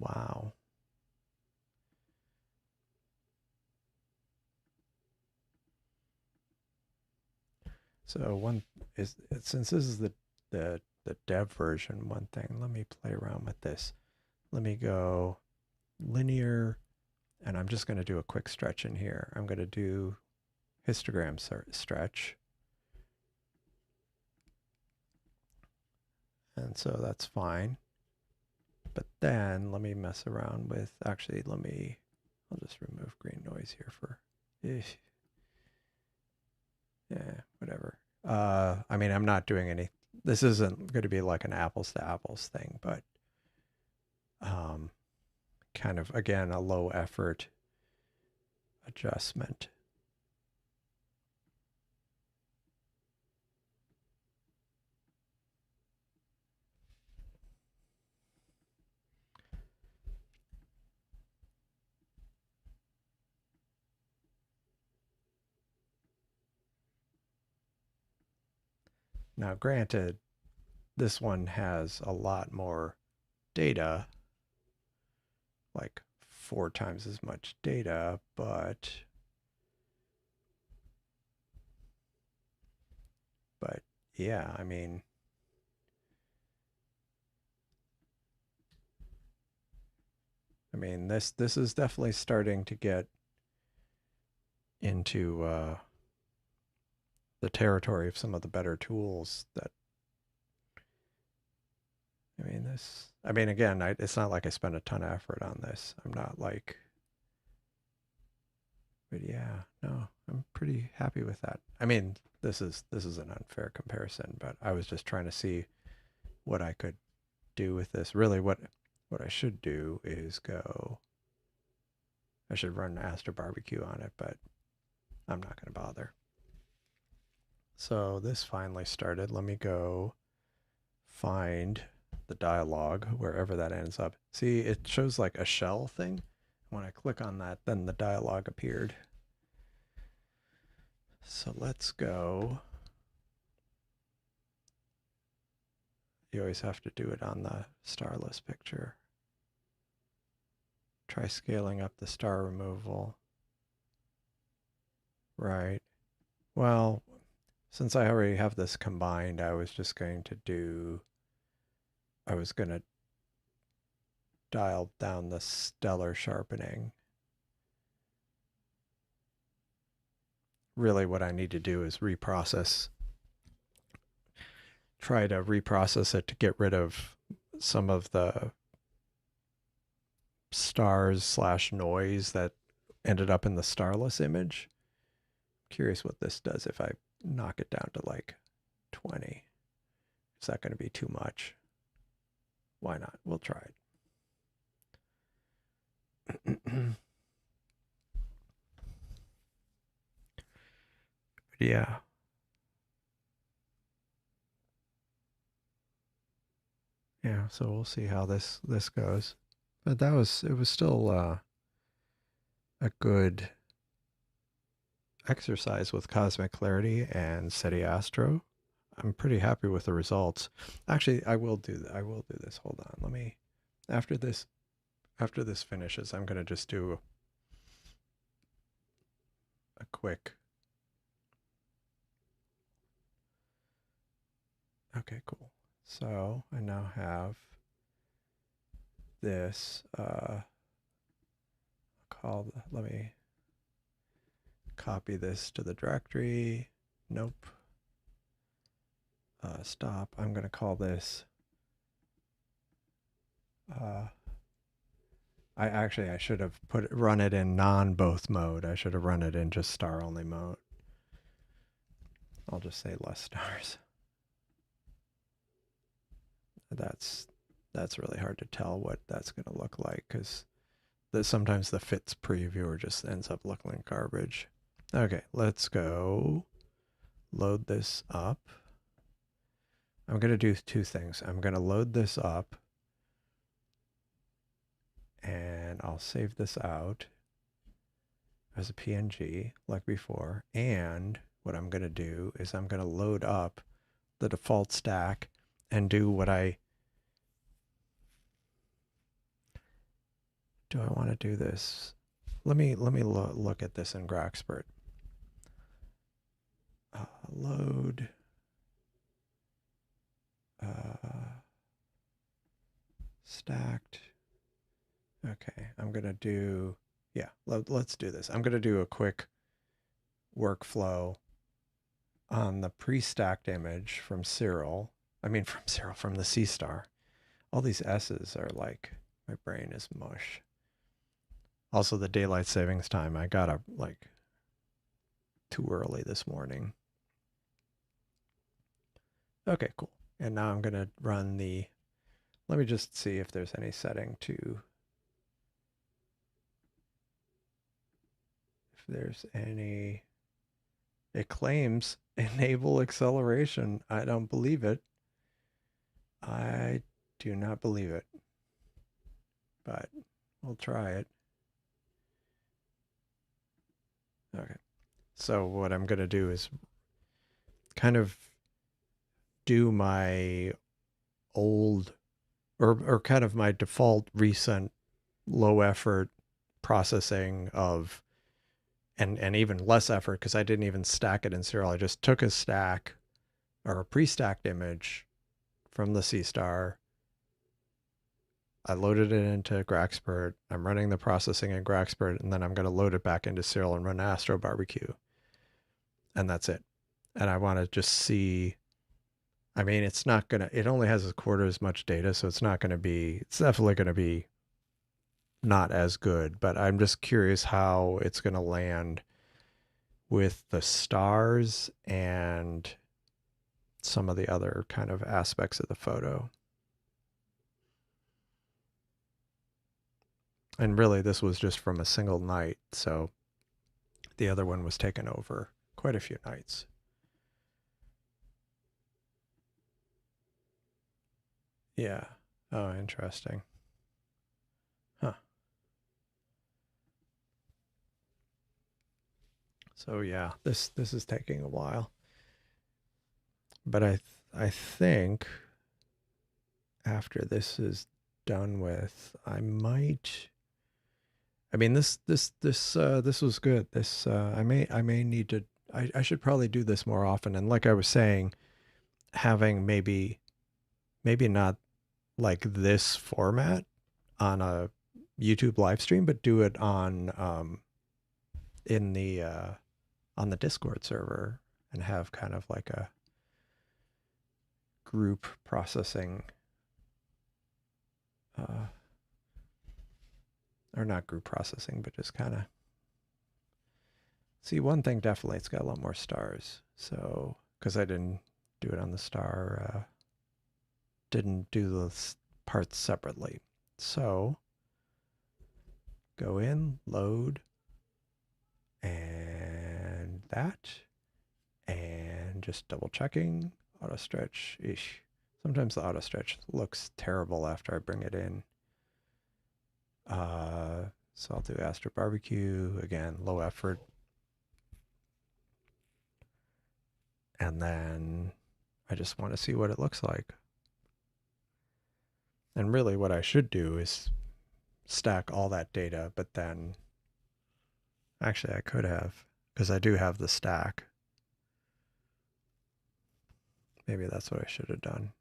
Wow. So one is, since this is the dev version, one thing, let me play around with this. Let me go linear, and I'm just going to do a quick stretch in here. I'm going to do histogram stretch. And so that's fine. But then let me mess around with, actually, I'll just remove green noise here for, yeah, whatever. I mean, I'm not doing any, this isn't going to be like an apples to apples thing, but kind of, again, a low effort adjustment. Now, granted, this one has a lot more data, like 4 times as much data, but yeah, I mean, this is definitely starting to get into the territory of some of the better tools that, I mean, again, it's not like I spent a ton of effort on this. I'm not like, but yeah, no, I'm pretty happy with that. I mean, this is an unfair comparison, but I was just trying to see what I could do with this. Really, what I should do is I should run Astro Barbecue on it, but I'm not going to bother. So this finally started. Let me go find the dialogue wherever that ends up. See, it shows like a shell thing. When I click on that, then the dialogue appeared. So let's go. You always have to do it on the starless picture. Try scaling up the star removal. Right. Well, since I already have this combined, I was going to dial down the stellar sharpening. Really what I need to do is try to reprocess it to get rid of some of the stars / noise that ended up in the starless image. Curious what this does if I knock it down to like 20. Is that going to be too much? Why not? We'll try it. Yeah. Yeah, so we'll see how this goes. But it was still a good exercise with Cosmic Clarity and SETI Astro. I'm pretty happy with the results. Actually, I will do this. Hold on. Let me after this finishes, I'm going to just do a quick. Okay, cool. So, I now have this let me copy this to the directory. Nope. Stop. I'm going to call this I should have run it in non-both mode. I should have run it in just star only mode. I'll just say less stars. That's really hard to tell what that's going to look like because sometimes the fits previewer just ends up looking like garbage. Okay, let's go load this up. I'm going to do 2 things. I'm going to load this up and I'll save this out as a PNG like before. And what I'm going to do is I'm going to load up the default stack and do what do I want to do this? Let me look at this in Graxpert. Load. Stacked. Okay, I'm going to do, yeah, let's do this. I'm going to do a quick workflow on the pre-stacked image from Siril. From the Seestar. All these S's are like, my brain is mush. Also, the daylight savings time, I got up like too early this morning. Okay, cool. And now I'm going to run let me just see if there's any setting to, if there's any, it claims enable acceleration. I don't believe it. I do not believe it, but we'll try it. Okay. So what I'm going to do is kind of do my old or kind of my default recent low effort processing of, and even less effort because I didn't even stack it in Siril. I just took a stack or a pre-stacked image from the Seestar. I loaded it into Graxpert. I'm running the processing in Graxpert, and then I'm going to load it back into Siril and run Astro Barbecue. And that's it. And I want to just see. I mean, it's not going to, it only has a quarter as much data, so it's not going to be, it's definitely going to be not as good, but I'm just curious how it's going to land with the stars and some of the other kind of aspects of the photo. And really, this was just from a single night, so the other one was taken over quite a few nights. Yeah. Oh, interesting. Huh. So yeah, this is taking a while. But I think after this is done with, I might, I mean, this was good. This I may need to. I should probably do this more often. And like I was saying, having maybe not like this format on a YouTube live stream, but do it on in the on the Discord server and have kind of like a group processing. Or not group processing, but just kind of see one thing. Definitely, it's got a lot more stars. So, because I didn't do it on the star, didn't do the parts separately. So, go in, load, and that, and just double checking auto stretch. Ish. Sometimes the auto stretch looks terrible after I bring it in. So I'll do Astro Barbecue again, low effort. And then I just want to see what it looks like. And really what I should do is stack all that data, but then actually I could have, because I do have the stack. Maybe that's what I should have done.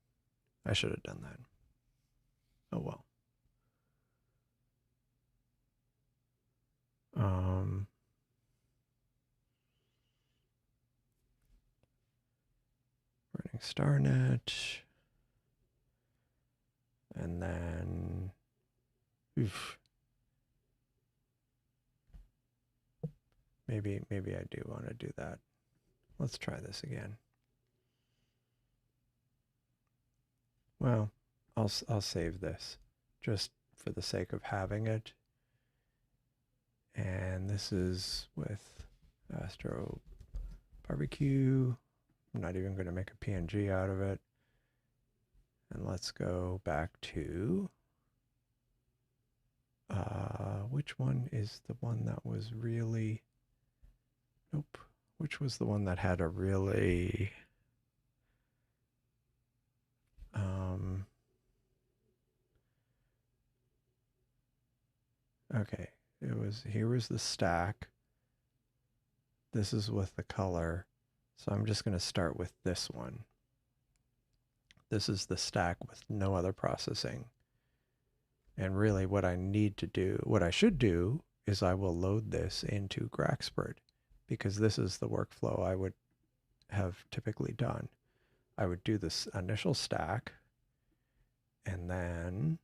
I should have done that. Oh well. Running StarNet. And then, oof. Maybe I do want to do that. Let's try this again. Well, I'll save this just for the sake of having it. And this is with Astro Barbecue. I'm not even going to make a PNG out of it. And let's go back to, which one is the one that was really, nope. Which was the one that had a really, okay. Here was the stack. This is with the color. So I'm just going to start with this one. This is the stack with no other processing. And really what I need to do, what I should do, is I will load this into Graxpert, because this is the workflow I would have typically done. I would do this initial stack, and then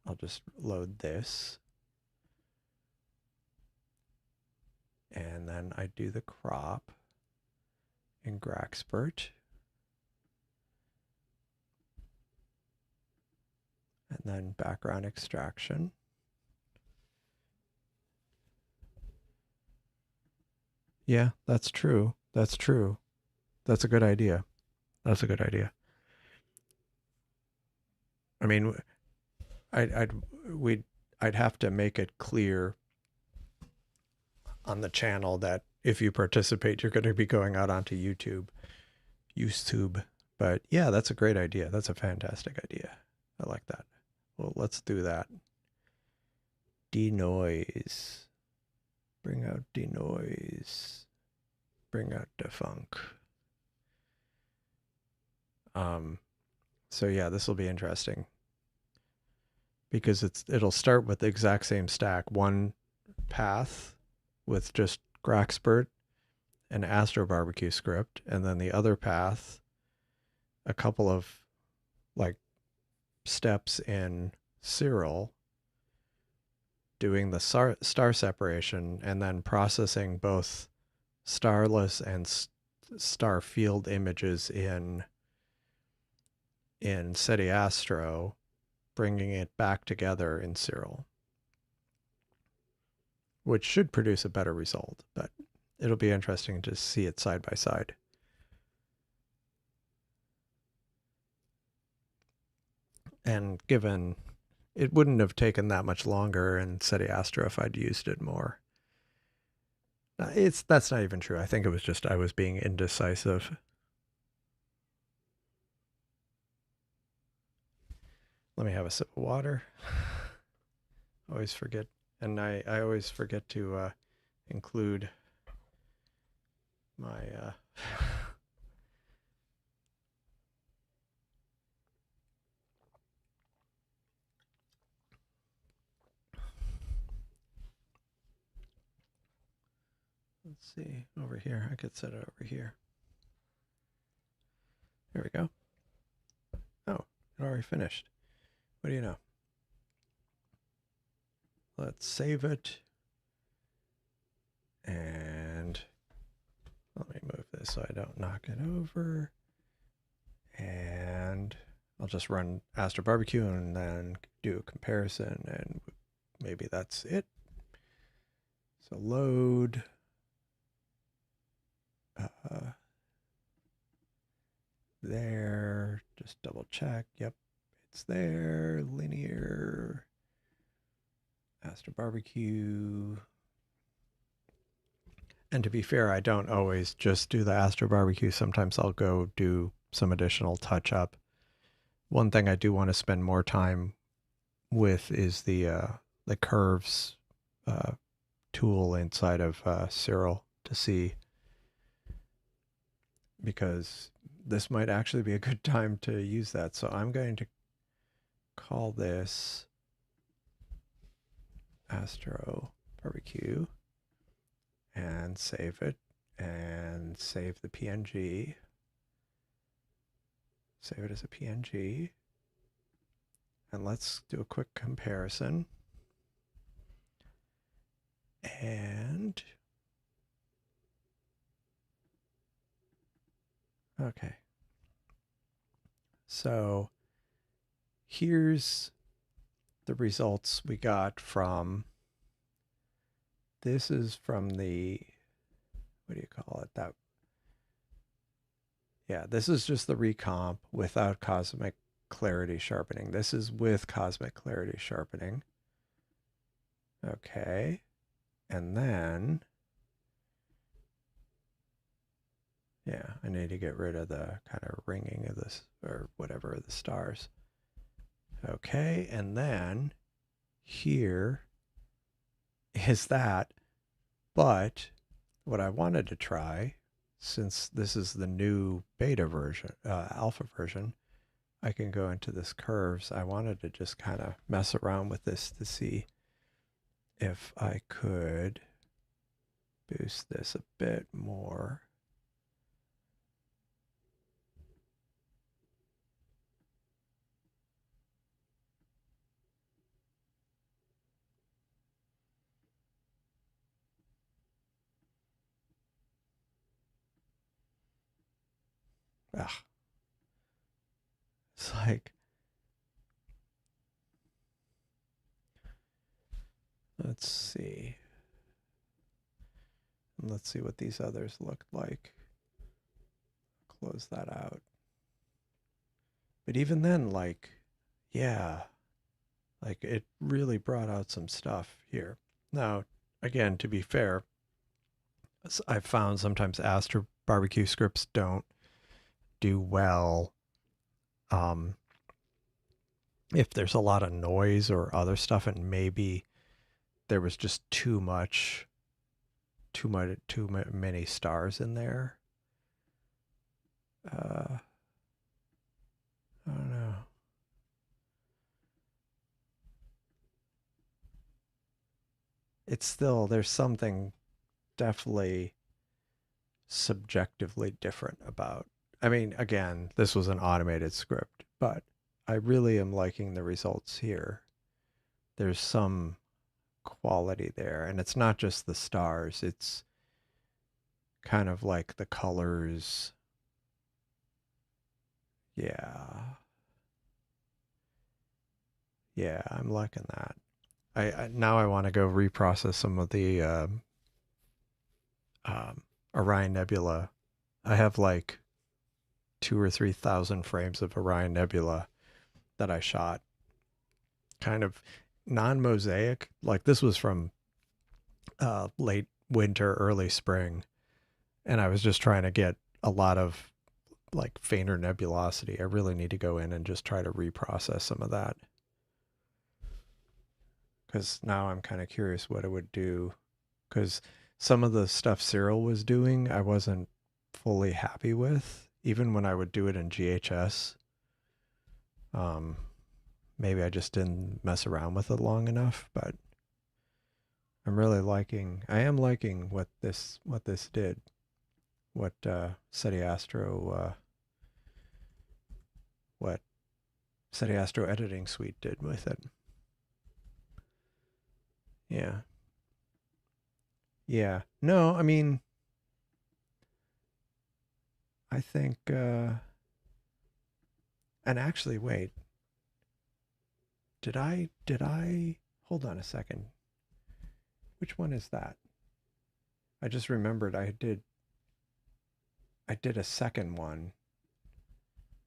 I'll just load this. And then I do the crop in Graxpert. And then background extraction. Yeah, that's true. That's true. That's a good idea. That's a good idea. I mean, I'd have to make it clear on the channel that if you participate, you're going to be going out onto YouTube. But yeah, that's a great idea. That's a fantastic idea. I like that. Well, let's do that. denoise. Bring out denoise. Bring out defunk. So yeah, this will be interesting because it'll start with the exact same stack, one path with just Graxpert and Astro Barbecue script, and then the other path, a couple of like steps in Siril doing the star separation and then processing both starless and star field images in SETI Astro, bringing it back together in Siril, which should produce a better result, but it'll be interesting to see it side by side. And given it wouldn't have taken that much longer in SETI Astro if I'd used it more. That's not even true. I think it was just I was being indecisive. Let me have a sip of water. Always forget, and I always forget to include my let's see, over here. I could set it over here. There we go. Oh, it already finished. What do you know? Let's save it. And let me move this so I don't knock it over. And I'll just run Astro Barbecue and then do a comparison, and maybe that's it. So load. There, just double check. Yep, it's there. Linear. Astro Barbecue. And to be fair, I don't always just do the Astro Barbecue. Sometimes I'll go do some additional touch up. One thing I do want to spend more time with is the curves tool inside of Siril to see, because this might actually be a good time to use that. So I'm going to call this Astro Barbecue and save it and save the PNG. Save it as a PNG. And let's do a quick comparison. And okay. So here's the results we got from, this is from the, what do you call it? That, yeah, this is just the recomp without cosmic clarity sharpening. This is with cosmic clarity sharpening. Okay. And then, yeah, I need to get rid of the kind of ringing of this, or whatever, of the stars. Okay, and then here is that. But what I wanted to try, since this is the new beta version, alpha version, I can go into this curves. I wanted to just kind of mess around with this to see if I could boost this a bit more. Ugh. It's like, let's see. Let's see what these others look like. Close that out. But even then, like, yeah, like it really brought out some stuff here. Now, again, to be fair, I've found sometimes Astro Barbecue scripts don't do well if there's a lot of noise or other stuff, and maybe there was just too many stars in there. I don't know. It's still, there's something definitely subjectively different about. I mean, again, this was an automated script, but I really am liking the results here. There's some quality there, and it's not just the stars, it's kind of like the colors. Yeah. Yeah, I'm liking that. I now I want to go reprocess some of the um, Orion Nebula. I have like 2 or 3 thousand frames of Orion Nebula that I shot, kind of non-mosaic. Like this was from late winter, early spring, and I was just trying to get a lot of like fainter nebulosity. I really need to go in and just try to reprocess some of that, because now I'm kind of curious what it would do. Because some of the stuff Siril was doing, I wasn't fully happy with, even when I would do it in GHS. Um, Maybe I just didn't mess around with it long enough, but I am liking what this did, what SETI Astro, what SETI Astro editing suite did with it. Yeah. Yeah. No, I mean, I think, and actually, wait, hold on a second. Which one is that? I just remembered I did a second one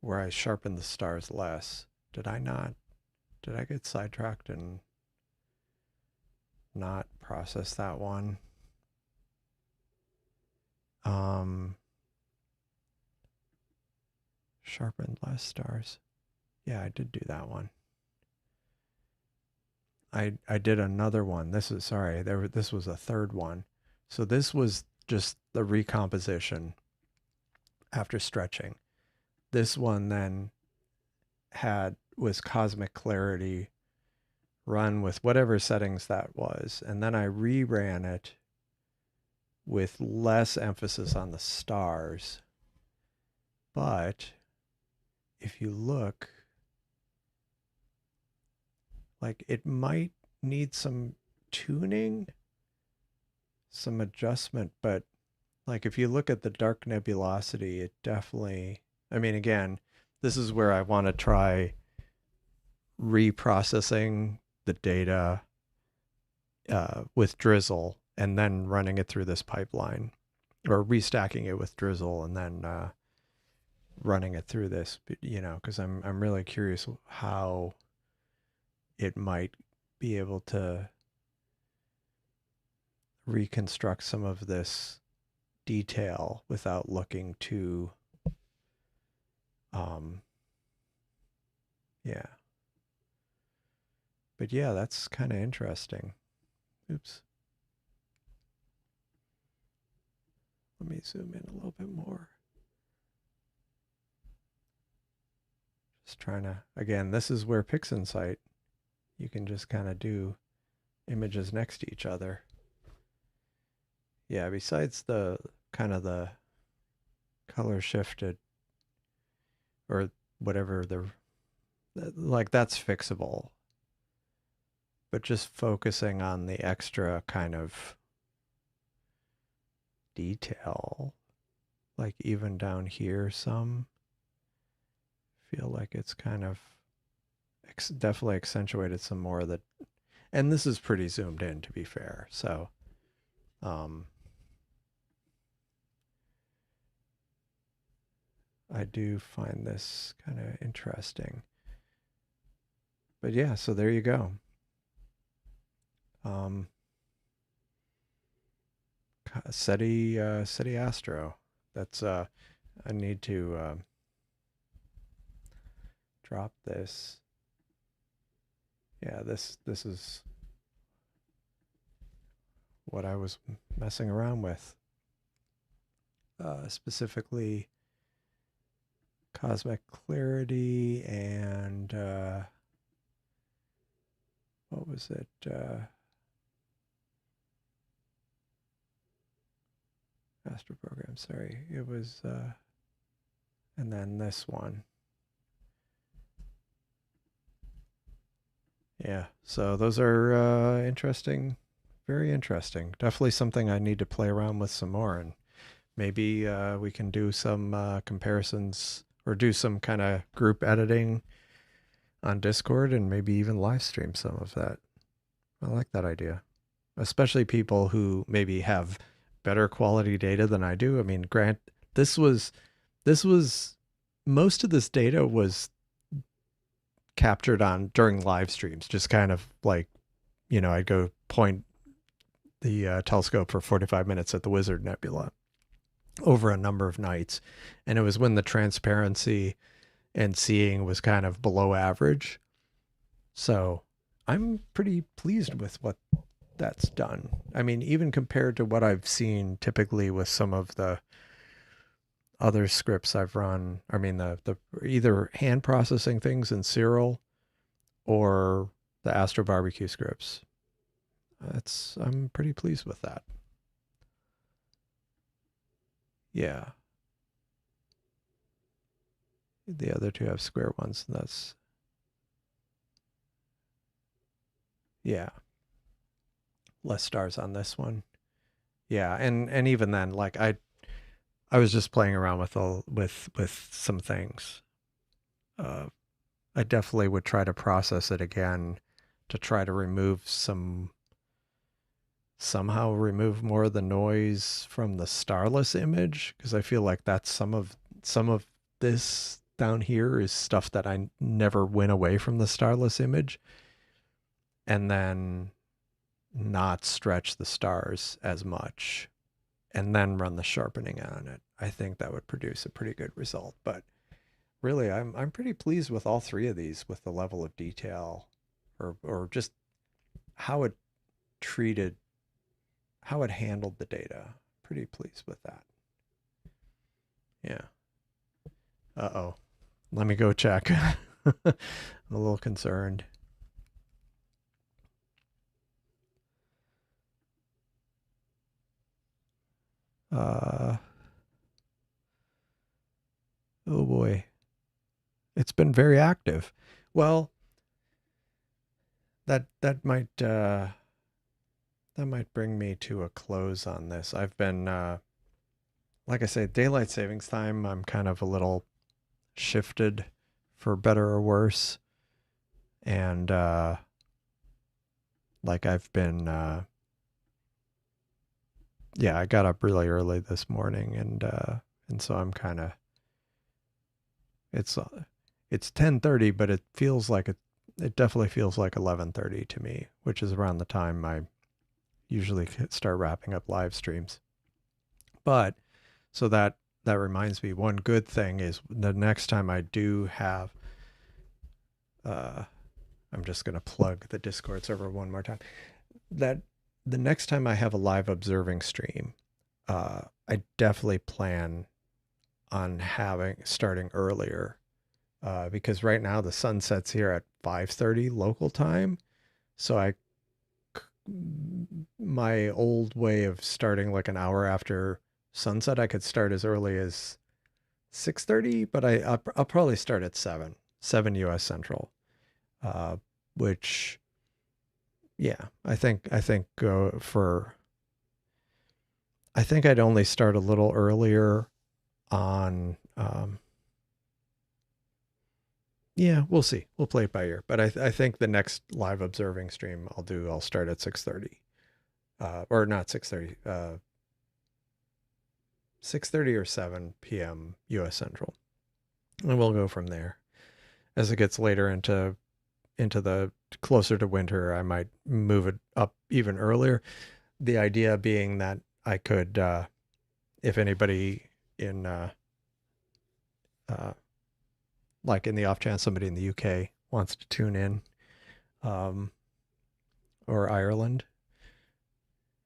where I sharpened the stars less. Did I not? Did I get sidetracked and not process that one? Um, Sharpened less stars. Yeah, I did do that one. I did another one. This was a third one. So this was just the recomposition after stretching. This one then was cosmic clarity run with whatever settings that was, and then I reran it with less emphasis on the stars. But if you look, like it might need some tuning, some adjustment, but like if you look at the dark nebulosity, it definitely, I mean, again, this is where I want to try reprocessing the data with drizzle and then running it through this pipeline, or restacking it with drizzle and then running it through this, because I'm really curious how it might be able to reconstruct some of this detail without looking too yeah. But yeah, that's kind of interesting. Oops. Let me zoom in a little bit more. Just trying to, again, this is where PixInsight, you can just kind of do images next to each other. Yeah, besides the kind of the color shifted or whatever, like that's fixable. But just focusing on the extra kind of detail, like even down here some, feel like it's kind of definitely accentuated some more of the, and this is pretty zoomed in to be fair. So, I do find this kind of interesting. But yeah, so there you go. SETI Astro. That's I need to drop this. Yeah, this is what I was messing around with. Specifically cosmic clarity and what was it? Astro program, sorry. It was, and then this one. Yeah, so those are interesting, very interesting. Definitely something I need to play around with some more, and maybe we can do some comparisons or do some kind of group editing on Discord and maybe even live stream some of that. I like that idea, especially people who maybe have better quality data than I do. I mean, this was most of this data was captured on during live streams, just kind of like, I'd go point the telescope for 45 minutes at the Wizard Nebula over a number of nights. And it was when the transparency and seeing was kind of below average. So I'm pretty pleased with what that's done. I mean, even compared to what I've seen typically with some of the other scripts I've run, I mean, the either hand processing things in Siril or the Astro Barbecue scripts. I'm pretty pleased with that. Yeah. The other two have square ones. Yeah. Less stars on this one. Yeah, and even then, like I was just playing around with some things. I definitely would try to process it again to try to somehow remove more of the noise from the starless image, because I feel like that's some of this down here is stuff that I never went away from the starless image, and then not stretch the stars as much and then run the sharpening on it. I think that would produce a pretty good result. But really, I'm pretty pleased with all three of these, with the level of detail or just how it treated, how it handled the data. Pretty pleased with that. Yeah. Uh-oh. Let me go check. I'm a little concerned. Oh boy. It's been very active. Well, that might bring me to a close on this. I've been like I say, daylight savings time, I'm kind of a little shifted for better or worse. And like I've been yeah, I got up really early this morning, and so I'm kind of it's 10:30, but it feels like it definitely feels like 11:30 to me, which is around the time I usually start wrapping up live streams. But so that reminds me, one good thing is the next time I do have I'm just going to plug the Discord server one more time. That the next time I have a live observing stream, I definitely plan on starting earlier, because right now the sun sets here at 5:30 local time. So my old way of starting like an hour after sunset, I could start as early as 6:30, but I'll probably start at 7 US Central, which, yeah, I think I think I'd only start a little earlier on. Yeah, we'll see. We'll play it by ear. But I think the next live observing stream I'll start at 6:30, or not 6:30, 6:30 or 7 p.m. U.S. Central, and we'll go from there. As it gets later into the closer to winter, I might move it up even earlier. The idea being that I could, if anybody in, like in the off chance somebody in the UK wants to tune in, or Ireland,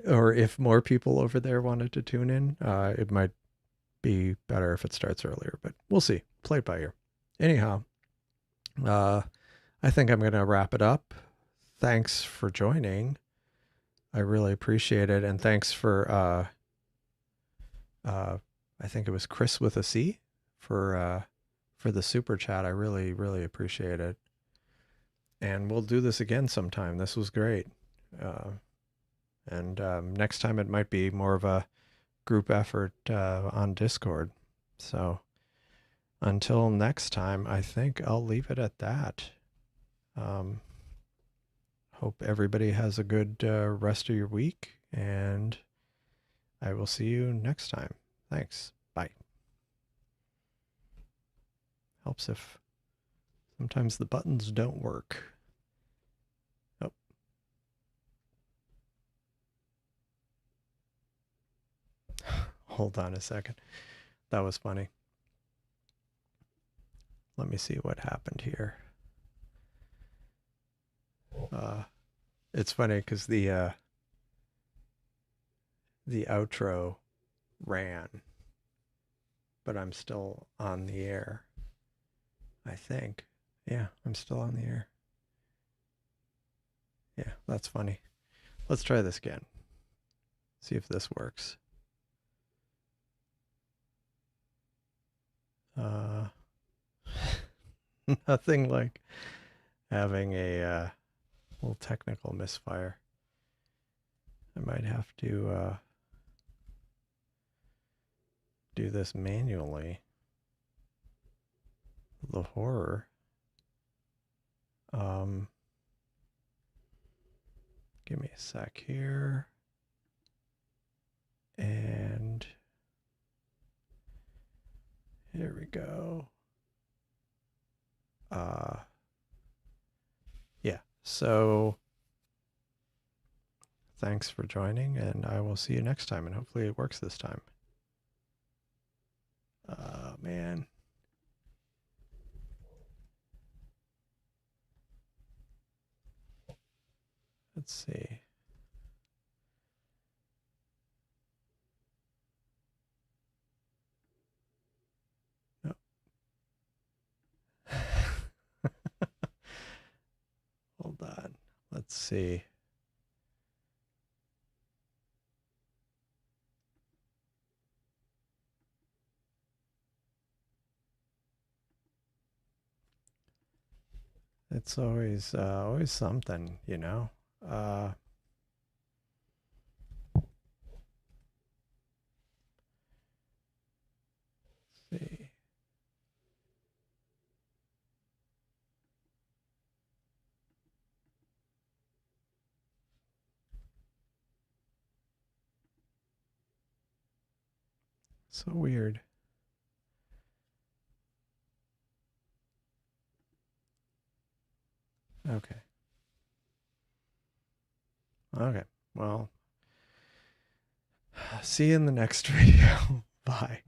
or if more people over there wanted to tune in, it might be better if it starts earlier, but we'll see. Play it by ear. Anyhow, I think I'm going to wrap it up. Thanks for joining. I really appreciate it. And thanks for, I think it was Chris with a C for the super chat. I really, really appreciate it. And we'll do this again sometime. This was great. And next time it might be more of a group effort on Discord. So until next time, I think I'll leave it at that. Hope everybody has a good rest of your week, and I will see you next time. Thanks. Bye. Helps if sometimes the buttons don't work. Oh. Hold on a second. That was funny. Let me see what happened here. It's funny because the outro ran, but I'm still on the air. I think. Yeah, I'm still on the air. Yeah, that's funny. Let's try this again. See if this works. Nothing like having a little technical misfire. I might have to do this manually. The horror. Give me a sec here. And here we go. Yeah, so thanks for joining, and I will see you next time, and hopefully it works this time. Man. Let's see. No. Hold on. Let's see. It's always something, you know. Let's see. So weird. Okay. Okay. Well, see you in the next video. Bye.